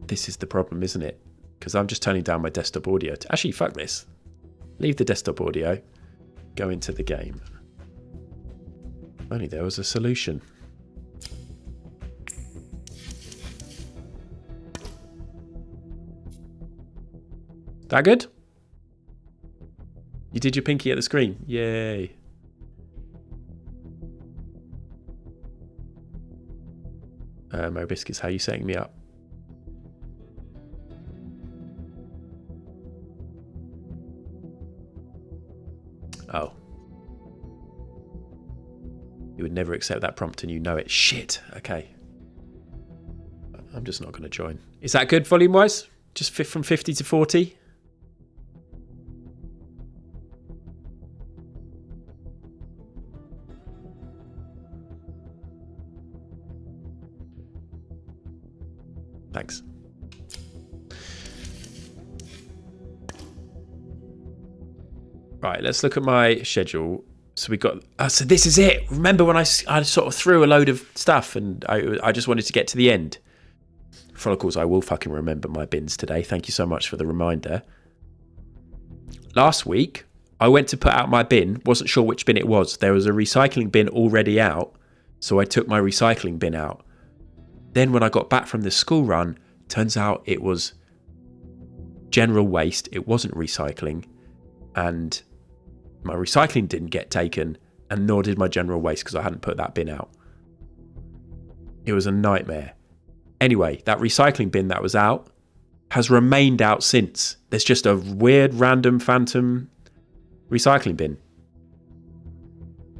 This is the problem, isn't it? Because I'm just turning down my desktop audio. Actually, fuck this. Leave the desktop audio. Go into the game. If only there was a solution. That good? You did your pinky at the screen. Yay. Mo Biscuits, how are you setting me up? Oh. You would never accept that prompt and you know it. Shit. Okay. I'm just not going to join. Is that good volume-wise? Just from 50 to 40? Thanks. Right, let's look at my schedule. So we got... so this is it. Remember when I sort of threw a load of stuff and I just wanted to get to the end? Follicles, I will fucking remember my bins today. Thank you so much for the reminder. Last week, I went to put out my bin. Wasn't sure which bin it was. There was a recycling bin already out. So I took my recycling bin out. Then when I got back from the school run, turns out it was general waste. It wasn't recycling. And my recycling didn't get taken, and nor did my general waste because I hadn't put that bin out. It was a nightmare. Anyway, that recycling bin that was out has remained out since. There's just a weird random phantom recycling bin.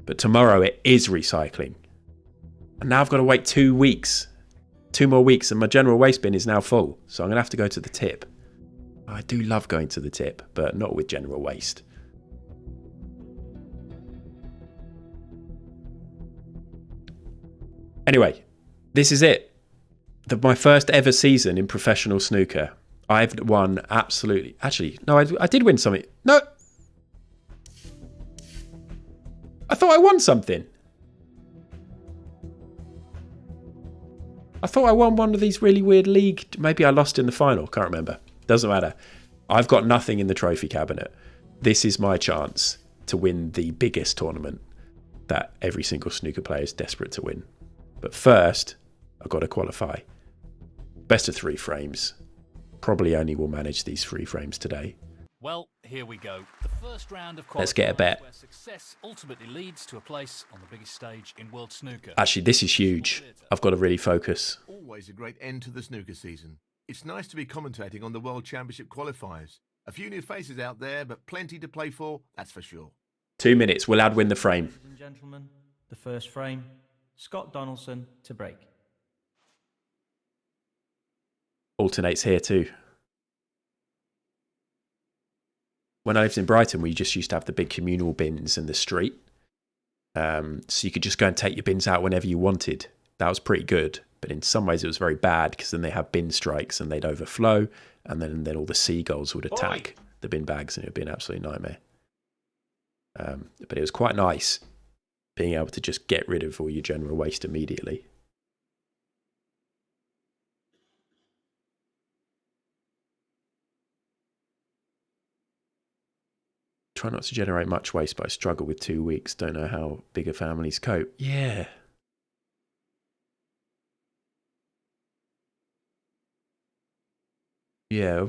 But tomorrow it is recycling. And now I've got to wait 2 weeks. 2 more weeks and my general waste bin is now full. So I'm going to have to go to the tip. I do love going to the tip, but not with general waste. Anyway, this is it. My first ever season in professional snooker. I've won absolutely... Actually, no, I did win something. No! I thought I won something. I thought I won one of these really weird league... Maybe I lost in the final. Can't remember. Doesn't matter. I've got nothing in the trophy cabinet. This is my chance to win the biggest tournament that every single snooker player is desperate to win. But first, I've got to qualify. Best of 3 frames. Probably only will manage these 3 frames today. Well, here we go. The first round of Let's get a bet. where success ultimately leads to a place on the biggest stage in world snooker. Actually, this is huge. I've got to really focus. Always a great end to the snooker season. It's nice to be commentating on the World Championship qualifiers. A few new faces out there, but plenty to play for, that's for sure. 2 minutes. Will Ad win the frame? Ladies and gentlemen, the first frame, Scott Donaldson to break. Alternates here too. When I lived in Brighton, we just used to have the big communal bins in the street. So you could just go and take your bins out whenever you wanted. That was pretty good. But in some ways it was very bad because then they had bin strikes and they'd overflow. And then all the seagulls would attack the bin bags and it would be an absolute nightmare. But it was quite nice being able to just get rid of all your general waste immediately. Try not to generate much waste, but I struggle with 2 weeks. Don't know how bigger families cope. Yeah. Yeah,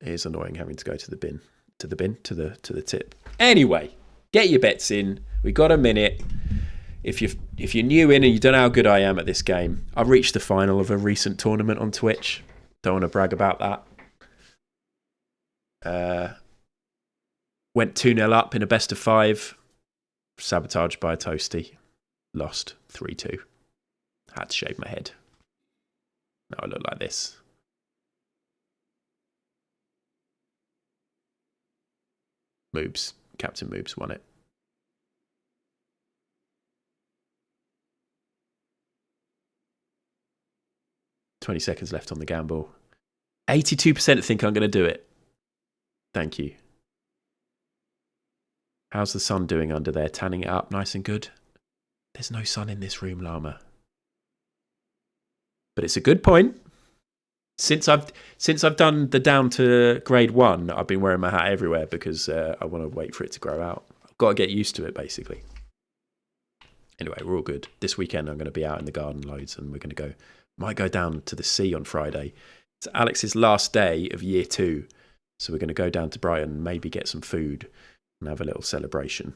It is annoying having to go to the tip. Anyway, get your bets in. We got a minute. If you're new in and you don't know how good I am at this game, I reached the final of a recent tournament on Twitch. Don't want to brag about that. Went 2-0 up in a best of 5. Sabotaged by a toasty. Lost 3-2. Had to shave my head. Now I look like this. Moobs. Captain Moobs won it. 20 seconds left on the gamble. 82% think I'm going to do it. Thank you. How's the sun doing under there? Tanning it up nice and good? There's no sun in this room, Llama. But it's a good point. Since I've done the down to grade 1, I've been wearing my hat everywhere because I want to wait for it to grow out. I've got to get used to it, basically. Anyway, we're all good. This weekend I'm going to be out in the garden loads, and we're going to might go down to the sea on Friday. It's Alex's last day of year 2, so we're going to go down to Brighton, maybe get some food and have a little celebration.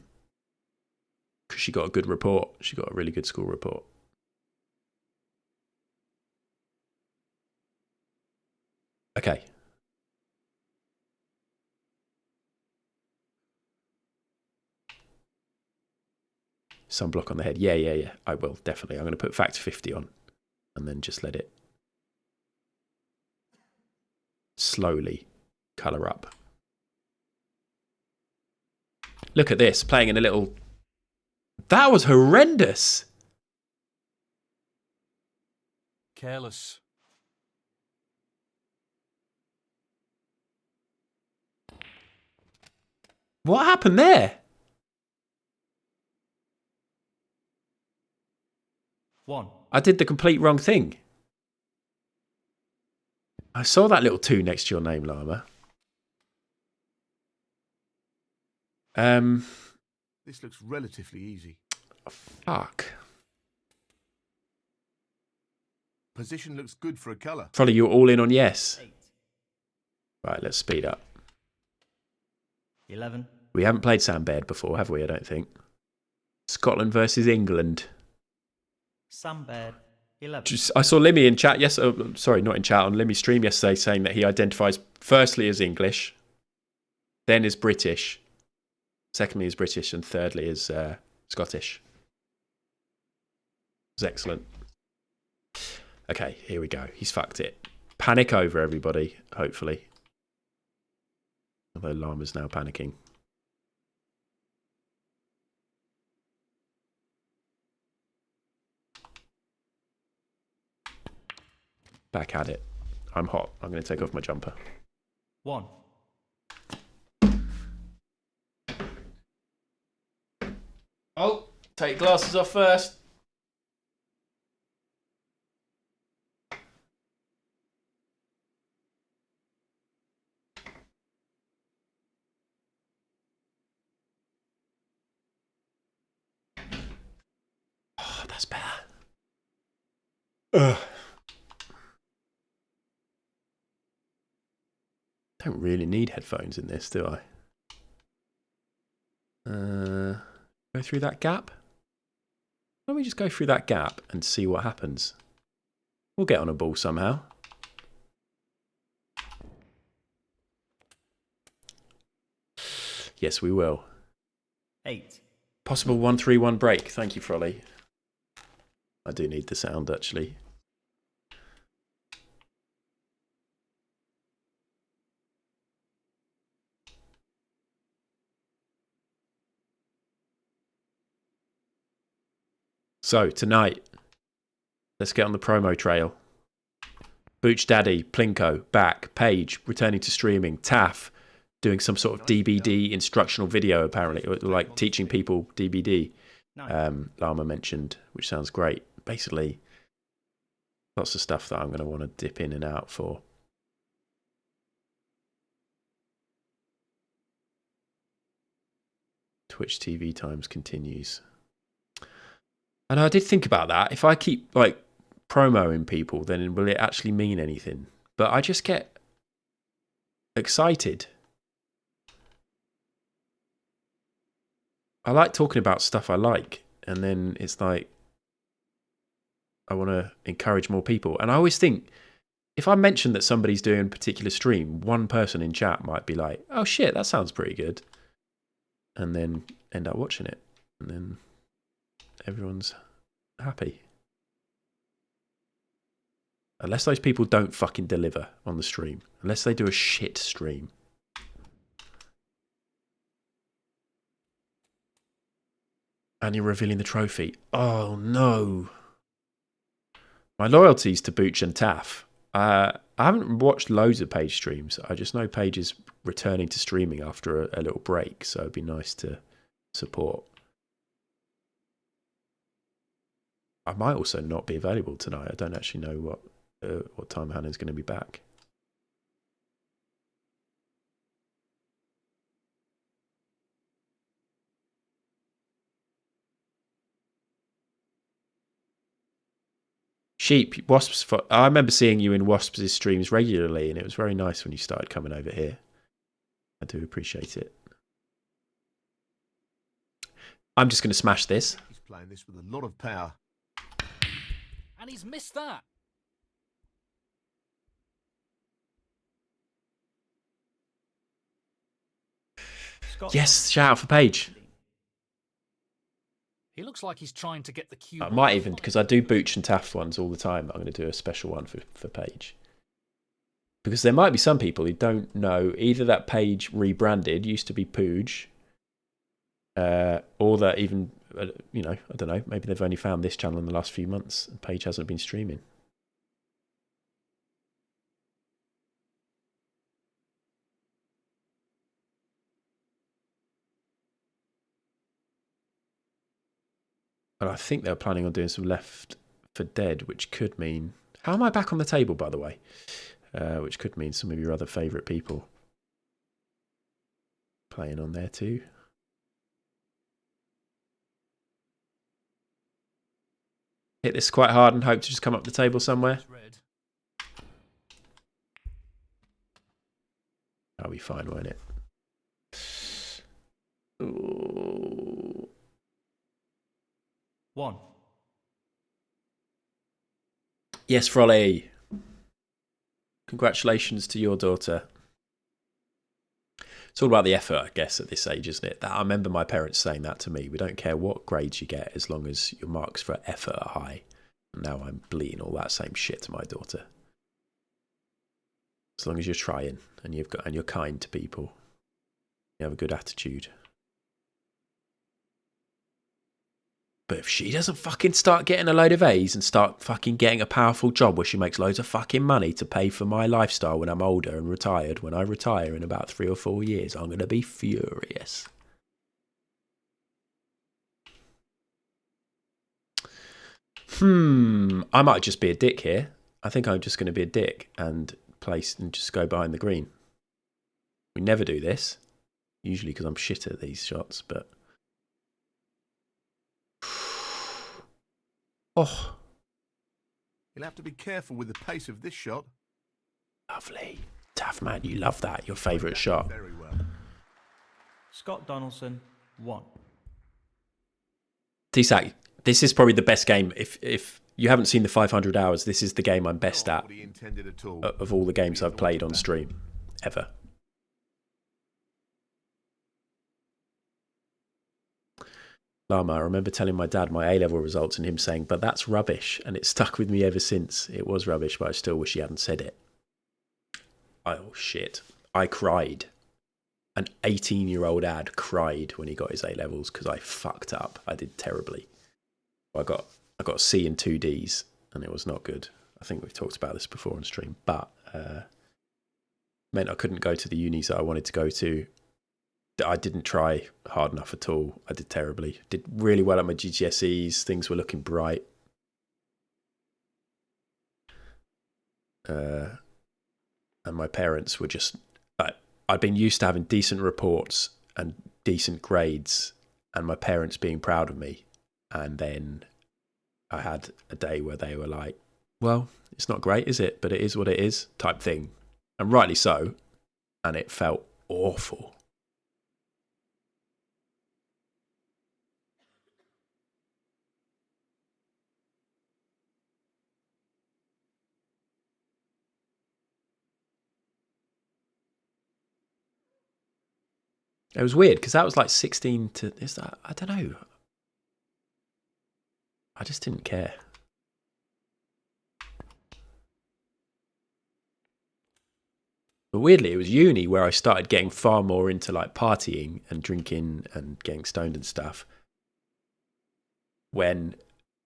Because she got a good report. She got a really good school report. Okay. Sunblock on the head. Yeah. I will, definitely. I'm going to put factor 50 on and then just let it slowly colour up. Look at this, playing in a little... That was horrendous. Careless. What happened there? 1. I did the complete wrong thing. I saw that little 2 next to your name, Llama. This looks relatively easy. Fuck. Position looks good for a colour. Follow you all in on yes. 8. Right, let's speed up. 11. We haven't played Sam Baird before, have we? I don't think. Scotland versus England. Sam Baird. 11. I saw Limmy in chat. Yes, sorry, not in chat. On Limmy's stream yesterday, saying that he identifies firstly as English, then as British, secondly as British, and thirdly as Scottish. It was excellent. Okay, here we go. He's fucked it. Panic over, everybody. Hopefully. Although Llama's now panicking. Back at it. I'm hot. I'm going to take off my jumper. 1. Oh, take glasses off first. Oh, that's better. Ugh. Don't really need headphones in this, do I? Go through that gap? Why don't we just go through that gap and see what happens? We'll get on a ball somehow. Yes, we will. 8. Possible 1-3-1 break. Thank you, Frolly. I do need the sound, actually. So, tonight, let's get on the promo trail. Booch Daddy, Plinko, back, Paige, returning to streaming, Taff, doing some sort of DBD instructional video, apparently, like teaching people DBD. Llama mentioned, which sounds great. Basically, lots of stuff that I'm going to want to dip in and out for. Twitch TV times continues. And I did think about that. If I keep like promoing people, then will it actually mean anything? But I just get excited. I like talking about stuff I like, and then it's like I want to encourage more people. And I always think, if I mention that somebody's doing a particular stream, one person in chat might be like, oh shit, that sounds pretty good. And then end up watching it. And then everyone's happy. Unless those people don't fucking deliver on the stream. Unless they do a shit stream. And you're revealing the trophy. Oh no. My loyalties to Booch and Taff. I haven't watched loads of Paige streams. I just know Paige is returning to streaming after a little break, so it'd be nice to support. I might also not be available tonight. I don't actually know what time Hannah's going to be back. Sheep, Wasps. I remember seeing you in Wasps' streams regularly, and it was very nice when you started coming over here. I do appreciate it. I'm just going to smash this. He's playing this with a lot of power. And he's missed that. Yes, shout out for Paige. He looks like he's trying to get the cube. I might even, because I do Booch and Taft ones all the time, I'm going to do a special one for Paige. Because there might be some people who don't know either that Paige rebranded, used to be Pooge, or that even, you know, I don't know, maybe they've only found this channel in the last few months and Paige hasn't been streaming. And I think they're planning on doing some Left 4 Dead, which could mean... How am I back on the table, by the way? Which could mean some of your other favourite people playing on there too. Hit this quite hard and hope to just come up the table somewhere. That'll be fine, won't it? Ooh. 1. Yes, Frolly. Congratulations to your daughter. It's all about the effort, I guess, at this age, isn't it? I remember my parents saying that to me. We don't care what grades you get as long as your marks for effort are high. And now I'm bleating all that same shit to my daughter. As long as you're trying and you're kind to people, you have a good attitude. But if she doesn't fucking start getting a load of A's and start fucking getting a powerful job where she makes loads of fucking money to pay for my lifestyle when I'm older and retired, when I retire in about 3 or 4 years, I'm going to be furious. I might just be a dick here. I think I'm just going to be a dick and place and just go behind the green. We never do this, usually because I'm shit at these shots, but... Oh. You'll have to be careful with the pace of this shot. Lovely. Tough man, you love that. Your favourite shot. Very well. Scott Donaldson, 1. T-Sack, this is probably the best game. If you haven't seen the 500 hours, this is the game I'm best at of all the games I've played on stream, ever. Lama, I remember telling my dad my A-level results and him saying, but that's rubbish. And it stuck with me ever since. It was rubbish, but I still wish he hadn't said it. Oh, shit. I cried. An 18-year-old ad cried when he got his A-levels because I fucked up. I did terribly. I got a C and 2 Ds, and it was not good. I think we've talked about this before on stream, but meant I couldn't go to the unis that I wanted to go to. I didn't try hard enough at all. I did terribly. Did really well at my GCSEs. Things were looking bright. And my parents were just... I'd been used to having decent reports and decent grades and my parents being proud of me. And then I had a day where they were like, well, it's not great, is it? But it is what it is, type thing. And rightly so. and it felt awful. It was weird because that was like 16 to. Is that? I don't know. I just didn't care. But weirdly, it was uni where I started getting far more into like partying and drinking and getting stoned and stuff. When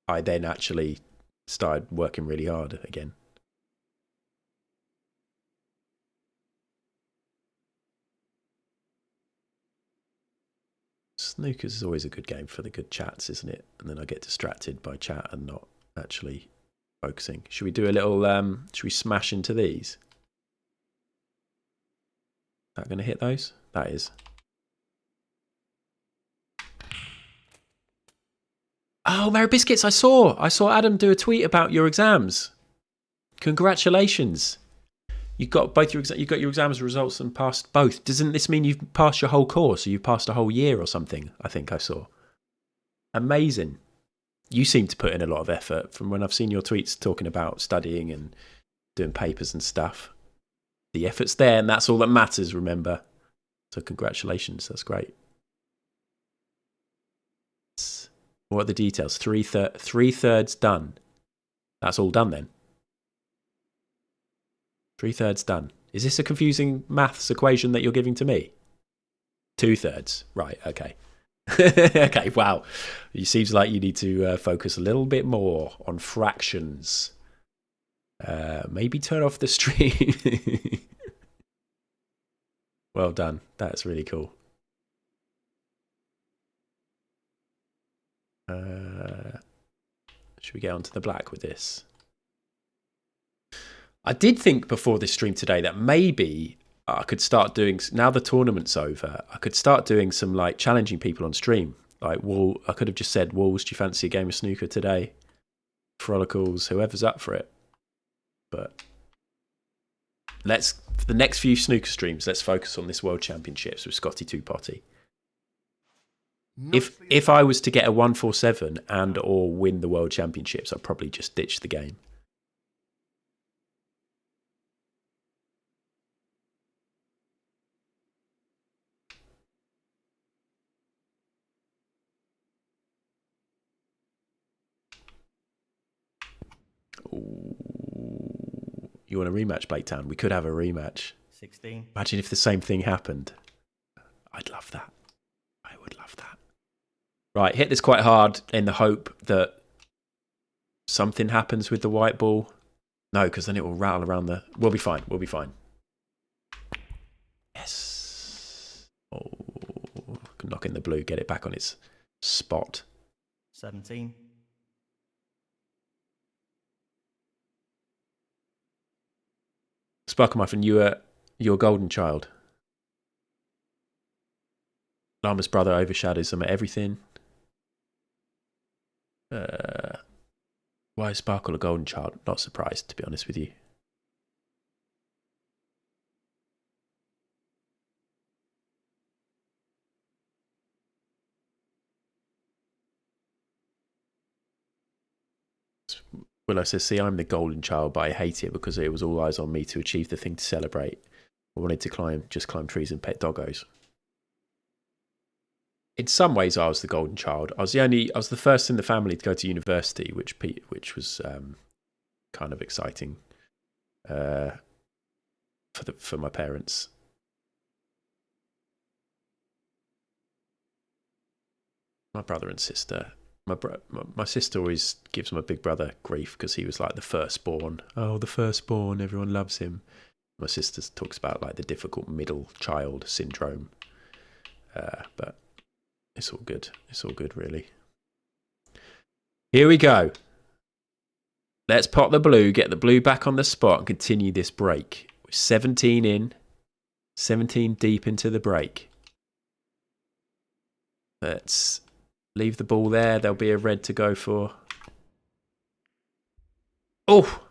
I then actually started working really hard again. Snooker's is always a good game for the good chats, isn't it? And then I get distracted by chat and not actually focusing. Should we do a little, should we smash into these? That going to hit those? That is. Oh, Mary Biscuits, I saw Adam do a tweet about your exams. Congratulations. You got both you got your exams results and passed both. Doesn't this mean you've passed your whole course or you've passed a whole year or something? I think I saw. Amazing. You seem to put in a lot of effort from when I've seen your tweets talking about studying and doing papers and stuff. The effort's there and that's all that matters, remember. So congratulations, that's great. What are the details? Three-thirds done. That's all done then. 3/3 done. Is this a confusing maths equation that you're giving to me? 2/3. Right, okay. Okay, wow. It seems like you need to focus a little bit more on fractions. Maybe turn off the stream. Well done. That's really cool. Should we get onto the black with this? I did think before this stream today that maybe I could start doing, now the tournament's over, I could start doing some like challenging people on stream. Like, I could have just said, Wolves, do you fancy a game of snooker today? Frolicles, whoever's up for it. But for the next few snooker streams, let's focus on this World Championships with Scotty 2 Potty. If I was to get a 147 and or win the World Championships, I'd probably just ditch the game. Ooh. You want a rematch, Blaketown? We could have a rematch. 16. Imagine if the same thing happened. I'd love that. I would love that. Right, hit this quite hard in the hope that something happens with the white ball. No, because then it will rattle around the... We'll be fine. We'll be fine. Yes. Oh, knock in the blue. Get it back on its spot. 17. Sparkle Muffin, you're a golden child. Llama's brother overshadows them at everything. Why is Sparkle a golden child? Not surprised, to be honest with you. Willow says, see, I'm the golden child, but I hate it because it was all eyes on me to achieve the thing to celebrate. I wanted to just climb trees and pet doggos. In some ways, I was the golden child. I was the first in the family to go to university, which was kind of exciting for my parents. My brother and sister. My sister always gives my big brother grief because he was like the firstborn. Oh, the firstborn, everyone loves him. My sister talks about like the difficult middle child syndrome. But it's all good. It's all good, really. Here we go. Let's pop the blue, get the blue back on the spot and continue this break. We're 17 in, 17 deep into the break. Let's leave the ball there. There'll be a red to go for. Oh!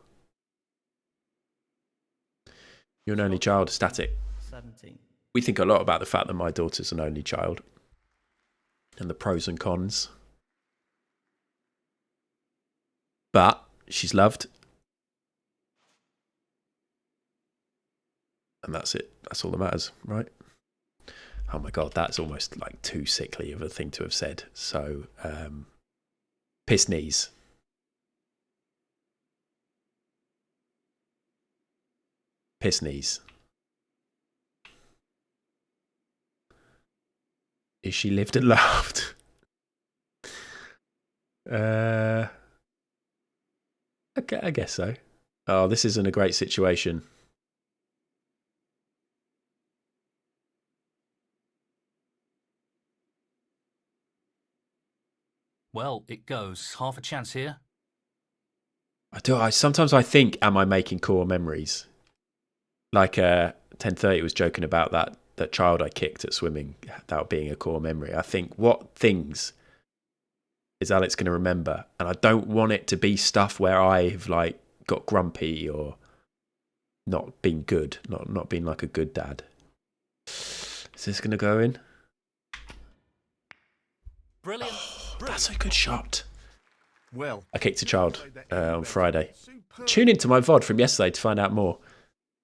You're an only child. Static. 17. We think a lot about the fact that my daughter's an only child and the pros and cons. But she's loved. And that's it. That's all that matters, right? Oh my God, that's almost like too sickly of a thing to have said. So, piss knees. Piss knees. Is she lived and laughed? Okay, I guess so. Oh, this isn't a great situation. Well, it goes. Half a chance here. Sometimes I think, am I making core memories? Like 10:30 was joking about that child I kicked at swimming, that being a core memory. I think, what things is Alex going to remember? And I don't want it to be stuff where I've like got grumpy or not been good, not been like a good dad. Is this going to go in? Brilliant. That's a good shot. Well, I kicked a child on Friday. Tune into my VOD from yesterday to find out more.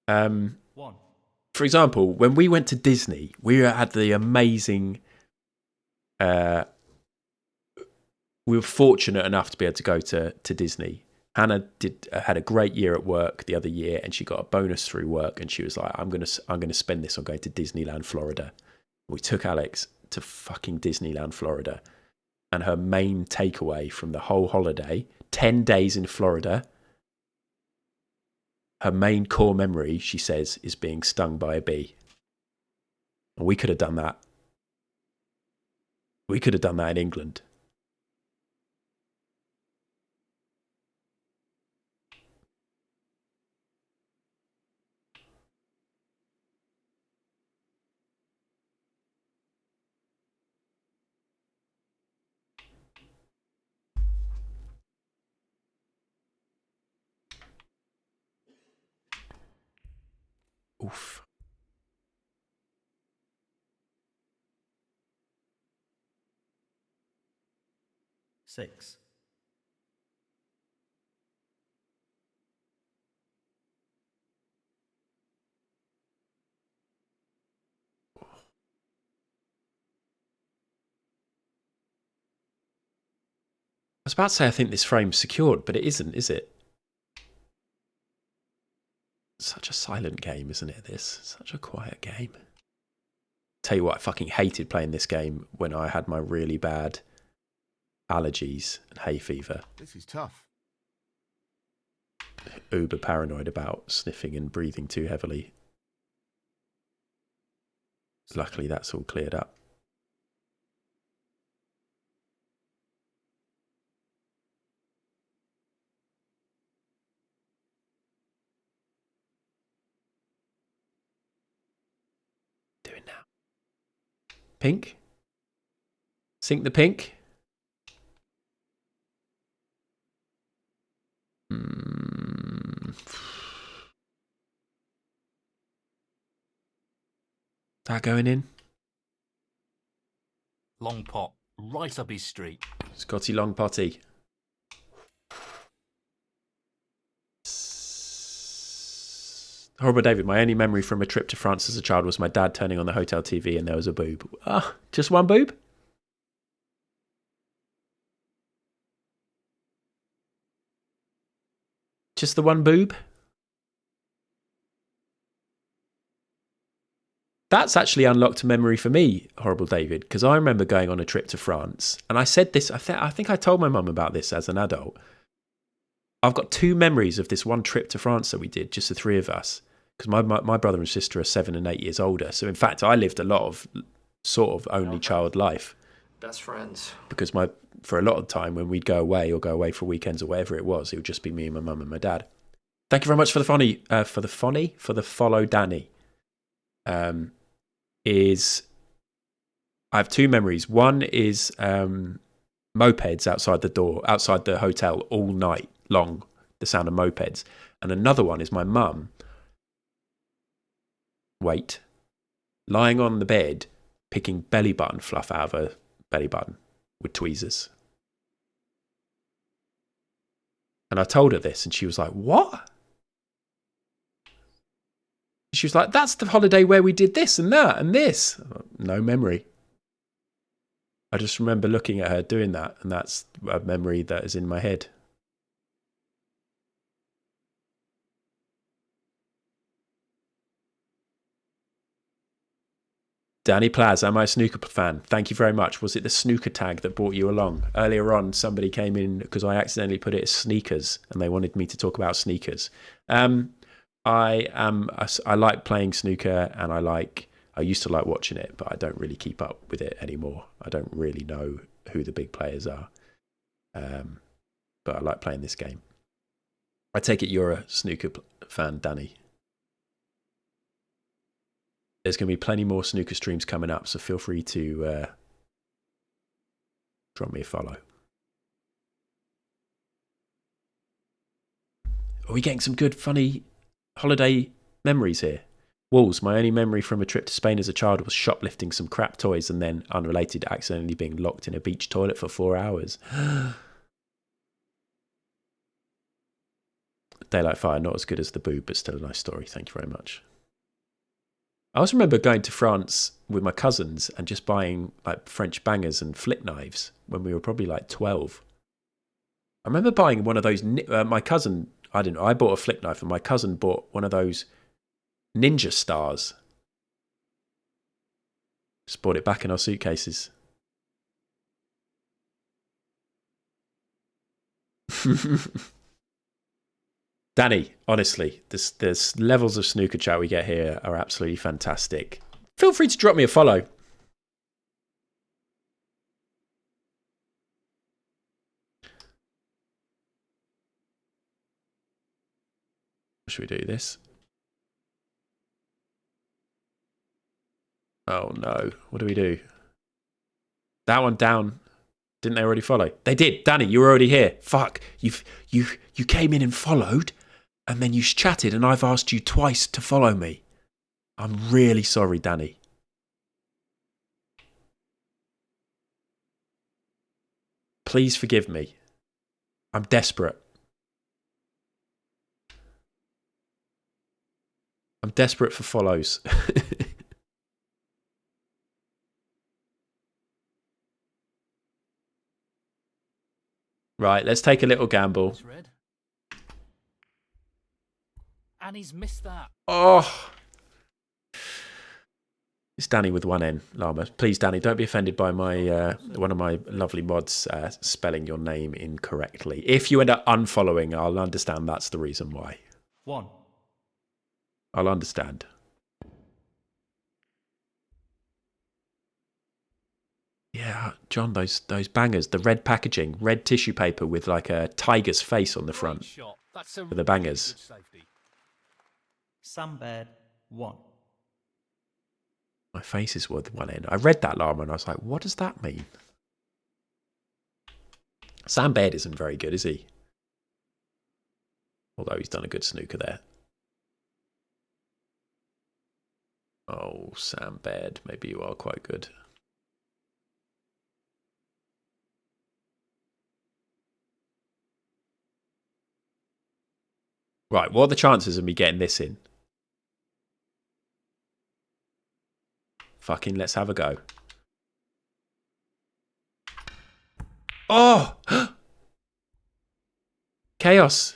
For example, when we went to Disney, we had the amazing... we were fortunate enough to be able to go to Disney. Hannah had a great year at work the other year, and she got a bonus through work, and she was like, I'm gonna spend this on going to Disneyland, Florida. We took Alex to fucking Disneyland, Florida. And her main takeaway from the whole holiday, 10 days in Florida, her main core memory, she says, is being stung by a bee. And we could have done that. We could have done that in England. Oof. Six. I was about to say I think this frame's secured, but it isn't, is it? Such a silent game, isn't it, this? Such a quiet game. Tell you what, I fucking hated playing this game when I had my really bad allergies and hay fever. This is tough. Uber paranoid about sniffing and breathing too heavily. Luckily, that's all cleared up. Doing now. Pink? Sink the pink? That going in? Long pot, right up his street. Scotty long potty. Horrible David, my only memory from a trip to France as a child was my dad turning on the hotel TV and there was a boob. Ah, just one boob? Just the one boob? That's actually unlocked a memory for me, Horrible David, because I remember going on a trip to France, and I said this, I think I told my mum about this as an adult. I've got two memories of this one trip to France that we did, just the three of us, because my brother and sister are 7 and 8 years older. So in fact, I lived a lot of sort of only child life. Best friends. Because for a lot of the time when we'd go away or go away for weekends or whatever it would just be me and my mum and my dad. Thank you very much for the follow, Danny. I have two memories. One is mopeds outside the hotel all night long, the sound of mopeds. And another one is my mum. Wait. lying on the bed, picking belly button fluff out of her belly button with tweezers. And I told her this, and she was like, what? She was like, that's the holiday where we did this and that and this. No memory. I just remember looking at her doing that, and that's a memory that is in my head. Danny Plaz, am I a snooker fan? Thank you very much. Was it the snooker tag that brought you along? Earlier on, somebody came in because I accidentally put it as sneakers, and they wanted me to talk about sneakers. I like playing snooker, and I used to like watching it, but I don't really keep up with it anymore. I don't really know who the big players are, but I like playing this game. I take it you're a snooker fan, Danny. There's going to be plenty more snooker streams coming up, so feel free to drop me a follow. Are we getting some good, funny holiday memories here? Walls, my only memory from a trip to Spain as a child was shoplifting some crap toys and then, unrelated, accidentally being locked in a beach toilet for 4 hours. Daylight Fire, not as good as the boob, but still a nice story. Thank you very much. I also remember going to France with my cousins and just buying like French bangers and flip knives when we were probably like 12. I remember buying one of those, my cousin, I bought a flip knife, and my cousin bought one of those ninja stars. Just bought it back in our suitcases. Danny, honestly, there's levels of snooker chat we get here are absolutely fantastic. Feel free to drop me a follow. Should we do this? Oh no, what do we do? That one down. Didn't they already follow? They did. Danny, you were already here. Fuck. You came in and followed, and then you chatted, and I've asked you twice to follow me. I'm really sorry, Danny. Please forgive me. I'm desperate. I'm desperate for follows. Right, let's take a little gamble. And he's missed that. Oh. It's Danny with one N, Llama. Please, Danny, don't be offended by my one of my lovely mods spelling your name incorrectly. If you end up unfollowing, I'll understand that's the reason why. 1. I'll understand. Yeah, John, those bangers, the red packaging, red tissue paper with like a tiger's face on the front for the bangers. Sunbed 1. My face is with one end. I read that, Llama, and I was like, what does that mean? Sam Baird isn't very good, is he? Although he's done a good snooker there. Oh, Sam Baird, maybe you are quite good. Right, what are the chances of me getting this in? Fucking let's have a go. Oh! Chaos.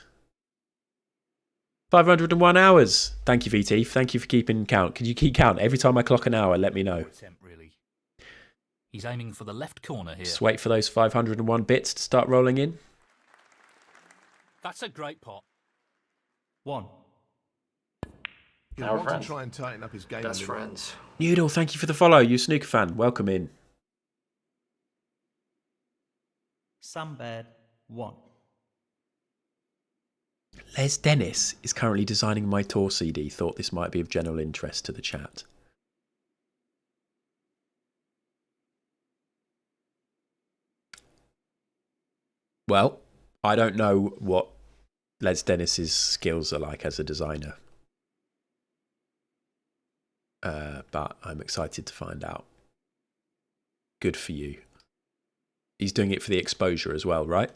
501 hours. Thank you, VT. Thank you for keeping count. Can you keep count? Every time I clock an hour, let me know. He's aiming for the left corner here. Just wait for those 501 bits to start rolling in. That's a great pot. 1. He'll want to try and tighten up his game. Best friends. Noodle, thank you for the follow. You snooker fan. Welcome in. Sunbed 1. Les Dennis is currently designing my tour CD. Thought this might be of general interest to the chat. Well, I don't know what Les Dennis's skills are like as a designer. but I'm excited to find out. Good for you. He's doing it for the exposure as well, right?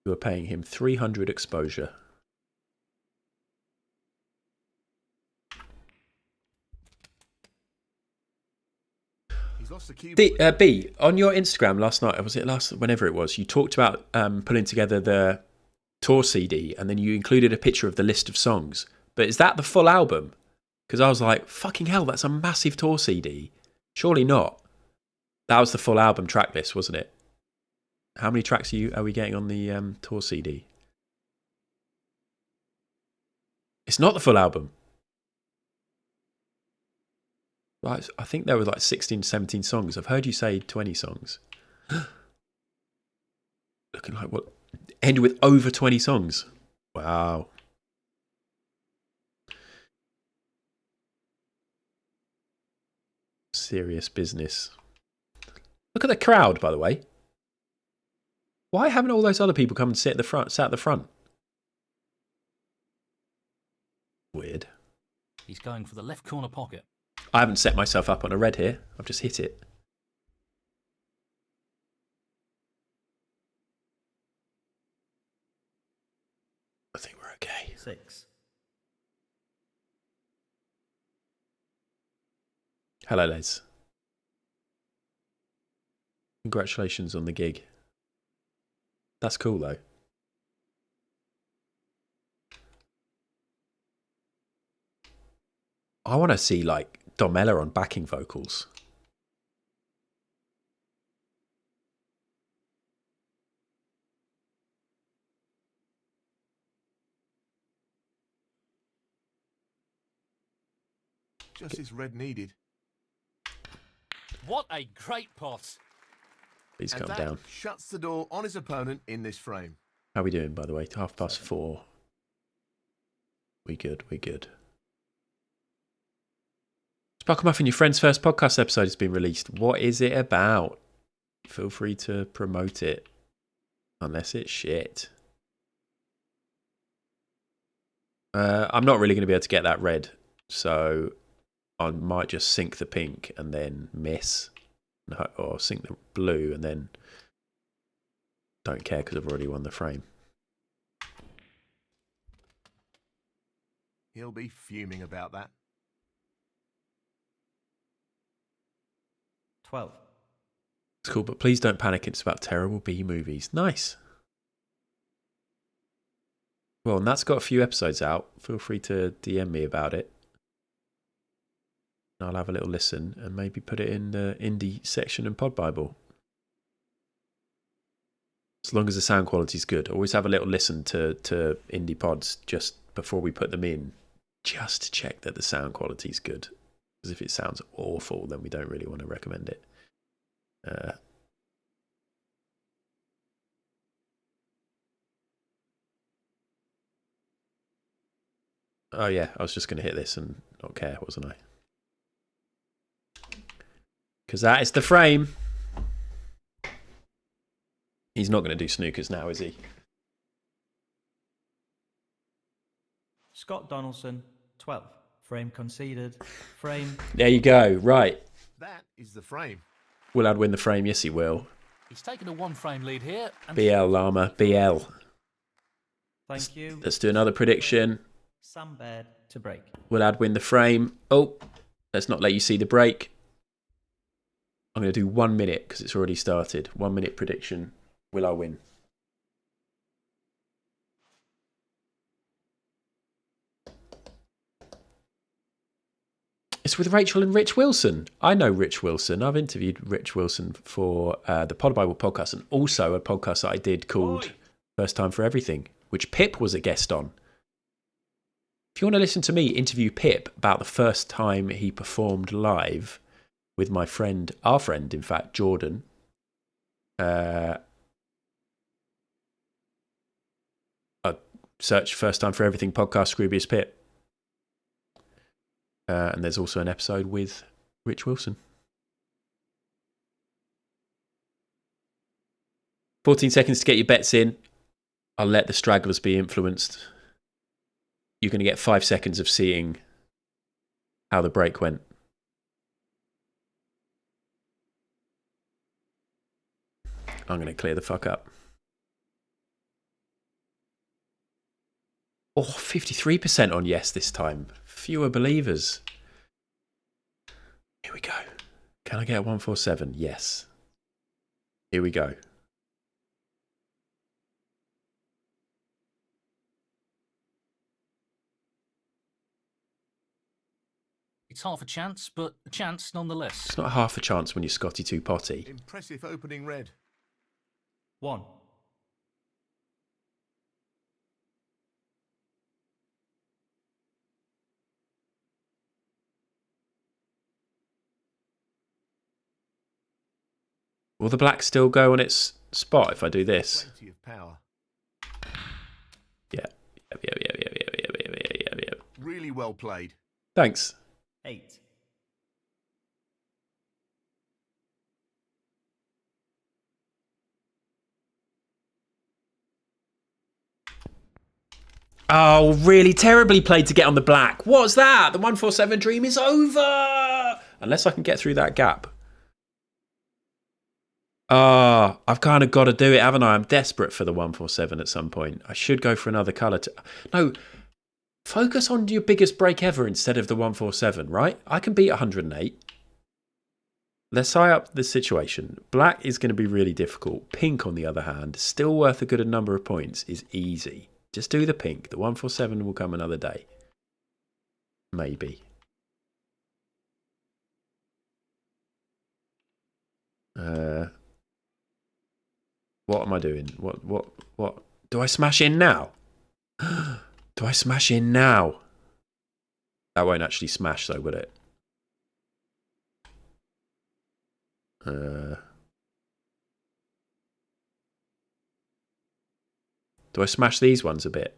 You are paying him 300 exposure. B, on your Instagram last night, whenever it was, you talked about putting together the tour CD and then you included a picture of the list of songs. But is that the full album? Because I was like, fucking hell, that's a massive tour CD. Surely not. That was the full album track list, wasn't it? How many tracks are we getting on the tour CD? It's not the full album. Right, I think there were like 16, 17 songs. I've heard you say 20 songs. Looking like what? End with over 20 songs. Wow. Serious business. Look at the crowd, by the way. Why haven't all those other people come and sit at the front? Weird. He's going for the left corner pocket. I haven't set myself up on a red here. I've just hit it. I think we're okay. 6. Hello, Les. Congratulations on the gig. That's cool, though. I want to see, like, Domella on backing vocals. Just as red needed. What a great pot. Please And calm that down. shuts the door on his opponent in this frame. How are we doing, by the way? 4:30. We good, we good. Sparkle Muffin, your friend's first podcast episode has been released. What is it about? Feel free to promote it. Unless it's shit. I'm not really going to be able to get that red. So I might just sink the pink and then miss. Or sink the blue and then don't care because I've already won the frame. He'll be fuming about that. 12. It's cool, but please don't panic. It's about terrible B movies. Nice. Well, and that's got a few episodes out. Feel free to DM me about it. I'll have a little listen and maybe put it in the indie section and Pod Bible. As long as the sound quality is good. Always have a little listen to indie pods just before we put them in, just to check that the sound quality is good. Because if it sounds awful, then we don't really want to recommend it. Oh yeah, I was just going to hit this and not care, wasn't I? Because that is the frame. He's not going to do snookers now, is he? Scott Donaldson, 12. Frame conceded. Frame. There you go. Right. That is the frame. Will I'd win the frame? Yes, he will. He's taken a 1-frame lead here. And BL, Llama. BL. Thank you. Let's do another prediction. Sam Baird to break. Will I'd win the frame? Oh, let's not let you see the break. I'm going to do 1 minute because it's already started. 1 minute prediction. Will I win? It's with Rachel and Rich Wilson. I know Rich Wilson. I've interviewed Rich Wilson for the Pod Bible podcast and also a podcast that I did called First Time for Everything, which Pip was a guest on. If you want to listen to me interview Pip about the first time he performed live with my friend, our friend, in fact, Jordan, search First Time for Everything podcast, Scroobius Pip. And there's also an episode with Rich Wilson. 14 seconds to get your bets in. I'll let the stragglers be influenced. you're going to get 5 seconds of seeing how the break went. I'm going to clear the fuck up. Oh, 53% on yes this time. Fewer believers. Here we go. Can I get a 147? Yes. Here we go. It's half a chance, but a chance nonetheless. It's not half a chance when you're Scotty 2 Potty. Impressive opening red. 1. Will the black still go on its spot if I do this? Plenty of power. Yeah. Yep. Really well played. Thanks. 8. Oh, really terribly played to get on the black. What's that? The 147 dream is over. Unless I can get through that gap. I've kind of got to do it, haven't I? I'm desperate for the 147 at some point. I should go for another colour. No, focus on your biggest break ever instead of the 147, right? I can beat 108. Let's tie up the situation. Black is going to be really difficult. Pink, on the other hand, still worth a good number of points, is easy. Just do the pink. The 147 will come another day. Maybe. What am I doing? What? Do I smash in now? Do I smash in now? That won't actually smash though, will it? Do I smash these ones a bit?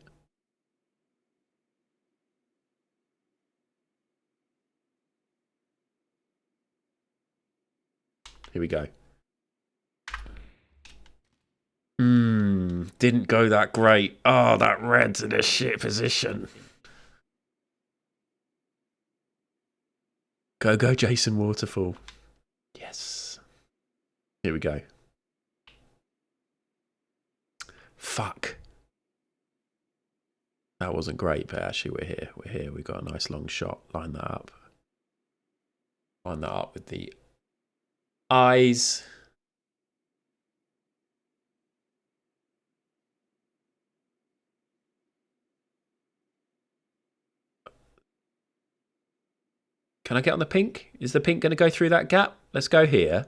Here we go. Didn't go that great. Oh, that red's in a shit position. Go, Jason Waterfall. Yes. Here we go. Fuck. That wasn't great, but actually we're here. We're here. We've got a nice long shot. Line that up. Line that up with the eyes. Can I get on the pink? Is the pink going to go through that gap? Let's go here.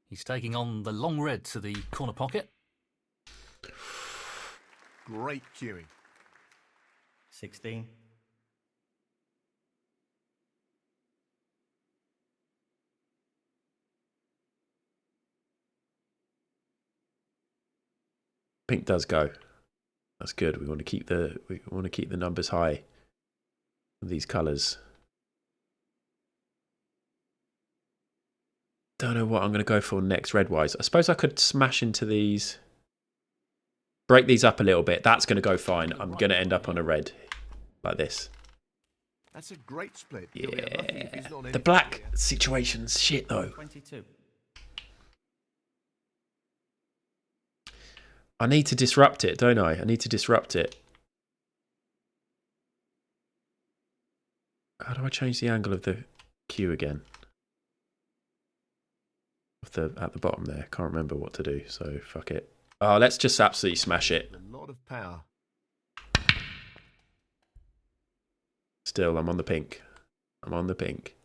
He's taking on the long red to the corner pocket. Great cueing. 16. Pink does go. That's good. We want to keep the numbers high. These colours. Don't know what I'm going to go for next red wise. I suppose I could smash into these. Break these up a little bit. That's going to go fine. I'm going to end up on a red like this. That's a great split. Yeah. The black situation's shit though. 22. I need to disrupt it, don't I? I need to disrupt it. How do I change the angle of the cue again? At the bottom there. Can't remember what to do, so fuck it. Oh, let's just absolutely smash it. A lot of power. Still, I'm on the pink. I'm on the pink.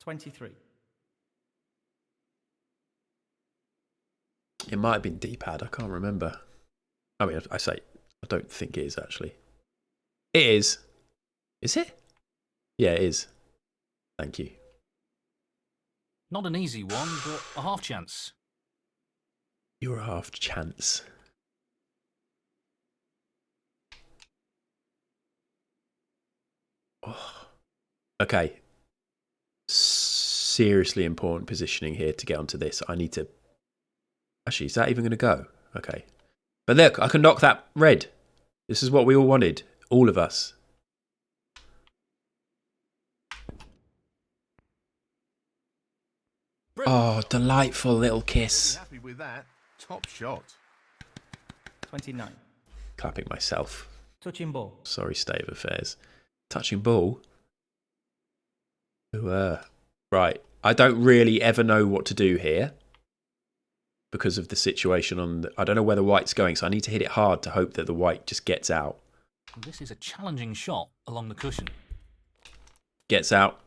23. It might have been D-pad. I can't remember. I mean, I don't think it is actually. It is. Is it? Yeah, it is. Thank you. Not an easy one, but a half chance. You're a half chance. Oh. Okay. Seriously important positioning here to get onto this. I need to... Actually, is that even going to go? Okay. But look, I can knock that red. This is what we all wanted. All of us. Oh, delightful little kiss. Happy with that. Top shot. 29. Clapping myself. Touching ball. Sorry, state of affairs. Touching ball. Right. I don't really ever know what to do here because of the situation on I don't know where the white's going, so I need to hit it hard to hope that the white just gets out. This is a challenging shot along the cushion. Gets out.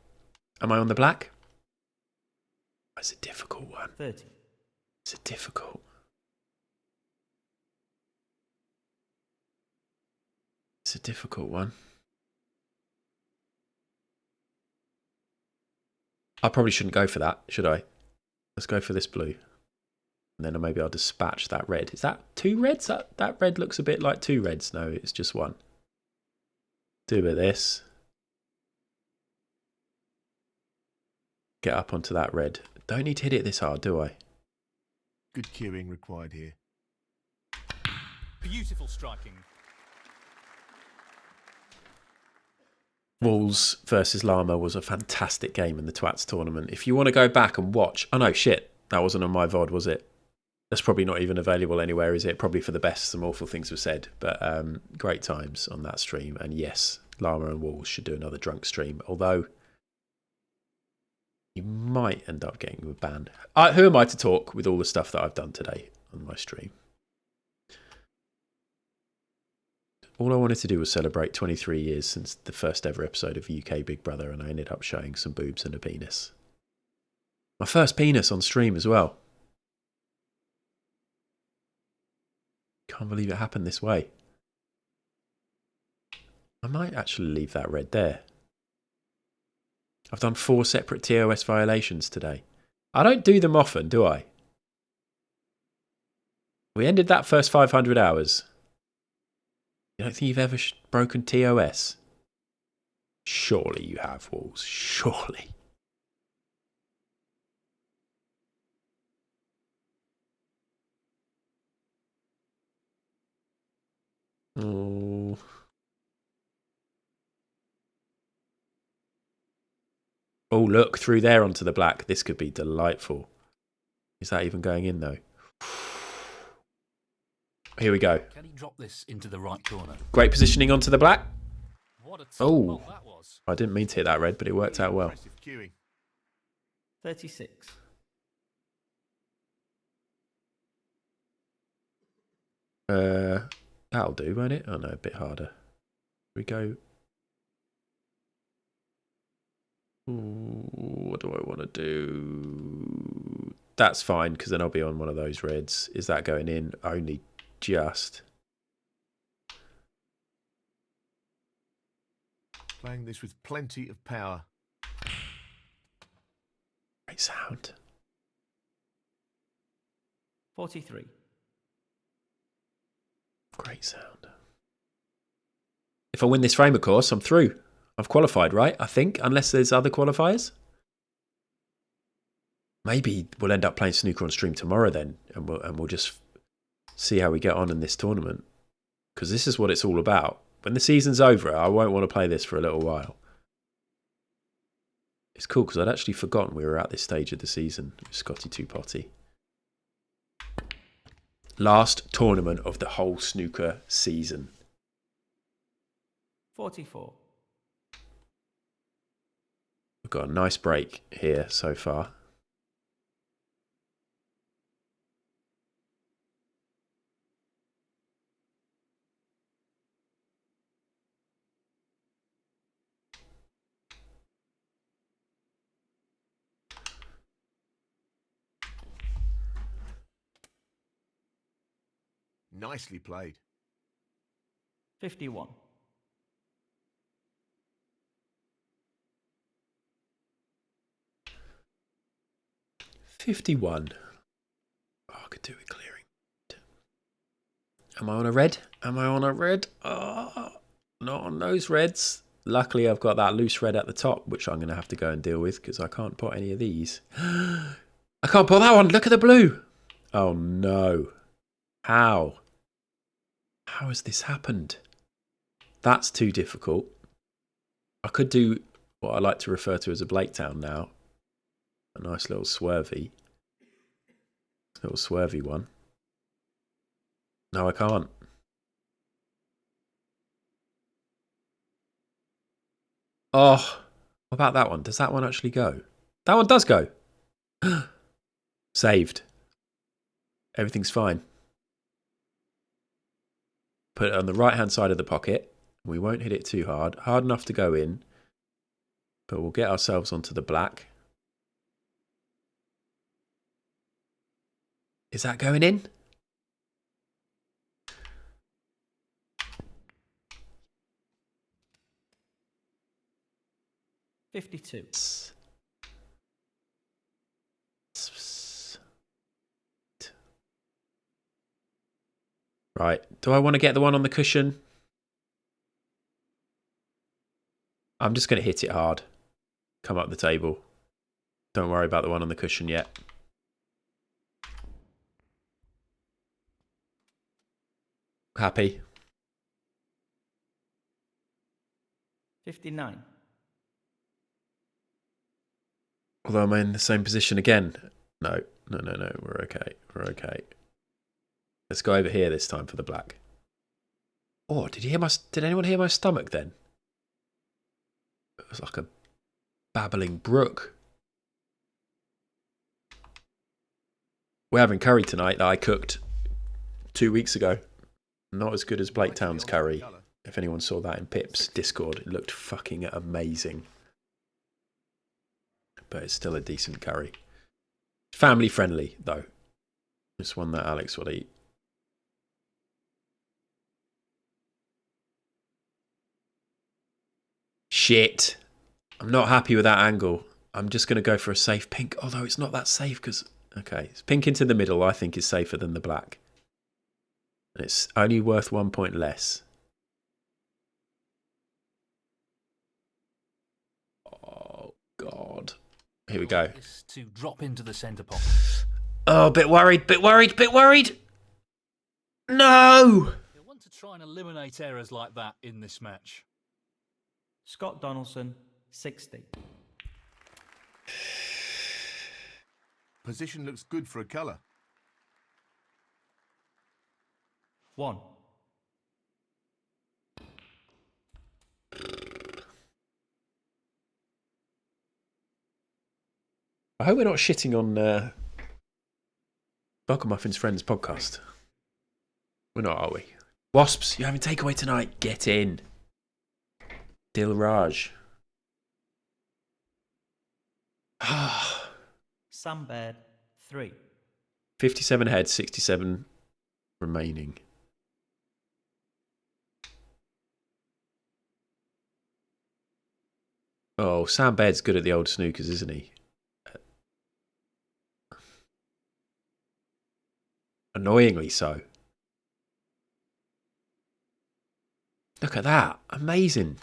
Am I on the black? It's a difficult one. 30. It's a difficult. It's a difficult one. I probably shouldn't go for that, should I? Let's go for this blue. And then maybe I'll dispatch that red. Is that 2 reds? That red looks a bit like 2 reds. No, it's just 1. Do a bit of this. Get up onto that red. Don't need to hit it this hard, do I? Good cueing required here. Beautiful striking. Wolves versus Llama was a fantastic game in the Twats tournament. If you want to go back and watch... Oh no, shit. That wasn't on my VOD, was it? That's probably not even available anywhere, is it? Probably for the best. Some awful things were said. But great times on that stream. And yes, Llama and Wolves should do another drunk stream. Although... you might end up getting a ban. Who am I to talk with all the stuff that I've done today on my stream? All I wanted to do was celebrate 23 years since the first ever episode of UK Big Brother, and I ended up showing some boobs and a penis. My first penis on stream as well. Can't believe it happened this way. I might actually leave that red there. I've done 4 separate TOS violations today. I don't do them often, do I? We ended that first 500 hours. You don't think you've ever broken TOS? Surely you have, Wolves. Surely. Oh... oh, look, through there onto the black. This could be delightful. Is that even going in, though? Here we go. Can he drop this into the right corner? Great positioning onto the black. What a oh, that was. I didn't mean to hit that red, but it worked out well. 36. That'll do, won't it? Oh, no, a bit harder. Here we go. What do I want to do? That's fine, because then I'll be on one of those reds. Is that going in? Only just. Playing this with plenty of power. Great sound. 43. Great sound. If I win this frame, of course, I'm through. I've qualified, right? I think, unless there's other qualifiers. Maybe we'll end up playing snooker on stream tomorrow then, and we'll just see how we get on in this tournament. Because this is what it's all about. When the season's over, I won't want to play this for a little while. It's cool because I'd actually forgotten we were at this stage of the season with Scotty 2 Potty. Last tournament of the whole snooker season. 44. We've got a nice break here so far. Nicely played. 51. Oh, I could do it clearing. Am I on a red? Am I on a red? Oh, not on those reds. Luckily, I've got that loose red at the top, which I'm going to have to go and deal with because I can't pot any of these. I can't pot that one. Look at the blue. Oh, no. How? How has this happened? That's too difficult. I could do what I like to refer to as a Blaketown now. A nice little swervy. Little swervy one. No, I can't. Oh, what about that one? Does that one actually go? That one does go. Saved. Everything's fine. Put it on the right-hand side of the pocket. We won't hit it too hard. Hard enough to go in. But we'll get ourselves onto the black. Is that going in? $52. Right. Do I want to get the one on the cushion? I'm just going to hit it hard. Come up the table. Don't worry about the one on the cushion yet. Happy? 59. Although I'm in the same position again. No. We're okay. We're okay. Let's go over here this time for the black. Oh, did anyone hear my stomach then? It was like a babbling brook. We're having curry tonight that I cooked 2 weeks ago. Not as good as Blaketown's curry. If anyone saw that in Pip's Discord, it looked fucking amazing. But it's still a decent curry. Family friendly, though. It's one that Alex will eat. Shit. I'm not happy with that angle. I'm just going to go for a safe pink. Although it's not that safe because... Okay, it's pink into the middle I think is safer than the black. And it's only worth 1 point less. Oh, God. Here we go. To drop into the centre pocket. Oh, bit worried. No! You'll want to try and eliminate errors like that in this match. Scott Donaldson, 60. Position looks good for a colour. 1. I hope we're not shitting on Buckle Muffin's Friends podcast. We're not, are we? Wasps, you're having takeaway tonight. Get in. Dil Raj. Sam Baird, 3. 57 head, 67 remaining. Oh, Sam Baird's good at the old snookers, isn't he? Annoyingly so. Look at that. Amazing.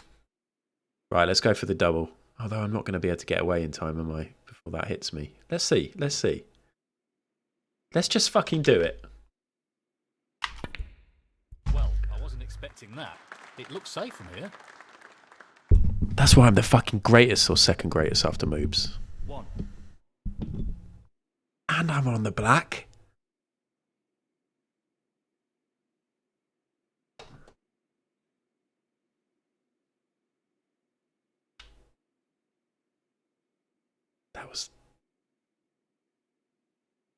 Right, let's go for the double. Although I'm not going to be able to get away in time, am I? Before that hits me. Let's see. Let's just fucking do it. Well, I wasn't expecting that. It looks safe from here. That's why I'm the fucking greatest or second greatest after moves. 1. And I'm on the black.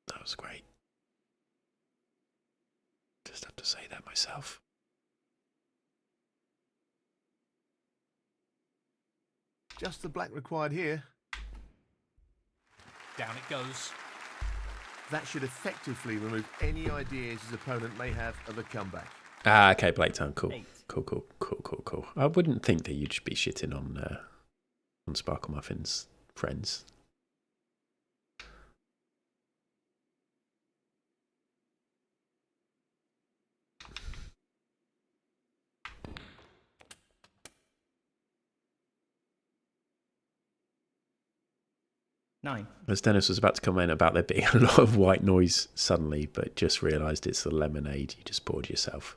That was great. Just have to say that myself. Just the black required here. Down it goes. That should effectively remove any ideas his opponent may have of a comeback. Ah, okay, Blaketown, cool. Cool. I wouldn't think that you'd be shitting on Sparkle Muffin's Friends. 9. As Dennis was about to comment about there being a lot of white noise suddenly, but just realised it's the lemonade you just poured yourself.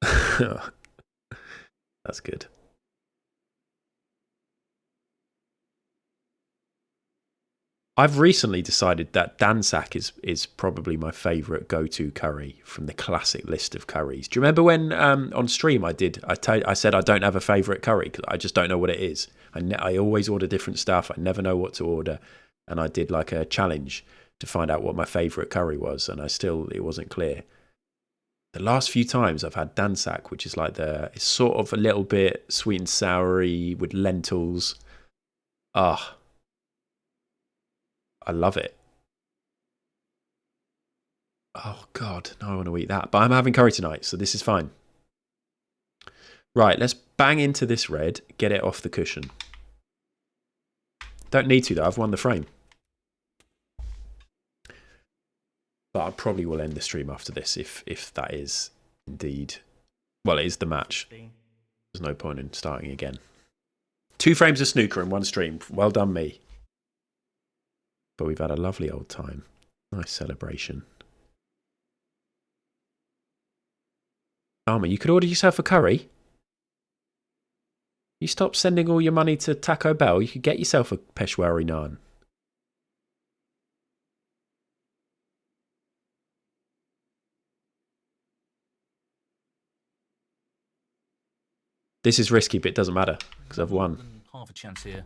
That's good. I've recently decided that dansak is probably my favourite go-to curry from the classic list of curries. Do you remember when on stream I said I don't have a favourite curry because I just don't know what it is. I always order different stuff. I never know what to order, and I did like a challenge to find out what my favourite curry was, and it wasn't clear. The last few times I've had dansak, which is like it's sort of a little bit sweet and soury with lentils. I love it. Oh, God. Now I want to eat that. But I'm having curry tonight, so this is fine. Right, let's bang into this red. Get it off the cushion. Don't need to, though. I've won the frame. But I probably will end the stream after this if that is indeed... Well, it is the match. There's no point in starting again. 2 frames of snooker in 1 stream. Well done, me. But we've had a lovely old time. Nice celebration. Armour, you could order yourself a curry. You stop sending all your money to Taco Bell. You could get yourself a Peshwari naan. This is risky, but it doesn't matter because I've won. Half a chance here.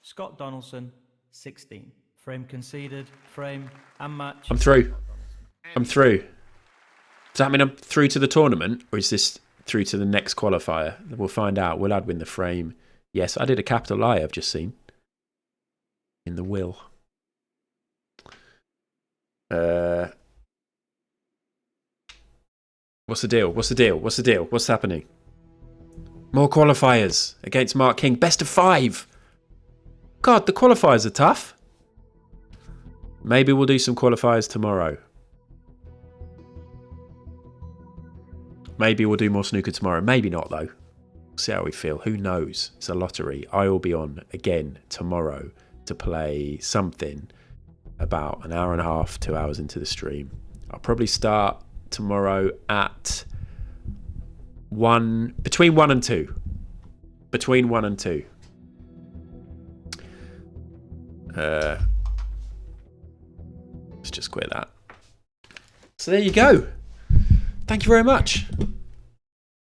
Scott Donaldson, 16. Frame conceded, frame and match. I'm through. I'm through. Does that mean I'm through to the tournament, or is this through to the next qualifier? We'll find out. Will I win the frame? Yes, I did a capital lie, I've just seen. In the will. What's the deal? What's the deal? What's the deal? What's happening? More qualifiers against Mark King. Best of 5. God, the qualifiers are tough. Maybe we'll do some qualifiers tomorrow. Maybe we'll do more snooker tomorrow. Maybe not, though. See how we feel. Who knows? It's a lottery. I will be on again tomorrow to play something about an hour and a half, 2 hours into the stream. I'll probably start tomorrow at between 1 and 2. Between 1 and 2. Let's just quit that. So there you go. Thank you very much.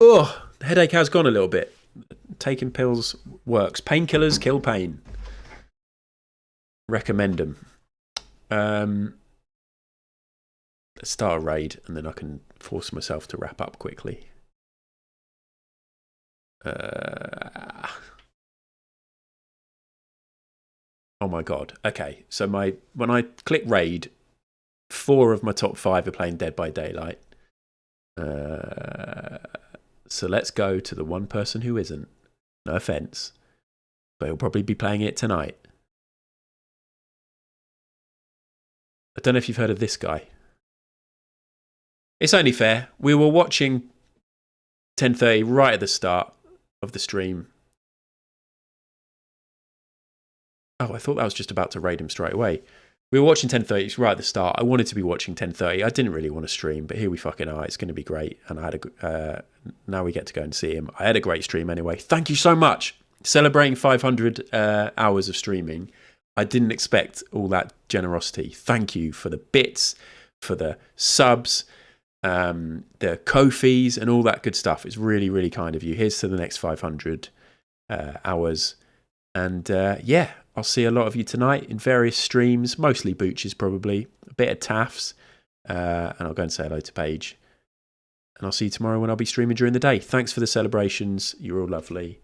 Oh, the headache has gone a little bit. Taking pills works. Painkillers kill pain. Recommend them. Let's start a raid and then I can force myself to wrap up quickly. Oh my god. Okay, so when I click raid, 4 of my top 5 are playing Dead by Daylight. So let's go to the one person who isn't. No offense, but he'll probably be playing it tonight. I don't know if you've heard of this guy. It's only fair. We were watching 10:30 right at the start of the stream. Oh, I thought that was just about to raid him straight away. We were watching 10:30 right at the start. I wanted to be watching 10:30. I didn't really want to stream, but here we fucking are. It's going to be great. And I had now we get to go and see him. I had a great stream anyway. Thank you so much. Celebrating 500 hours of streaming. I didn't expect all that generosity. Thank you for the bits, for the subs, the Ko-fis and all that good stuff. It's really, really kind of you. Here's to the next 500 hours. And yeah, I'll see a lot of you tonight in various streams, mostly Booches probably, a bit of Taffs, and I'll go and say hello to Paige. And I'll see you tomorrow when I'll be streaming during the day. Thanks for the celebrations. You're all lovely.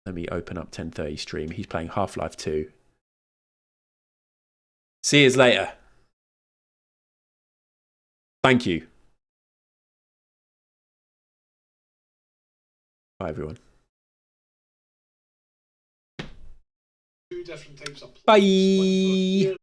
Let me open up 10:30 stream. He's playing Half-Life 2. See you later. Thank you. Bye, everyone. 2 different types of Bye.